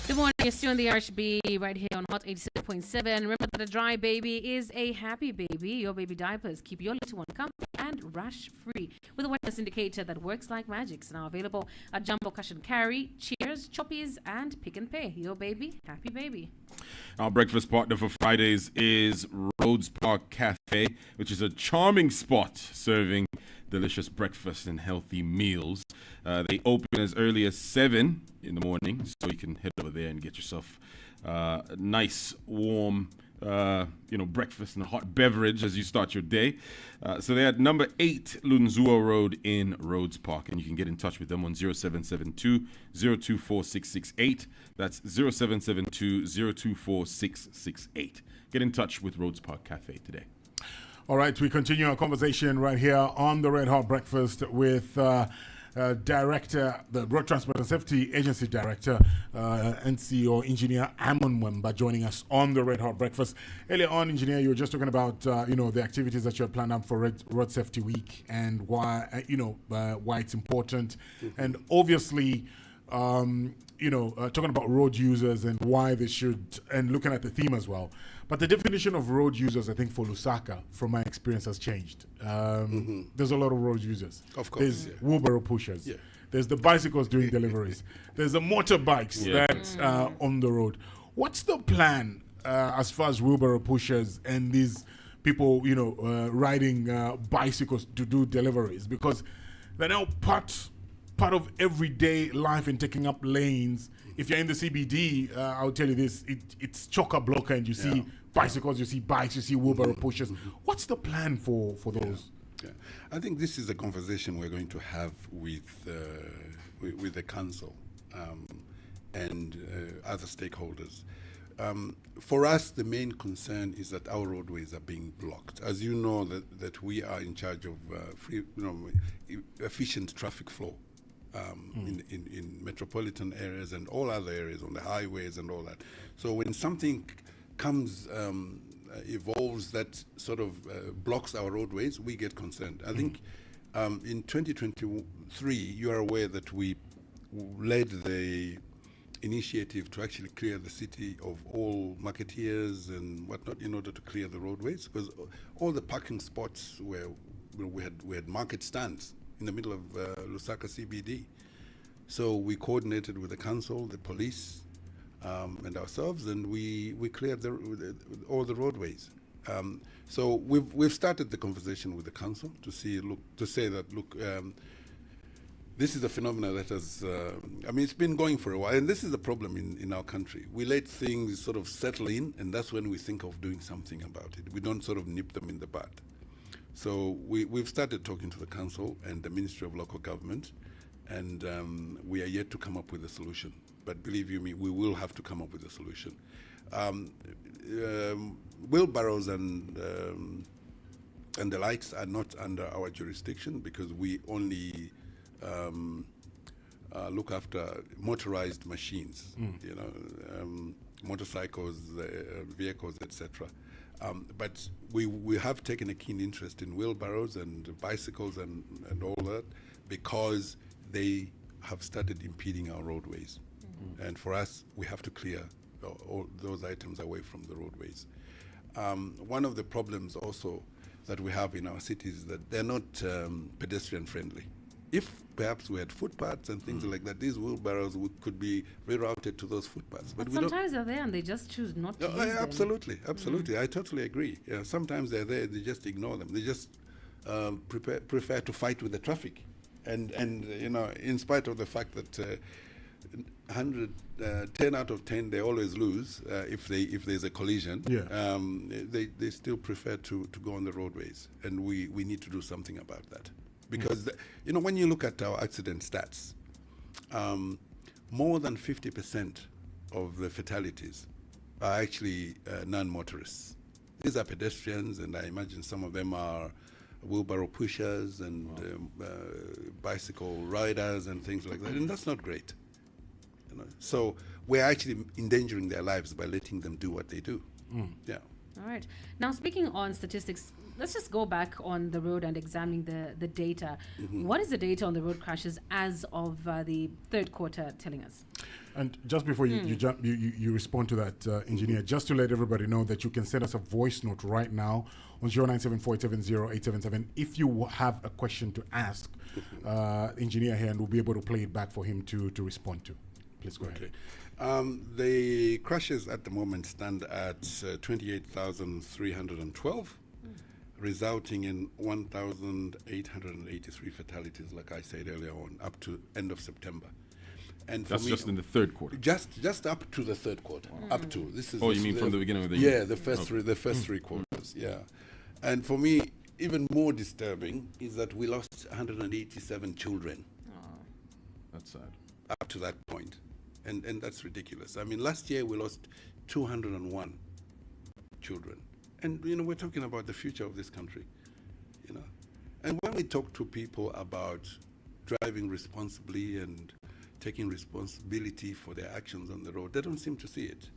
Good morning, you're still on the RHB right here on Hot 87.7. Remember that a dry baby is a happy baby. Your baby diapers keep your little one comfy and rash-free with a wetness indicator that works like magic. It's now available at Jumbo Cash and Carry, Cheers, Choppies, and Pick and Pay. Your baby, happy baby. Our breakfast partner for Fridays is Rhodes Park Cafe, which is a charming spot serving delicious breakfast and healthy meals. They open as early as 7 in the morning, so you can head over there and get yourself a nice, warm, breakfast and a hot beverage as you start your day. So they're at number 8 Lunzuo Road in Rhodes Park, and you can get in touch with them on 0772-024-668. That's 0772-024-668. Get in touch with Rhodes Park Cafe today. All right, we continue our conversation right here on the Red Hot Breakfast with Director, the Road Transport and Safety Agency Director and CEO, Engineer Amon Mwemba, joining us on the Red Hot Breakfast. Earlier on, Engineer, you were just talking about the activities that you have planned out for Road Safety Week and why why it's important, and obviously. Talking about road users and why they should, and looking at the theme as well. But the definition of road users, I think, for Lusaka, from my experience, has changed. There's a lot of road users. Of course. There's wheelbarrow pushers. Yeah. There's the bicycles doing deliveries. There's the motorbikes that are on the road. What's the plan as far as wheelbarrow pushers and these people, riding bicycles to do deliveries, because they're now part of everyday life and taking up lanes. If you're in the CBD, I'll tell you this, it's chock-a-block, and you see bicycles, you see bikes, you see wheelbarrow pushers. What's the plan for those? Yeah. I think this is a conversation we're going to have with the council and other stakeholders. For us, the main concern is that our roadways are being blocked. As you know, that we are in charge of efficient traffic flow in metropolitan areas and all other areas on the highways and all that. So when something comes, evolves that sort of blocks our roadways, we get concerned. I think in 2023, you are aware that we led the initiative to actually clear the city of all marketeers and whatnot in order to clear the roadways, because all the parking spots where we had market stands in the middle of Lusaka CBD. So we coordinated with the council, the police, and ourselves, and we cleared all the roadways. So we've started the conversation with the council to say that this is a phenomenon that has, it's been going for a while, and this is a problem in our country. We let things sort of settle in, and that's when we think of doing something about it. We don't sort of nip them in the bud. So we've started talking to the council and the Ministry of Local Government, and we are yet to come up with a solution. But believe you me, we will have to come up with a solution. Wheelbarrows and the likes are not under our jurisdiction, because we only look after motorized machines, motorcycles, vehicles, etc. But we have taken a keen interest in wheelbarrows and bicycles and all that, because they have started impeding our roadways. And for us, we have to clear all those items away from the roadways. One of the problems also that we have in our cities is that they're not pedestrian friendly. If perhaps we had footpaths and things like that, these wheelbarrows could be rerouted to those footpaths. But sometimes they're there and they just choose not to use them. Absolutely. I totally agree. Yeah, sometimes they're there, they just ignore them. They just prefer to fight with the traffic. And in spite of the fact that 10 out of 10 they always lose if there's a collision, they still prefer to go on the roadways, and we need to do something about that, because when you look at our accident stats, more than 50% of the fatalities are actually non-motorists. These are pedestrians, and I imagine some of them are wheelbarrow pushers and bicycle riders and things like that, and that's not great. So we're actually endangering their lives by letting them do what they do. Yeah. All right. Now, speaking on statistics, let's just go back on the road and examining the data. What is the data on the road crashes as of the third quarter telling us? And just before you respond to that, engineer, just to let everybody know that you can send us a voice note right now on 0974870877 if you have a question to ask engineer here, and we'll be able to play it back for him to respond to. Please go ahead. The crashes at the moment stand at 28,312, resulting in 1,883 fatalities, like I said earlier on, up to end of September. And that's just in the third quarter. Just up to the third quarter. Up to this is. Oh, you mean from the beginning of the year? Yeah, the first 3 quarters. Yeah, and for me, even more disturbing is that we lost 187 children. That's sad. Up to that point. And that's ridiculous. I mean, last year we lost 201 children. And, we're talking about the future of this country, And when we talk to people about driving responsibly and taking responsibility for their actions on the road, they don't seem to see it,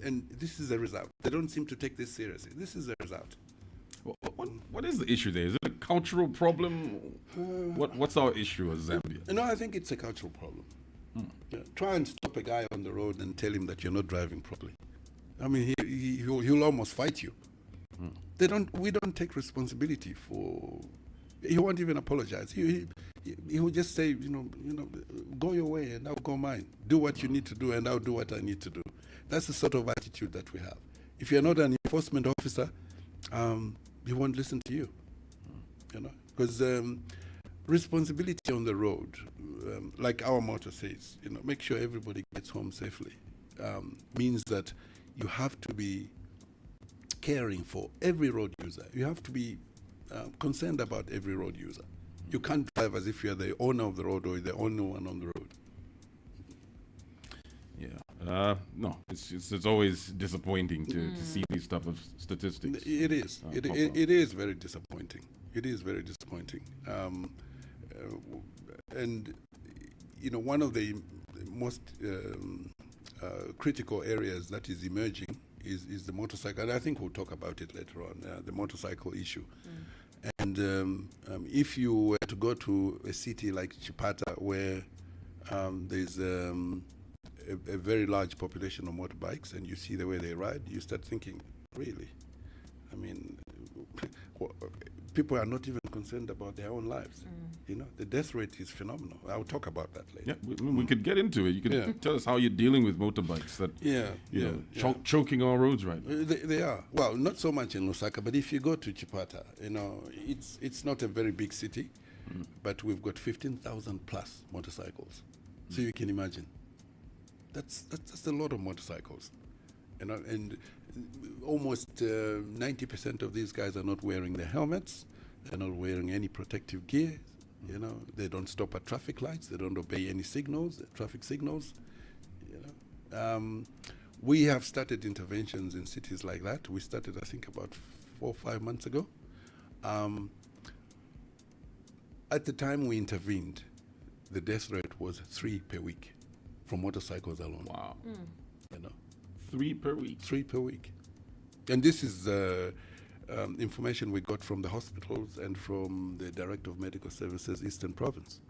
And this is a result. They don't seem to take this seriously. This is a result. What is the issue there? Is it a cultural problem? What's our issue as Zambia? No, I think it's a cultural problem. Try and stop a guy on the road and tell him that you're not driving properly. I mean, he'll almost fight you. We don't take responsibility for. He won't even apologize. He will just say, go your way and I'll go mine. Do what you need to do and I'll do what I need to do. That's the sort of attitude that we have. If you're not an enforcement officer, he won't listen to you. You know, because responsibility on the road, like our motto says, you know, make sure everybody gets home safely, means that you have to be caring for every road user. You have to be concerned about every road user. You can't drive as if you're the owner of the road or the only one on the road. Yeah. No, it's always disappointing to see these type of statistics. It is. It is very disappointing. It is very disappointing. And, you know, one of the most critical areas that is emerging is the motorcycle. And I think we'll talk about it later on, the motorcycle issue. And if you were to go to a city like Chipata, where there's a very large population of motorbikes, and you see the way they ride, you start thinking, really? I mean, people are not even concerned about their own lives. You know, the death rate is phenomenal. I'll talk about that later. Yeah, we could get into it. You could tell us how you're dealing with motorbikes that choking our roads right now. They are. Well, not so much in Lusaka, but if you go to Chipata, you know, it's not a very big city, but we've got 15,000 plus motorcycles. So you can imagine. That's a lot of motorcycles. You know, and almost 90% of these guys are not wearing their helmets. They're not wearing any protective gear. You know, they don't stop at traffic lights. They don't obey any signals, traffic signals. You know, we have started interventions in cities like that. We started, I think, about 4 or 5 months ago. At the time we intervened, the death rate was 3 per week from motorcycles alone. Wow. You know, 3 per week. 3 per week, and this is information we got from the hospitals and from the Director of Medical Services, Eastern Province.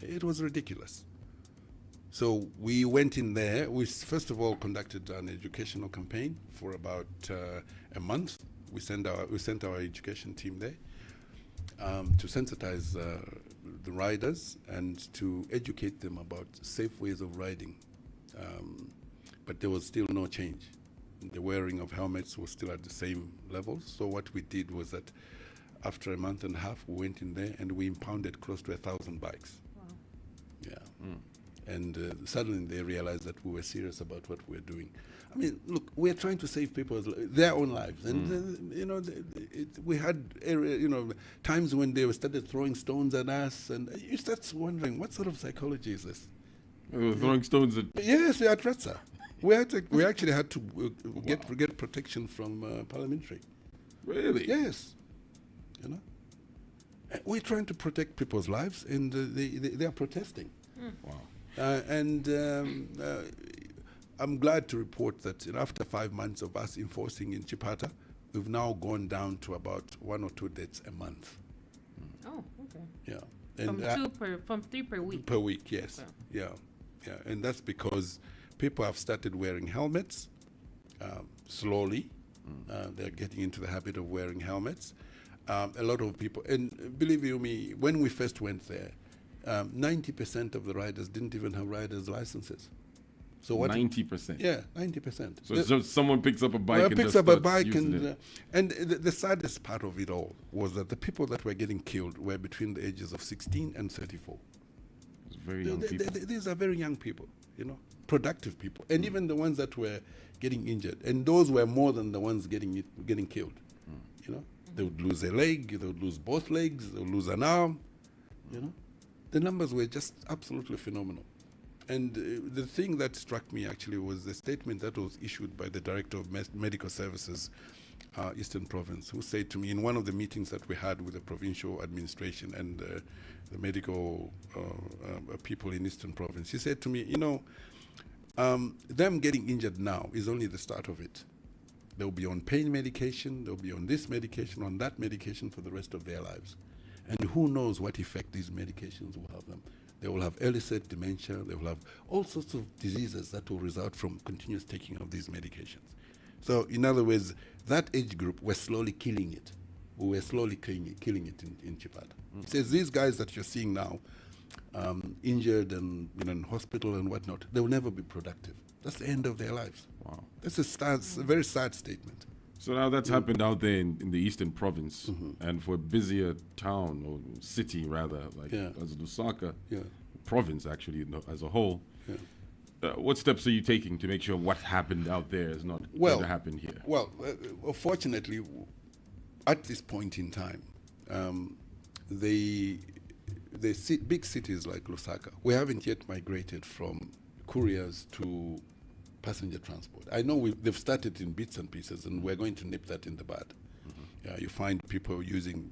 It was ridiculous. So we went in there. We first of all conducted an educational campaign for about a month. We sent our education team there to sensitize the riders and to educate them about safe ways of riding. But there was still no change. The wearing of helmets was still at the same levels. So what we did was that after a month and a half, we went in there and we impounded close to 1,000 bikes. Wow. Yeah. And suddenly they realized that we were serious about what we were doing. I mean, look, we're trying to save their own lives. And, you know, we had, you know, times when they started throwing stones at us, and you start wondering, what sort of psychology is this? Throwing stones at... Yes, at Ratsa. We actually had to get protection from parliamentary. Really? Yes. You know, we're trying to protect people's lives, and they are protesting. Wow. And I'm glad to report that after 5 months of us enforcing in Chipata, we've now gone down to about 1 or 2 deaths a month. Oh, okay. Yeah. And from 3 per week. Per week, yes. Okay. Yeah. And that's because people have started wearing helmets slowly. They're getting into the habit of wearing helmets. A lot of people, and believe you me, when we first went there, 90% of the riders didn't even have riders' licenses. So what? 90%. Yeah, 90%. So someone picks up a bike and picks just up a starts bike, using it. and the saddest part of it all was that the people that were getting killed were between the ages of 16 and 34. It's very young people. These are very young people, you know, productive people, and even the ones that were getting injured, and those were more than the ones getting killed. You know, they would lose a leg, they would lose both legs, they would lose an arm. You know, the numbers were just absolutely phenomenal. And the thing that struck me actually was the statement that was issued by the Director of Medical Services, Eastern Province, who said to me in one of the meetings that we had with the provincial administration and the medical people in Eastern Province, he said to me, you know, them getting injured now is only the start of it. They'll be on pain medication, they'll be on this medication, on that medication for the rest of their lives. And who knows what effect these medications will have them. They will have early-stage dementia, they will have all sorts of diseases that will result from continuous taking of these medications. So, in other words, that age group, we're slowly killing it. We were slowly killing it in Chipata. It says these guys that you're seeing now, injured and in hospital and whatnot, they will never be productive. That's the end of their lives. Wow. That's a very sad statement. So now that's happened out there in the Eastern Province, and for a busier town or city rather, like as Lusaka province actually as a whole. What steps are you taking to make sure what happened out there is not going to happen here? Well, fortunately, at this point in time, the big cities like Lusaka, we haven't yet migrated from couriers to passenger transport. I know they've started in bits and pieces, and we're going to nip that in the bud. You find people using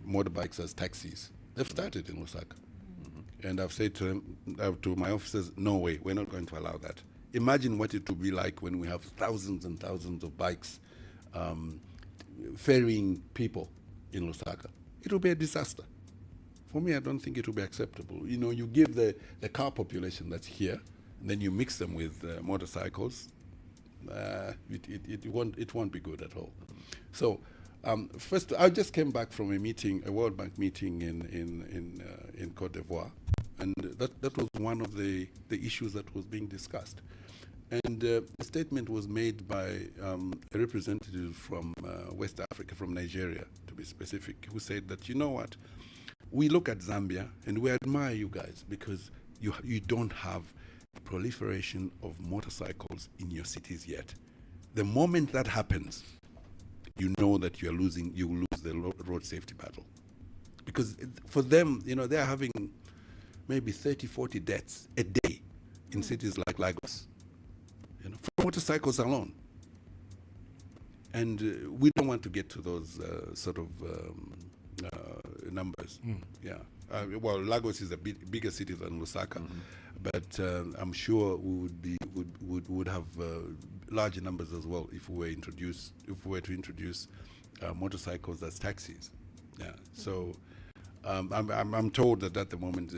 motorbikes as taxis. They've started in Lusaka. And I've said to them, to my officers, no way, we're not going to allow that. Imagine what it will be like when we have thousands and thousands of bikes ferrying people in Lusaka. It will be a disaster. For me, I don't think it will be acceptable. You know, you give the car population that's here, and then you mix them with motorcycles. It won't be good at all. So, first, I just came back from a World Bank meeting in Cote d'Ivoire, and that was one of the issues that was being discussed. And a statement was made by a representative from West Africa, from Nigeria, to be specific, who said that, you know what, we look at Zambia and we admire you guys because you don't have proliferation of motorcycles in your cities yet. The moment that happens, you know that you lose the road safety battle. Because for them, you know, they're having maybe 30, 40 deaths a day in cities like Lagos, you know, for motorcycles alone. And we don't want to get to those sort of numbers. Yeah. Well, Lagos is a bigger city than Lusaka, but I'm sure we would have larger numbers as well if we were to introduce motorcycles as taxis. Yeah. So I'm told that at the moment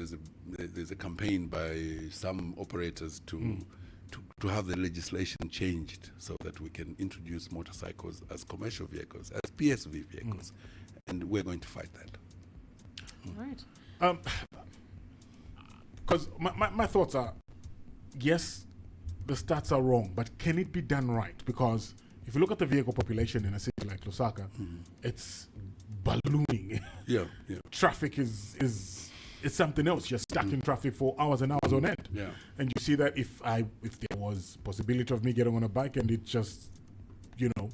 there's a campaign by some operators to have the legislation changed so that we can introduce motorcycles as commercial vehicles, as PSV vehicles, and we're going to fight that. Right. Because my thoughts are, yes, the stats are wrong, but can it be done right? Because if you look at the vehicle population in a city like Lusaka, it's ballooning. Yeah. Traffic is something else. You're stuck in traffic for hours and hours on end. Yeah. And you see that if there was possibility of me getting on a bike and it just, you know,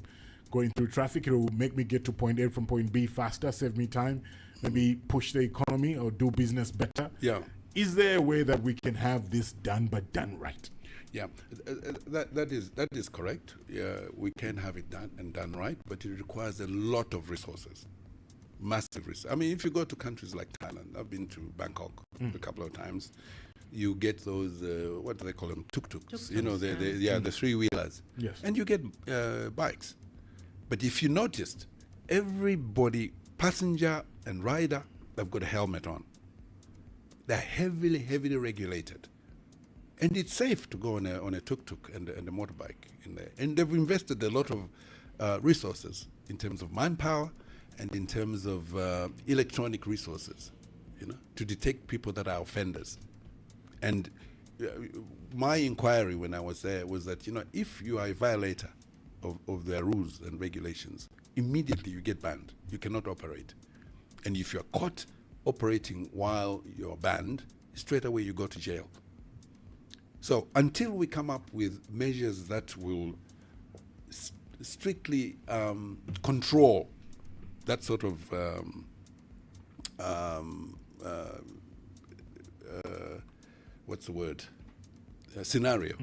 going through traffic, it will make me get to point A from point B faster, save me time, maybe push the economy or do business better. Yeah. Is there a way that we can have this done, but done right? Yeah, that is correct. Yeah, we can have it done right, but it requires a lot of resources, massive resources. I mean, if you go to countries like Thailand, I've been to Bangkok a couple of times. You get those what do they call them? Tuk-tuks. You know, the 3-wheelers. Yes. And you get bikes. But if you noticed, everybody, passenger and rider, they've got a helmet on. They're heavily regulated. And it's safe to go on a tuk-tuk and a motorbike in there. And they've invested a lot of resources in terms of manpower and in terms of electronic resources, you know, to detect people that are offenders. And my inquiry when I was there was that, you know, if you are a violator of their rules and regulations, immediately you get banned. You cannot operate. And if you're caught operating while you're banned, straight away you go to jail. So until we come up with measures that will strictly control that sort of what's the word? Scenario.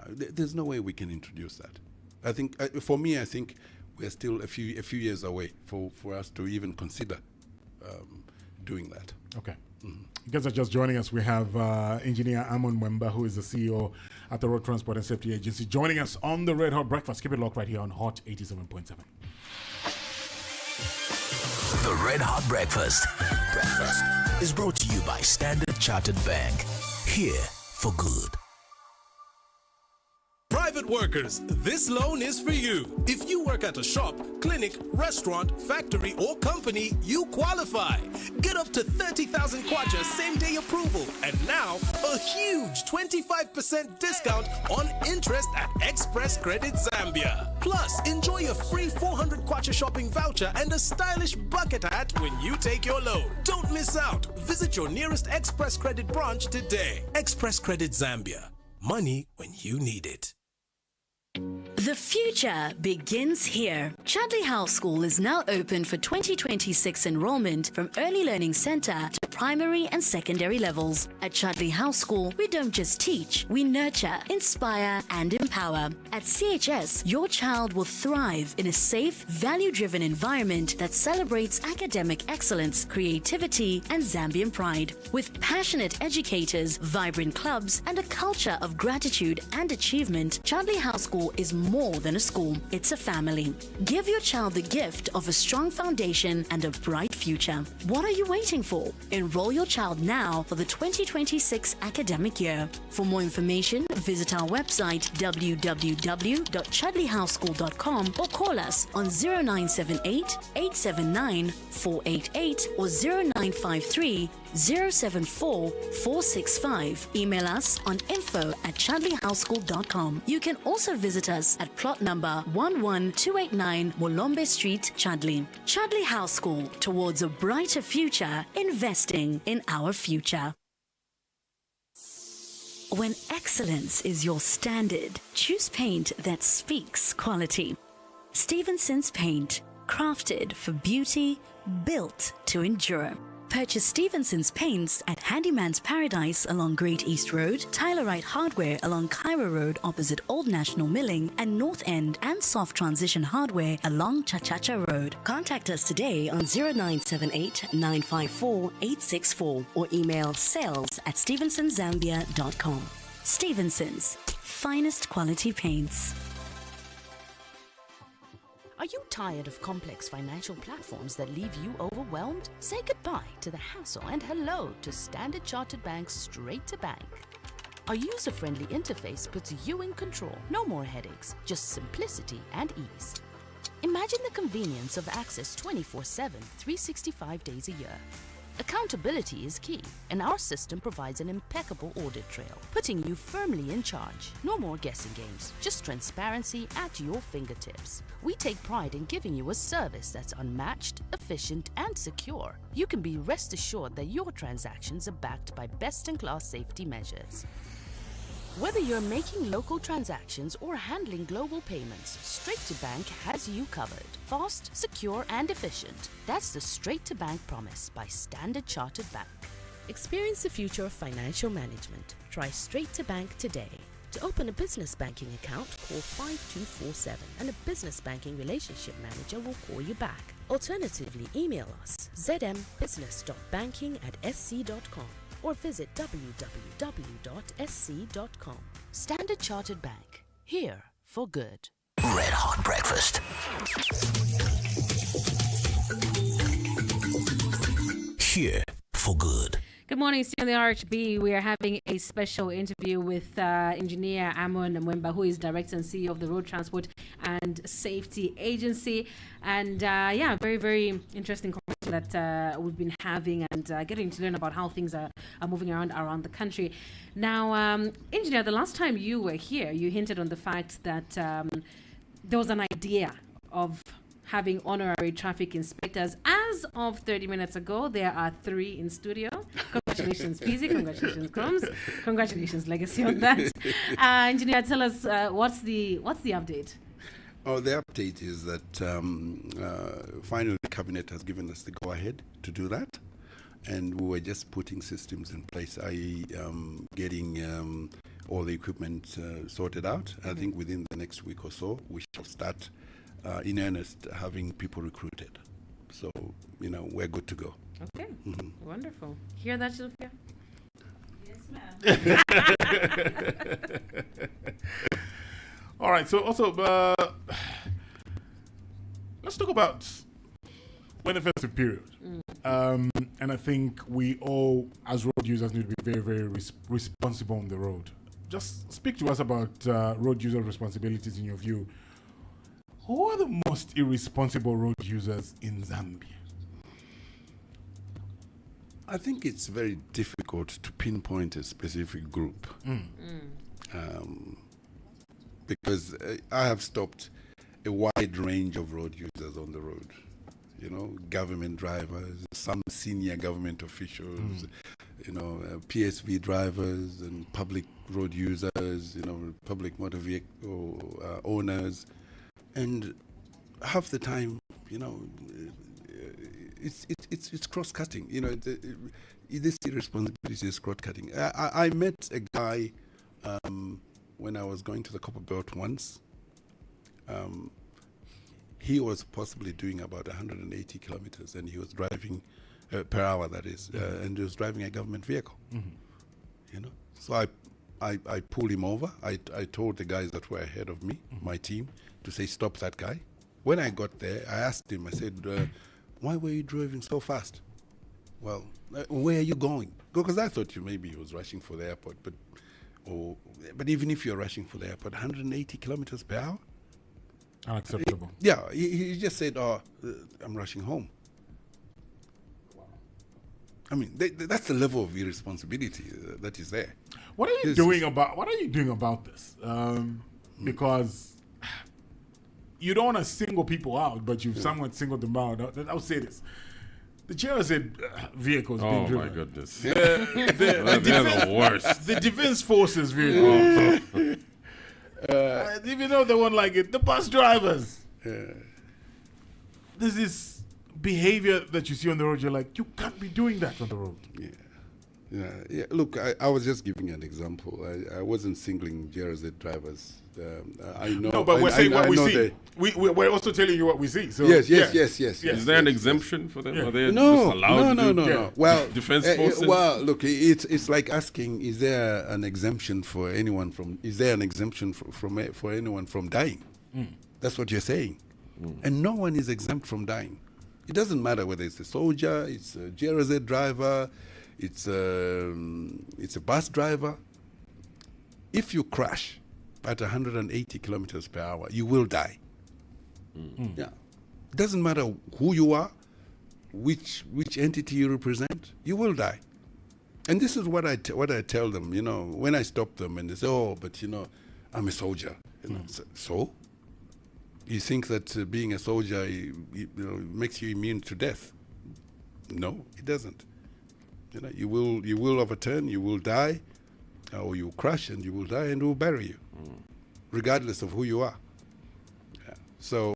There's no way we can introduce that. I think, for me, I think we're still a few years away for us to even consider doing that. Okay. You guys are just joining us. We have Engineer Amon Mwemba, who is the CEO at the Road Transport and Safety Agency, joining us on the Red Hot Breakfast. Keep it locked right here on Hot 87.7. The Red Hot Breakfast is brought to you by Standard Chartered Bank. Here for good. Private workers, this loan is for you. If you work at a shop, clinic, restaurant, factory, or company, you qualify. Get up to 30,000 kwacha same-day approval. And now, a huge 25% discount on interest at Express Credit Zambia. Plus, enjoy a free 400 kwacha shopping voucher and a stylish bucket hat when you take your loan. Don't miss out. Visit your nearest Express Credit branch today. Express Credit Zambia. Money when you need it. The future begins here. Chadley House School is now open for 2026 enrollment from Early Learning Center to primary and secondary levels. At Chadley House School, we don't just teach, we nurture, inspire, and empower. At CHS, your child will thrive in a safe, value-driven environment that celebrates academic excellence, creativity, and Zambian pride. With passionate educators, vibrant clubs, and a culture of gratitude and achievement, Chadley House School is more than a school, it's a family. Give your child the gift of a strong foundation and a bright future. What are you waiting for? Enroll your child now for the 2026 academic year. For more information, visit our website www.chadleyhouseschool.com or call us on 0978 879 488 or 0953 074 465. Email us on info@chadleyhouseschool.com. You can also visit us at plot number 11289 Molombe Street, Chadley. Chadley House School, towards a brighter future, investing in our future. When excellence is your standard, choose paint that speaks quality. Stevenson's Paint, crafted for beauty, built to endure. Purchase Stevenson's paints at Handyman's Paradise along Great East Road, Tylerite Hardware along Cairo Road opposite Old National Milling, and North End and Soft Transition Hardware along Chachacha Road. Contact us today on 0978 954 864 or email sales@stevensonzambia.com. Stevenson's, finest quality paints. Are you tired of complex financial platforms that leave you overwhelmed? Say goodbye to the hassle and hello to Standard Chartered Bank's Straight to Bank. Our user-friendly interface puts you in control. No more headaches, just simplicity and ease. Imagine the convenience of access 24/7, 365 days a year. Accountability is key, and our system provides an impeccable audit trail, putting you firmly in charge. No more guessing games, just transparency at your fingertips. We take pride in giving you a service that's unmatched, efficient, and secure. You can be rest assured that your transactions are backed by best-in-class safety measures. Whether you're making local transactions or handling global payments, Straight to Bank has you covered. Fast, secure, and efficient. That's the Straight to Bank promise by Standard Chartered Bank. Experience the future of financial management. Try Straight to Bank today. To open a business banking account, call 5247 and a business banking relationship manager will call you back. Alternatively, email us zmbusiness.banking@sc.com. or visit www.sc.com. Standard Chartered Bank. Here for good. Red Hot Breakfast. Here for good. Good morning, still in the RHB. We are having a special interview with Engineer Amon Mwemba, who is Director and CEO of the Road Transport and Safety Agency. And very, very interesting conversation that we've been having and getting to learn about how things are moving around the country. Now, Engineer, the last time you were here, you hinted on the fact that there was an idea of having honorary traffic inspectors. As of 30 minutes ago, there are 3 in studio. Congratulations, Pzee. Congratulations, Chromez. Congratulations, Legacy, on that. Engineer, tell us what's the update? Oh, the update is that finally the cabinet has given us the go-ahead to do that, and we were just putting systems in place, i.e. Getting all the equipment sorted out. I think within the next week or so, we shall start in earnest having people recruited. So, we're good to go. Okay, wonderful. Hear that, Sophia? Yes, ma'am. All right, so also, let's talk about when the festive period. And I think we all, as road users, need to be very, very responsible on the road. Just speak to us about road user responsibilities in your view. Who are the most irresponsible road users in Zambia? I think it's very difficult to pinpoint a specific group. Because I have stopped a wide range of road users on the road. You know, government drivers, some senior government officials, you know, PSV drivers and public road users, you know, public motor vehicle owners. And half the time, you know, it's cross-cutting. You know, this irresponsibility is cross-cutting. I met a guy when I was going to the Copper Belt once. He was possibly doing about 180 kilometers, and he was driving per hour, that is, and he was driving a government vehicle. You know, so I pulled him over. I told the guys that were ahead of me, my team, to say, stop that guy. When I got there, I asked him, I said, why were you driving so fast? Well, where are you going? Because I thought maybe he was rushing for the airport, but even if you're rushing for the airport, 180 kilometers per hour? Unacceptable. He just said, I'm rushing home. I mean, that's the level of irresponsibility that is there. What are you doing about this? Because you don't want to single people out, but you've somewhat singled them out. I'll say this. The GRZ vehicles being driven. Oh, my goodness. They're the worst. The Defense Forces vehicles. Even though they won't like it, the bus drivers. There's this behavior that you see on the road. You're like, you can't be doing that on the road. Yeah. Look, I was just giving an example. I wasn't singling GRZ drivers. I know. No, but we're saying what we see. We're also telling you what we see. So yes. Is there an exemption for them? Yeah. Are they No. just allowed to do? No. Well, Defense Forces. Well, look, it's like asking: is there an exemption for anyone from? Is there an exemption for anyone from dying? That's what you're saying, and no one is exempt from dying. It doesn't matter whether it's a soldier, it's a GRZ driver, it's a bus driver. If you crash at 180 kilometers per hour, you will die. Yeah, it doesn't matter who you are, which entity you represent, you will die. And this is what I tell them. You know, when I stop them and they say, "Oh, but you know, I'm a soldier." You know, so you think that being a soldier makes you immune to death? No, it doesn't. You know, you will overturn, you will die, or you will crash and you will die, and we'll bury you, regardless of who you are. Yeah. So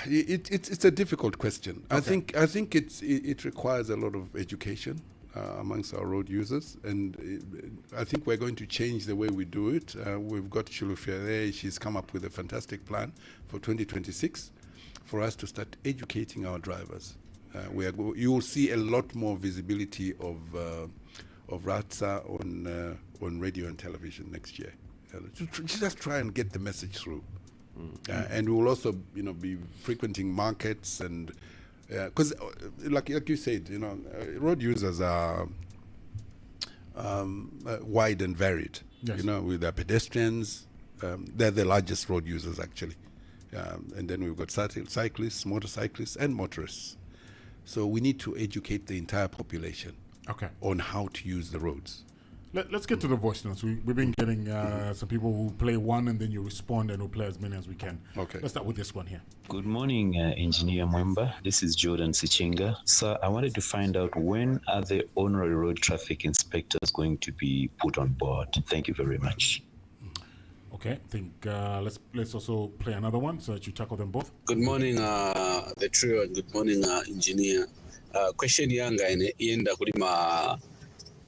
it's a difficult question. Okay. I think it requires a lot of education amongst our road users, and I think we're going to change the way we do it. We've got Chulufia there. She's come up with a fantastic plan for 2026 for us to start educating our drivers. You will see a lot more visibility of RATSA on radio and television next year. Just try and get the message through. And we will also, be frequenting markets, and because, like you said, road users are wide and varied. Yes. With their pedestrians, they're the largest road users actually, and then we've got cyclists, motorcyclists, and motorists. So we need to educate the entire population on how to use the roads. Let's get to the voice notes. We've been getting some people who play one and then you respond, and we'll play as many as we can. Okay. Let's start with this one here. Good morning, Engineer Mwemba. This is Jordan Sichinga. Sir, I wanted to find out, when are the honorary road traffic inspectors going to be put on board? Thank you very much. Okay, I think let's also play another one so that you tackle them both. Good morning, the trio, and good morning, engineer. Question yanga yenda kulima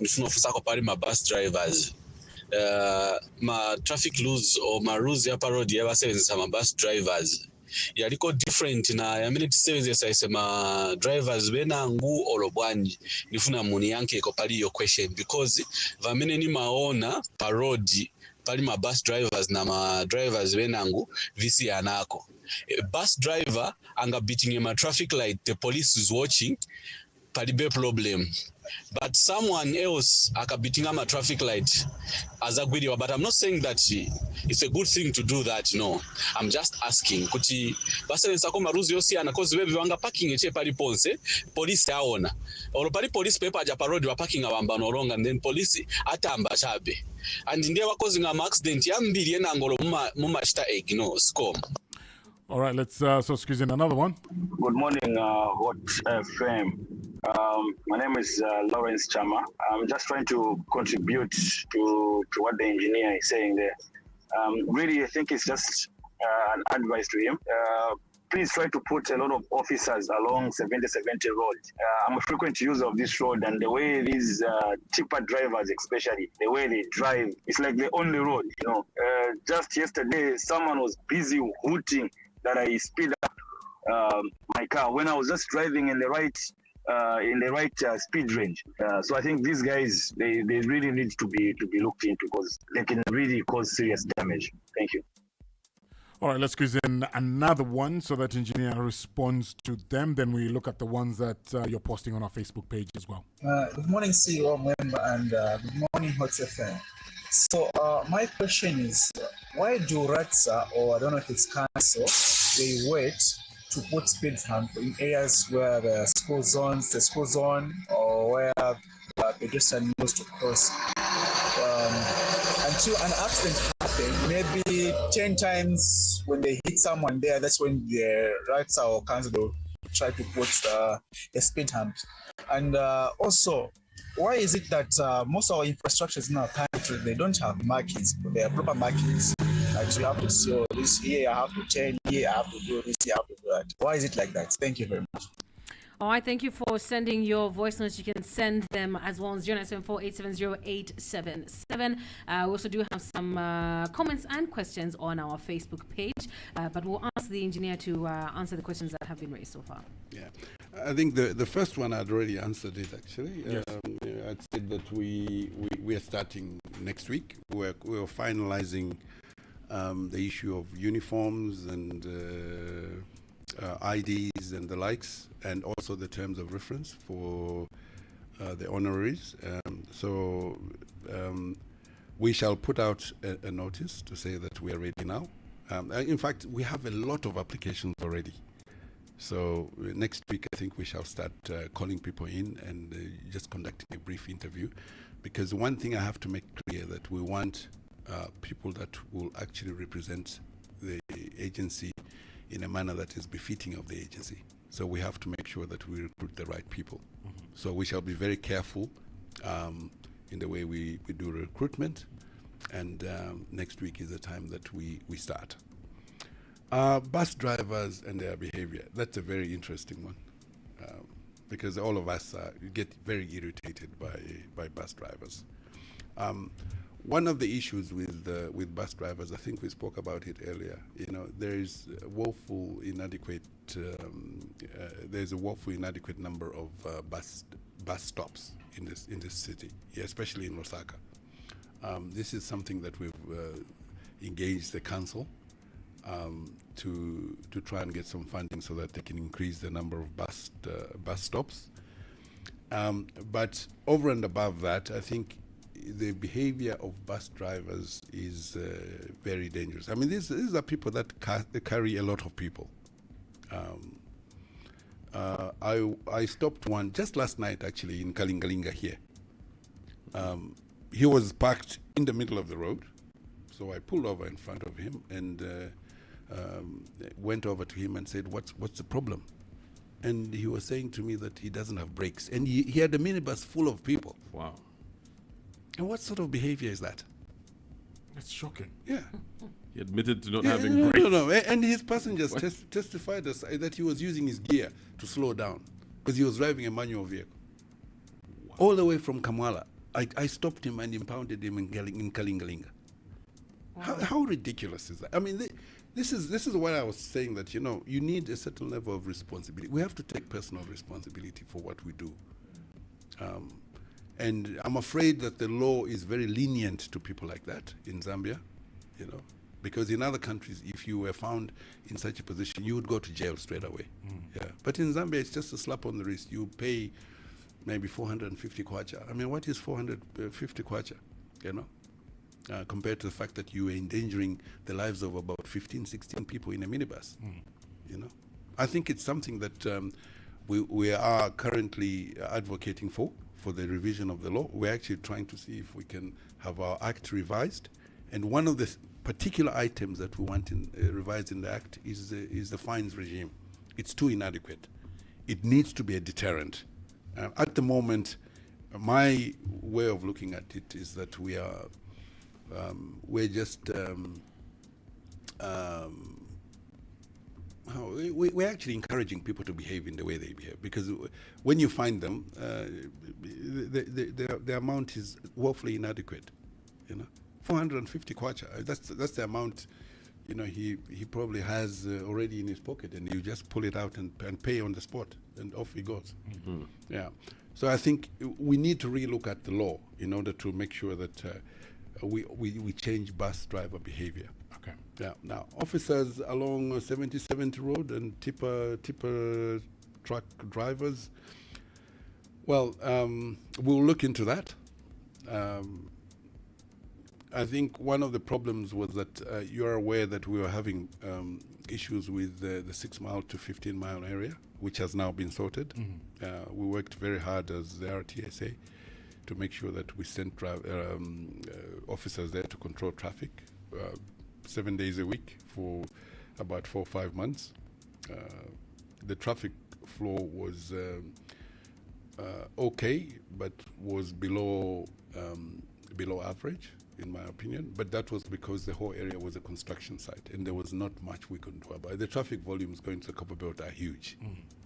nifuna ofisa ko pali ma bus drivers. Ma traffic rules or ma rules ya road yaba sevenzesa ma bus drivers. Yaliko different na yamene tisevenzesa isema drivers benangu olobwanji. Nifuna muni yanke ko pali your question, because vamene ni maona pa road pali ma bus drivers na ma drivers benangu visi yanako. A bus driver anga beating a traffic light, the police is watching, pali be problem. but someone else akabitinga ama traffic light azagwiriwa. But I'm not saying that it's a good thing to do that. No, I'm just asking kuti basebenzako maruzi yosiyana cause bebi wanga parking eche pali ponse police aona or pali police paper aja parodi wa parking abamba noronga, and then police atamba chabe and ndiye wakozinga ama accident yambiri enangolo mumachita ignore scom. All right, let's so squeeze in another one. Good morning, Hot FM. My name is Lawrence Chama. I'm just trying to contribute to what the engineer is saying there. Really, I think it's just an advice to him. Please try to put a lot of officers along 7070 road. I'm a frequent user of this road, and the way these tipper drivers, especially the way they drive, it's like the only road. Just yesterday, someone was busy hooting that I speed up my car when I was just driving in the right speed range. So I think these guys they really need to be looked into because they can really cause serious damage. Thank you. All right, let's squeeze in another one so that engineer responds to them. Then we look at the ones that you're posting on our Facebook page as well. Good morning, CEO member, and good morning, Hot FM. So my question is, why do RATSA, or I don't know if it's council, they wait to put speed hump in areas where the school zone, or where pedestrian used to cross until an accident happened, maybe 10 times when they hit someone there, that's when the RATSA or council will try to put the speed humps. And also, why is it that most of our infrastructures in our country, they don't have markings, they are proper markings? Like you have to see, oh, this here I have to turn, here I have to do this, here I have to do that. Why is it like that? Thank you very much. All right, thank you for sending your voice notes. You can send them as well on 0974-870-877. We also do have some comments and questions on our Facebook page, but we'll ask the engineer to answer the questions that have been raised so far. Yeah, I think the first one I'd already answered it actually. Yes. I'd said that we are starting next week. We're finalizing the issue of uniforms and IDs and the likes, and also the terms of reference for the honoraries. So we shall put out a notice to say that we are ready now. In fact, we have a lot of applications already. So next week, I think we shall start calling people in and just conducting a brief interview, because one thing I have to make clear that we want people that will actually represent the agency in a manner that is befitting of the agency. So we have to make sure that we recruit the right people. Mm-hmm. So we shall be very careful in the way we do recruitment, and next week is the time that we start. Bus drivers and their behavior, that's a very interesting one, because all of us get very irritated by bus drivers. One of the issues with bus drivers, I think we spoke about it earlier. There is woeful inadequate. There's a woeful inadequate number of bus stops in this city, especially in Lusaka. This is something that we've engaged the council to try and get some funding so that they can increase the number of bus stops. But over and above that, I think the behavior of bus drivers is very dangerous. I mean, these are people that carry a lot of people. I stopped one just last night, actually, in Kalingalinga here. He was parked in the middle of the road, so I pulled over in front of him and went over to him and said, "What's the problem?" And he was saying to me that he doesn't have brakes, and he had a minibus full of people. Wow. And what sort of behavior is that? That's shocking. Yeah. He admitted to not having brakes. No. And his passengers testified that he was using his gear to slow down because he was driving a manual vehicle. Wow. All the way from Kamwala. I stopped him and impounded him in Kalingalinga. Wow. How ridiculous is that? I mean, this is what I was saying, that, you need a certain level of responsibility. We have to take personal responsibility for what we do. And I'm afraid that the law is very lenient to people like that in Zambia, because in other countries, if you were found in such a position, you would go to jail straight away. Yeah. But in Zambia, it's just a slap on the wrist. You pay maybe 450 kwacha. I mean, what is 450 kwacha, you know? Compared to the fact that you are endangering the lives of about 15, 16 people in a minibus, you know? I think it's something that we are currently advocating for the revision of the law. We're actually trying to see if we can have our act revised. And one of the particular items that we want revised in the act is the fines regime. It's too inadequate. It needs to be a deterrent. At the moment, my way of looking at it is that we're actually encouraging people to behave in the way they behave, because when you find them, the amount is woefully inadequate. You know, 450 kwacha. That's the amount. You know, he probably has already in his pocket, and you just pull it out and pay on the spot, and off he goes. Mm-hmm. Yeah. So I think we need to relook at the law in order to make sure that we change bus driver behavior. Okay. Yeah. Now, officers along 7070 road and tipper truck drivers. Well, we'll look into that. I think one of the problems was that you're aware that we were having issues with the 6 mile to 15 mile area, which has now been sorted. Mm-hmm. We worked very hard as the RTSA to make sure that we sent officers there to control traffic 7 days a week for about 4 or 5 months. The traffic flow was okay, but was below average, in my opinion. But that was because the whole area was a construction site, and there was not much we could do about it. The traffic volumes going to the Copperbelt are huge.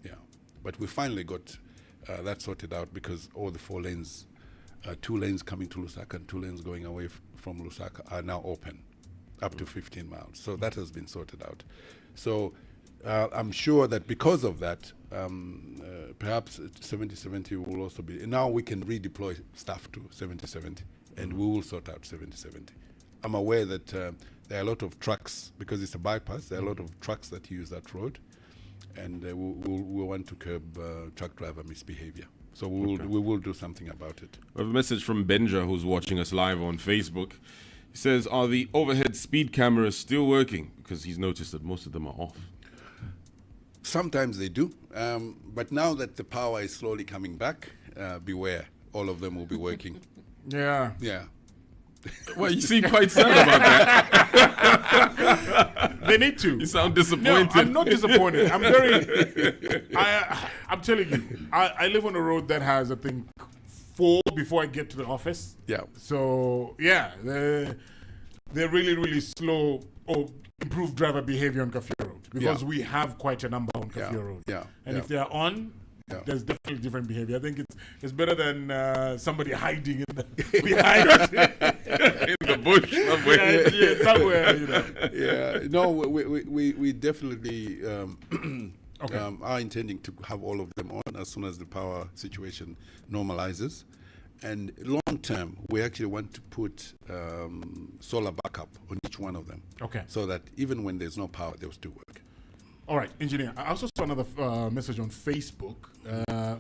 Yeah, but we finally got that sorted out, because all the 4 lanes, 2 lanes coming to Lusaka and 2 lanes going away from Lusaka are now open up to 15 miles. So that has been sorted out. So I'm sure that because of that, perhaps 7070 will also be. Now we can redeploy staff to 7070, and we will sort out 7070. I'm aware that there are a lot of trucks, because it's a bypass, there are a lot of trucks that use that road, and we want to curb truck driver misbehavior. So we will do something about it. We have a message from Benja, who's watching us live on Facebook. He says, are the overhead speed cameras still working? Because he's noticed that most of them are off. Sometimes they do. But now that the power is slowly coming back, beware. All of them will be working. Yeah. Yeah. Well, you seem quite sad about that. They need to. You sound disappointed. No, I'm not disappointed. I'm telling you, I live on a road that has, I think, 4 before I get to the office. Yeah. So, yeah, they're really, really slow or improve driver behavior on Kafia Road, because we have quite a number on Kafia Road. Yeah. And if they're on, there's definitely different behavior. I think it's better than somebody hiding in behind in the bush somewhere. Yeah, somewhere, you know. Yeah, no, we definitely are intending to have all of them on as soon as the power situation normalizes. And long term, we actually want to put solar backup on each one of them. Okay. So that even when there's no power, they'll still work. All right, engineer. I also saw another message on Facebook.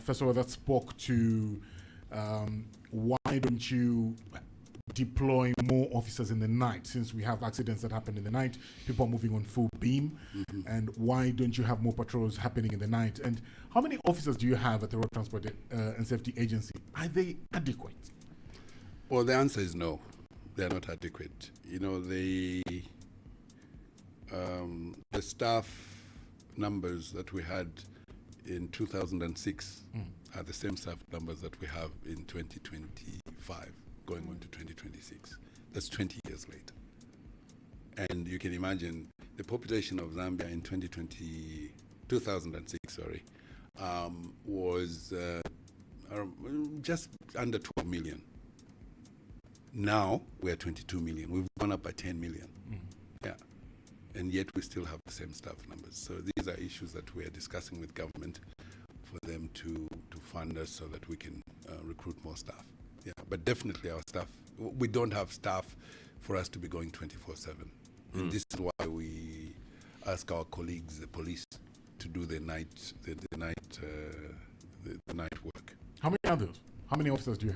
First of all, that spoke to why don't you deploy more officers in the night, since we have accidents that happen in the night, people are moving on full beam, and why don't you have more patrols happening in the night? And how many officers do you have at the Road Transport and Safety Agency? Are they adequate? Well, the answer is no. They're not adequate. You know, the staff numbers that we had in 2006 are the same staff numbers that we have in 2025, going on to 2026. That's 20 years later. And you can imagine the population of Zambia in 2006, was just under 12 million. Now we're 22 million. We've gone up by 10 million. Yeah. And yet we still have the same staff numbers. So these are issues that we are discussing with government for them to fund us so that we can recruit more staff. Yeah, but definitely our staff, we don't have staff for us to be going 24/7. And this is why we ask our colleagues, the police, to do the night work. How many others? How many officers do you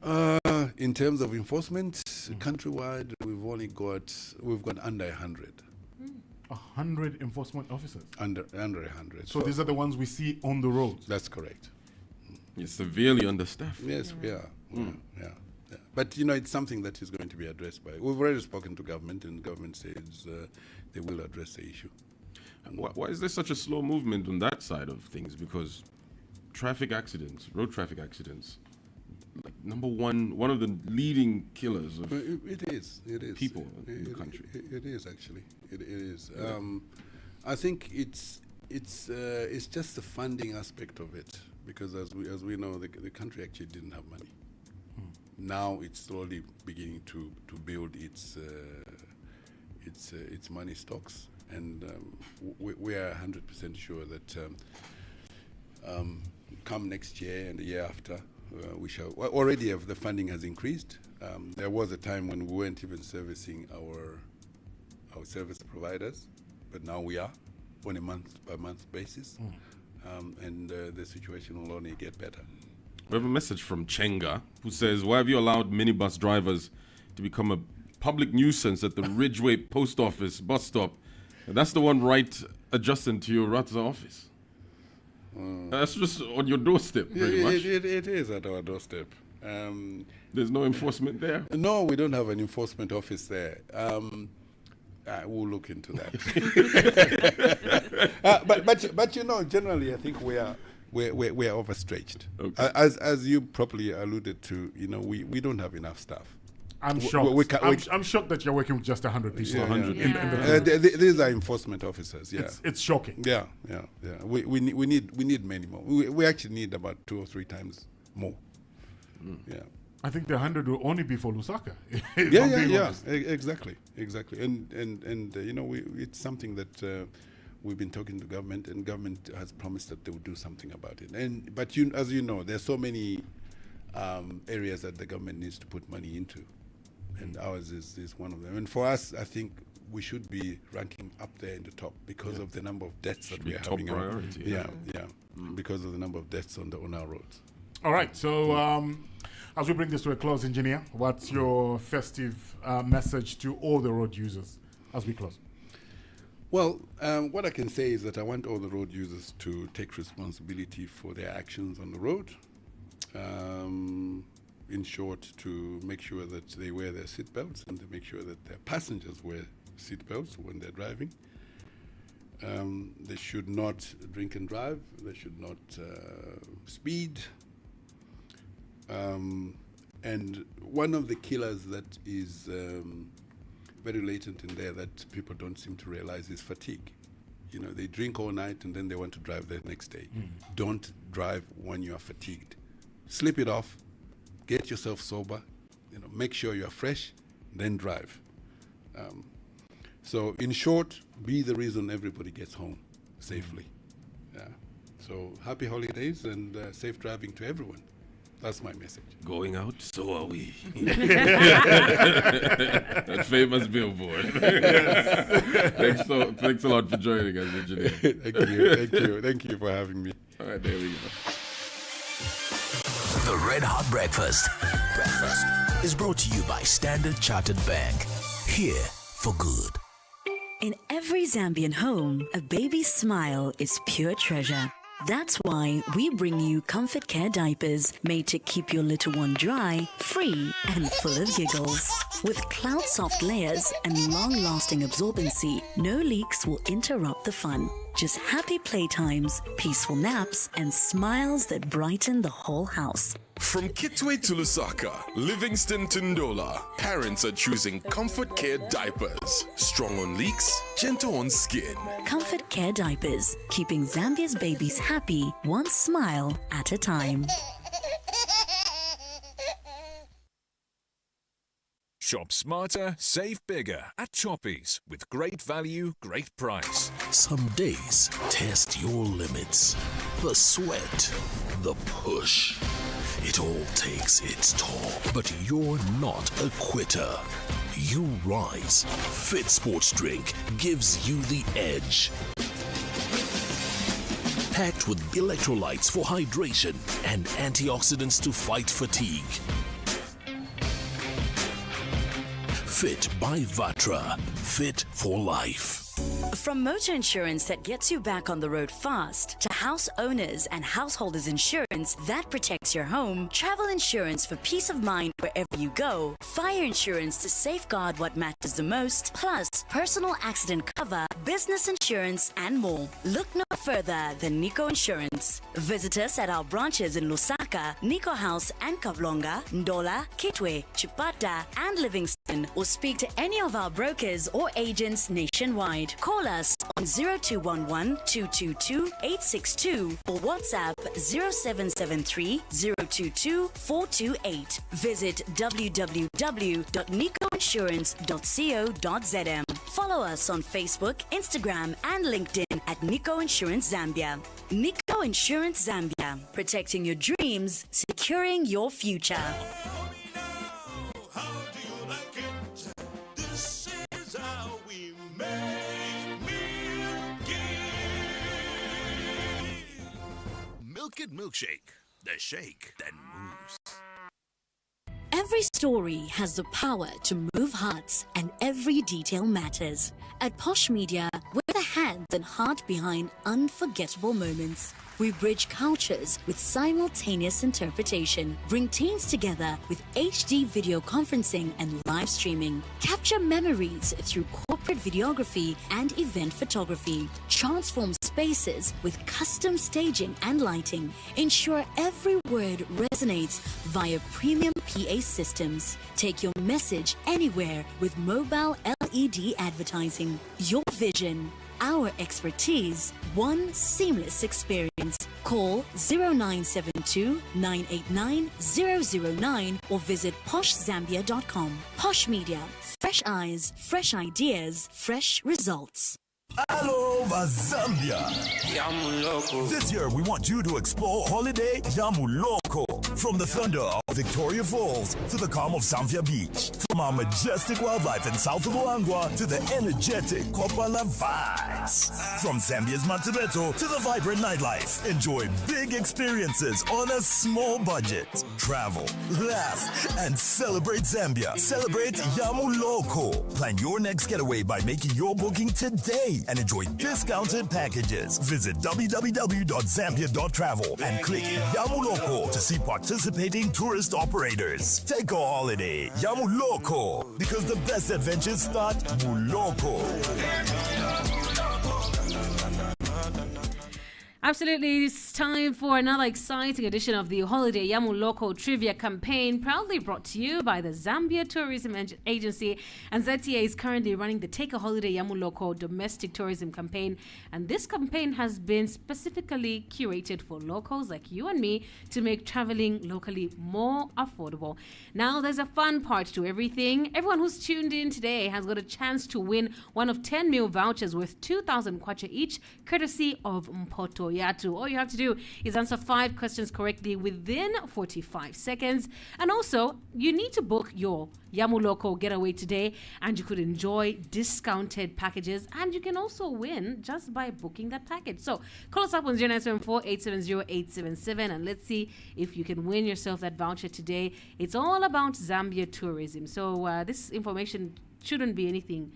have? In terms of enforcement, countrywide, we've got under 100. 100 enforcement officers? Under 100. So these are the ones we see on the roads? That's correct. You're severely understaffed. Yes, we are. Yeah. But, it's something that is going to be addressed by... We've already spoken to government, and government says they will address the issue. Why is there such a slow movement on that side of things? Because road traffic accidents, like one of the leading killers of it is people in the country. It is actually. It is. I think it's just the funding aspect of it, because as we know, the country actually didn't have money. Now it's slowly beginning to build its money stocks, and we are 100% sure that come next year and the year after, we shall. Well, already the funding has increased. There was a time when we weren't even servicing our service providers, but now we are on a month-by-month basis, and the situation will only get better. We have a message from Chenga, who says, why have you allowed minibus drivers to become a public nuisance at the Ridgeway Post Office bus stop? And that's the one right adjacent to your Ratza office. That's just on your doorstep, pretty much. It is at our doorstep. There's no enforcement there? No, we don't have an enforcement office there. We'll look into that. But generally, I think we are overstretched. Okay. As you properly alluded to, we don't have enough staff. I'm shocked. I'm shocked that you're working with just 100 people. 100. These are enforcement officers. Yeah, it's shocking. Yeah. We need many more. We actually need about 2 or 3 times more. Yeah. I think the 100 will only be for Lusaka. Yeah. Exactly. And it's something that we've been talking to government, and government has promised that they will do something about it. But as you know, there's so many areas that the government needs to put money into, and ours is one of them. And for us, I think we should be ranking up there in the top because of the number of deaths that we are having. Top priority. Yeah. Because of the number of deaths on our roads. All right. So as we bring this to a close, engineer, what's your festive message to all the road users as we close? Well, what I can say is that I want all the road users to take responsibility for their actions on the road. In short, to make sure that they wear their seatbelts and to make sure that their passengers wear seatbelts when they're driving. They should not drink and drive. They should not speed. And one of the killers that is very latent in there that people don't seem to realize is fatigue. They drink all night and then they want to drive the next day. Don't drive when you are fatigued. Sleep it off, get yourself sober, make sure you are fresh, then drive. So in short, be the reason everybody gets home safely. Yeah. So happy holidays and safe driving to everyone. That's my message. Going out, so are we. That famous billboard. Thanks a lot for joining us, engineer. Thank you for having me. All right, there we go. The Red Hot Breakfast is brought to you by Standard Chartered Bank. Here for good. In every Zambian home, a baby's smile is pure treasure. That's why we bring you Comfort Care diapers made to keep your little one dry, free, and full of giggles. With cloud soft layers and long-lasting absorbency, no leaks will interrupt the fun. Just happy playtimes, peaceful naps, and smiles that brighten the whole house. From Kitwe to Lusaka, Livingston to Ndola, parents are choosing Comfort Care diapers. Strong on leaks, gentle on skin. Comfort Care diapers, keeping Zambia's babies happy, one smile at a time. Shop smarter, save bigger at Choppies with great value, great price. Some days test your limits. The sweat, the push. It all takes its toll, but you're not a quitter. You rise. Fit Sports Drink gives you the edge. packed with electrolytes for hydration and antioxidants to fight fatigue. Fit by Vatra. Fit for life. From motor insurance that gets you back on the road fast, to house owners and householders insurance that protects your home, travel insurance for peace of mind wherever you go, fire insurance to safeguard what matters the most, plus personal accident cover, business insurance, and more. Look no further than Nico Insurance. Visit us at our branches in Lusaka, Nico House and Kavlonga, Ndola, Kitwe, Chipata, and Livingston, or speak to any of our brokers or agents nationwide. Call us on 0211 222 862 or WhatsApp 0773 022 428. Visit www.nicoinsurance.co.zm. Follow us on Facebook, Instagram, and LinkedIn at Nico Insurance Zambia. Nico Insurance Zambia, protecting your dreams, securing your future. Milk It Milkshake, the shake that moves. Every story has the power to move hearts, and every detail matters. At Posh Media, we're the hands and heart behind unforgettable moments. We bridge cultures with simultaneous interpretation, bring teams together with HD video conferencing and live streaming, capture memories through corporate videography and event photography, transform spaces with custom staging and lighting, ensure every word resonates via premium PA systems. Take your message anywhere with mobile LED advertising. Your vision, our expertise, one seamless experience. Call 0972 989 009 or visit poshzambia.com. Posh Media, fresh eyes, fresh ideas, fresh results. Hello, Zambia. This year we want you to explore holiday Yamuloko. From the thunder of Victoria Falls to the calm of Zambia Beach. From our majestic wildlife in south of Luangwa to the energetic Kopala vibes. From Zambia's Mantebeto to the vibrant nightlife. Enjoy big experiences on a small budget. Travel, laugh, and celebrate Zambia. Celebrate Yamuloko. Plan your next getaway by making your booking today and enjoy discounted packages. Visit www.zambia.travel and click Yamuloko to see participating tourist operators. Take a holiday, Yamuloko, because the best adventures start Muloko. Absolutely, it's time for another exciting edition of the Holiday Yamuloko Trivia Campaign, proudly brought to you by the Zambia Tourism Agency. And ZTA is currently running the Take a Holiday Yamuloko Domestic Tourism Campaign. And this campaign has been specifically curated for locals like you and me to make traveling locally more affordable. Now, there's a fun part to everything. Everyone who's tuned in today has got a chance to win one of 10 meal vouchers worth 2,000 kwacha each, courtesy of Mpoto Yatu. All you have to do is answer 5 questions correctly within 45 seconds. And also, you need to book your Yamuloko getaway today, and you could enjoy discounted packages, and you can also win just by booking that package. So call us up on 0974-870-877 and let's see if you can win yourself that voucher today. It's all about Zambia tourism. So this information shouldn't be anything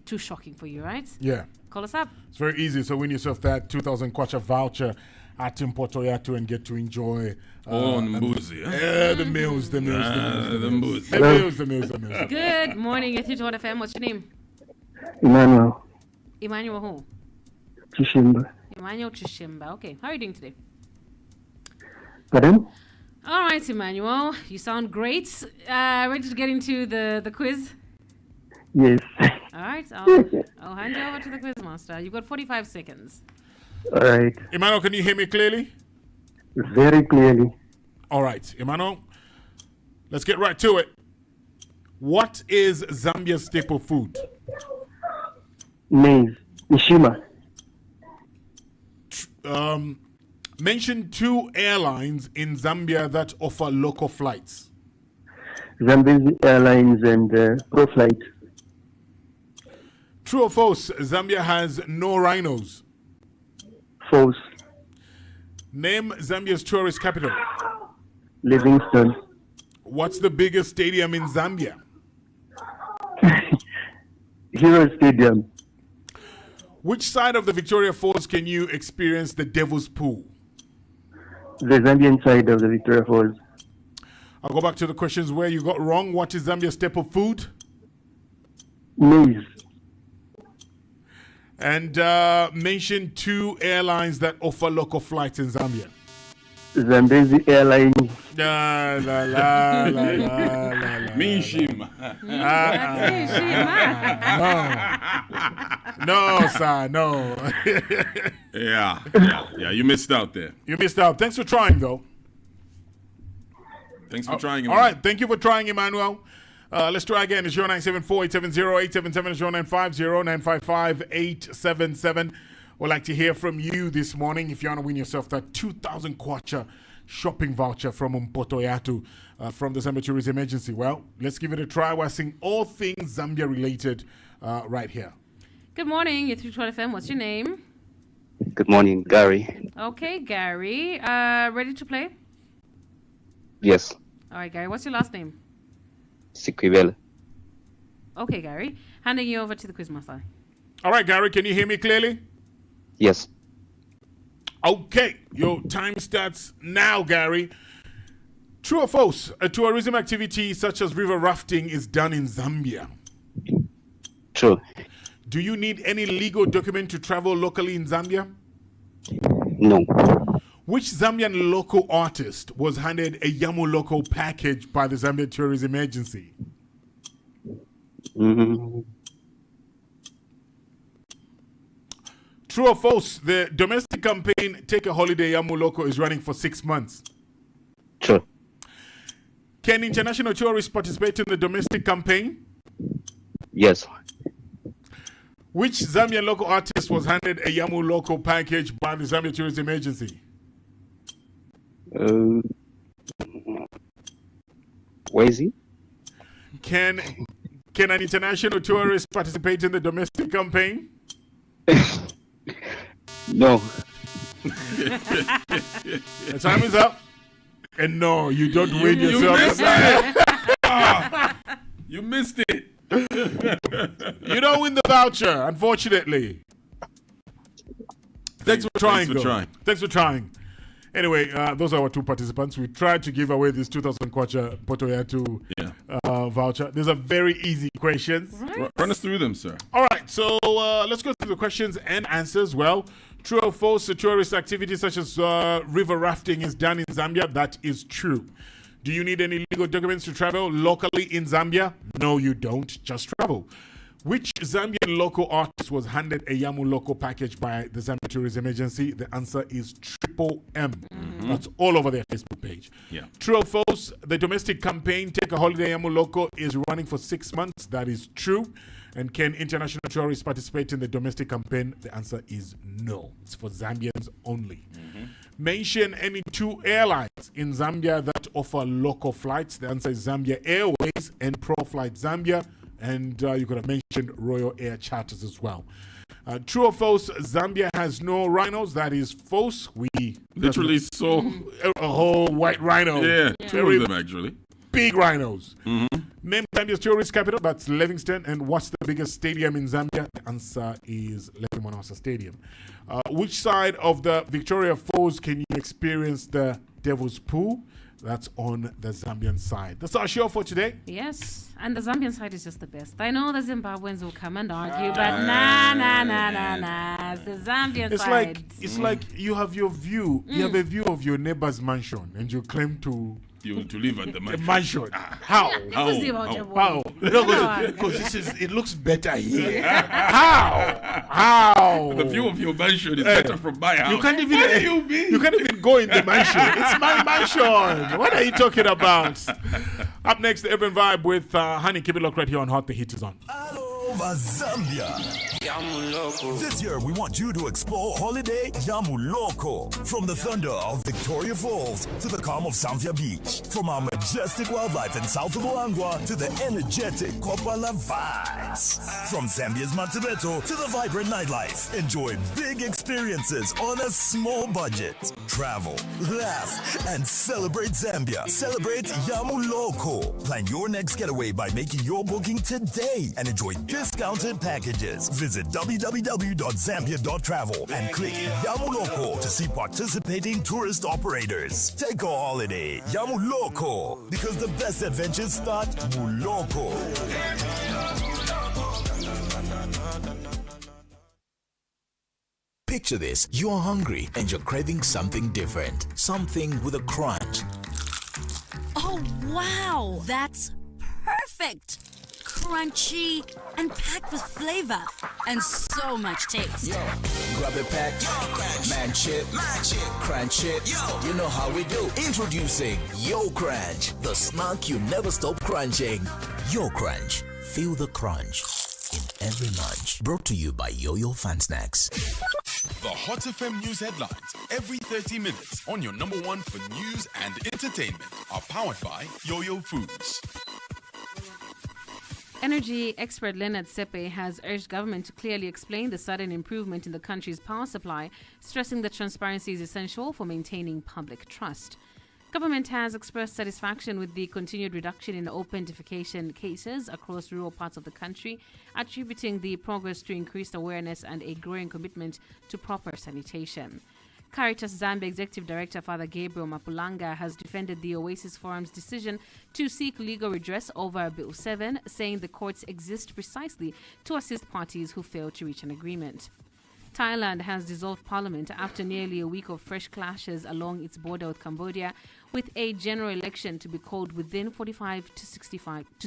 too shocking for you, right? Yeah. Call us up. It's very easy. So win yourself that 2,000 kwacha voucher at Mpoto Yatu and get to enjoy Mbuzi. The meals. Good morning, you're through to 1FM. What's your name? Emmanuel. Emmanuel who? Chishimba. Emmanuel Chishimba. Okay, how are you doing today? Pardon? All right, Emmanuel, you sound great. Ready to get into the quiz? Yes. All right, I'll hand you over to the quiz master. You've got 45 seconds. All right. Emmanuel, can you hear me clearly? Very clearly. All right, Emmanuel, let's get right to it. What is Zambia's staple food? Maize. Nishima. Mention 2 airlines in Zambia that offer local flights. Zambian Airlines and ProFlight. True or false, Zambia has no rhinos? False. Name Zambia's tourist capital. Livingstone. What's the biggest stadium in Zambia? Hero Stadium. Which side of the Victoria Falls can you experience the Devil's Pool? The Zambian side of the Victoria Falls. I'll go back to the questions where you got wrong. What is Zambia's staple food? Maize. And mention 2 airlines that offer local flights in Zambia. Zambezi Airlines. La la la la la la. Minshima. No, sir, no. Yeah, you missed out there. You missed out. Thanks for trying, though. Thanks for trying. All right, thank you for trying, Emmanuel. Let's try again. It's 0974-870-877. It's 0950-955-877. We'd like to hear from you this morning if you want to win yourself that 2,000 kwacha shopping voucher from Mpoto Yatu from the Zambia Tourism Agency. Well, let's give it a try. We're seeing all things Zambia related right here. Good morning. You're through to FM. What's your name? Good morning, Gary. Okay, Gary. Ready to play? Yes, All right, Gary. What's your last name? Sikwibele. Okay, Gary. Handing you over to the quizmaster. All right, Gary, can you hear me clearly? Yes. Okay, your time starts now, Gary. True or false? A tourism activity such as river rafting is done in Zambia. True. Do you need any legal document to travel locally in Zambia? No. Which Zambian local artist was handed a Yamu Loco package by the Zambia Tourism Agency? True or false? The domestic campaign Take a Holiday Yamu Loco is running for 6 months. True. Can international tourists participate in the domestic campaign? Yes. Which Zambian local artist was handed a Yamu Loco package by the Zambia Tourism Agency? Where is he? Can an international tourist participate in the domestic campaign? No. The time is up. And no, you don't win yourself. You missed it. You don't win the voucher, unfortunately. Thanks for trying. Thanks for trying. Anyway, those are our 2 participants. We tried to give away this 2,000 kwacha Potoyatu voucher. These are very easy questions. Right. Run us through them, sir. All right, so let's go through the questions and answers. Well, true or false, a tourist activity such as river rafting is done in Zambia? That is true. Do you need any legal documents to travel locally in Zambia? No, you don't. Just travel. Which Zambian local artist was handed a Yamu Loco package by the Zambia Tourism Agency? The answer is Triple M. That's all over their Facebook page. Yeah. True or false? The domestic campaign Take a Holiday Yamu Loco is running for 6 months. That is true. And can international tourists participate in the domestic campaign? The answer is no. It's for Zambians only. Mention any 2 airlines in Zambia that offer local flights. The answer is Zambia Airways and ProFlight Zambia. And you could have mentioned Royal Air Charters as well. True or false? Zambia has no rhinos. That is false. We literally saw a whole white rhino. Yeah, 2 of them actually. Big rhinos. Name Zambia's tourist capital. That's Livingstone. And what's the biggest stadium in Zambia? The answer is Levimonasa Stadium. Which side of the Victoria Falls can you experience the Devil's Pool? That's on the Zambian side. That's our show for today. Yes, and the Zambian side is just the best. I know the Zimbabweans will come and argue, but nah. It's the Zambian side. It's like you have your view. You have a view of your neighbor's mansion, and you claim to live at the mansion. How? How? Because it looks better here. How? The view of your mansion is better from my house. You can't even go in the mansion. It's my mansion. What are you talking about? Up next, the Urban Vibe with Honey. Keep it locked right here on Hot. The Heat is on. Over Zambia. This year, we want you to explore Holiday Yamuloko. From the thunder of Victoria Falls to the calm of Zambia Beach. From our majestic wildlife in south of Luangwa to the energetic Kopala vibes. From Zambia's Matabeto to the vibrant nightlife. Enjoy big experiences on a small budget. Travel, laugh, and celebrate Zambia. Celebrate Yamuloko. Plan your next getaway by making your booking today and enjoy discounted packages. Visit www.zambia.travel and click Yamuloko to see participating tourist operators. Take a holiday, Yamuloko, because the best adventures start Muloko. Picture this. You are hungry and you're craving something different. Something with a crunch. Oh, wow! That's perfect! Crunchy and packed with flavor and so much taste. Yo, grab a pack. Yo, crunch. Man chip. Crunch it. Yo, you know how we do. Introducing Yo Crunch, the snack you never stop crunching. Yo Crunch. Feel the crunch in every lunch. Brought to you by Yo-Yo Fun Snacks. The Hot FM News headlines every 30 minutes on your number one for news and entertainment are powered by Yo-Yo Foods. Energy expert Leonard Sepe has urged government to clearly explain the sudden improvement in the country's power supply, stressing that transparency is essential for maintaining public trust. Government has expressed satisfaction with the continued reduction in open defecation cases across rural parts of the country, attributing the progress to increased awareness and a growing commitment to proper sanitation. Caritas Zambia Executive Director Father Gabriel Mapulanga has defended the Oasis Forum's decision to seek legal redress over Bill 7, saying the courts exist precisely to assist parties who fail to reach an agreement. Thailand has dissolved parliament after nearly a week of fresh clashes along its border with Cambodia, with a general election to be called within 45 to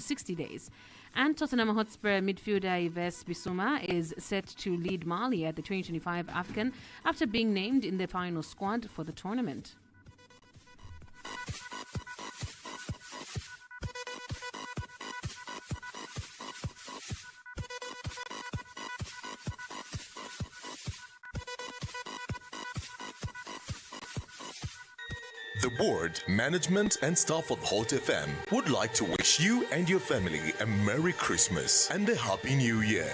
60 days. And Tottenham Hotspur midfielder Yves Bissouma is set to lead Mali at the 2025 AFCON after being named in the final squad for the tournament. The board, management, and staff of Hot FM would like to wish you and your family a Merry Christmas and a Happy New Year.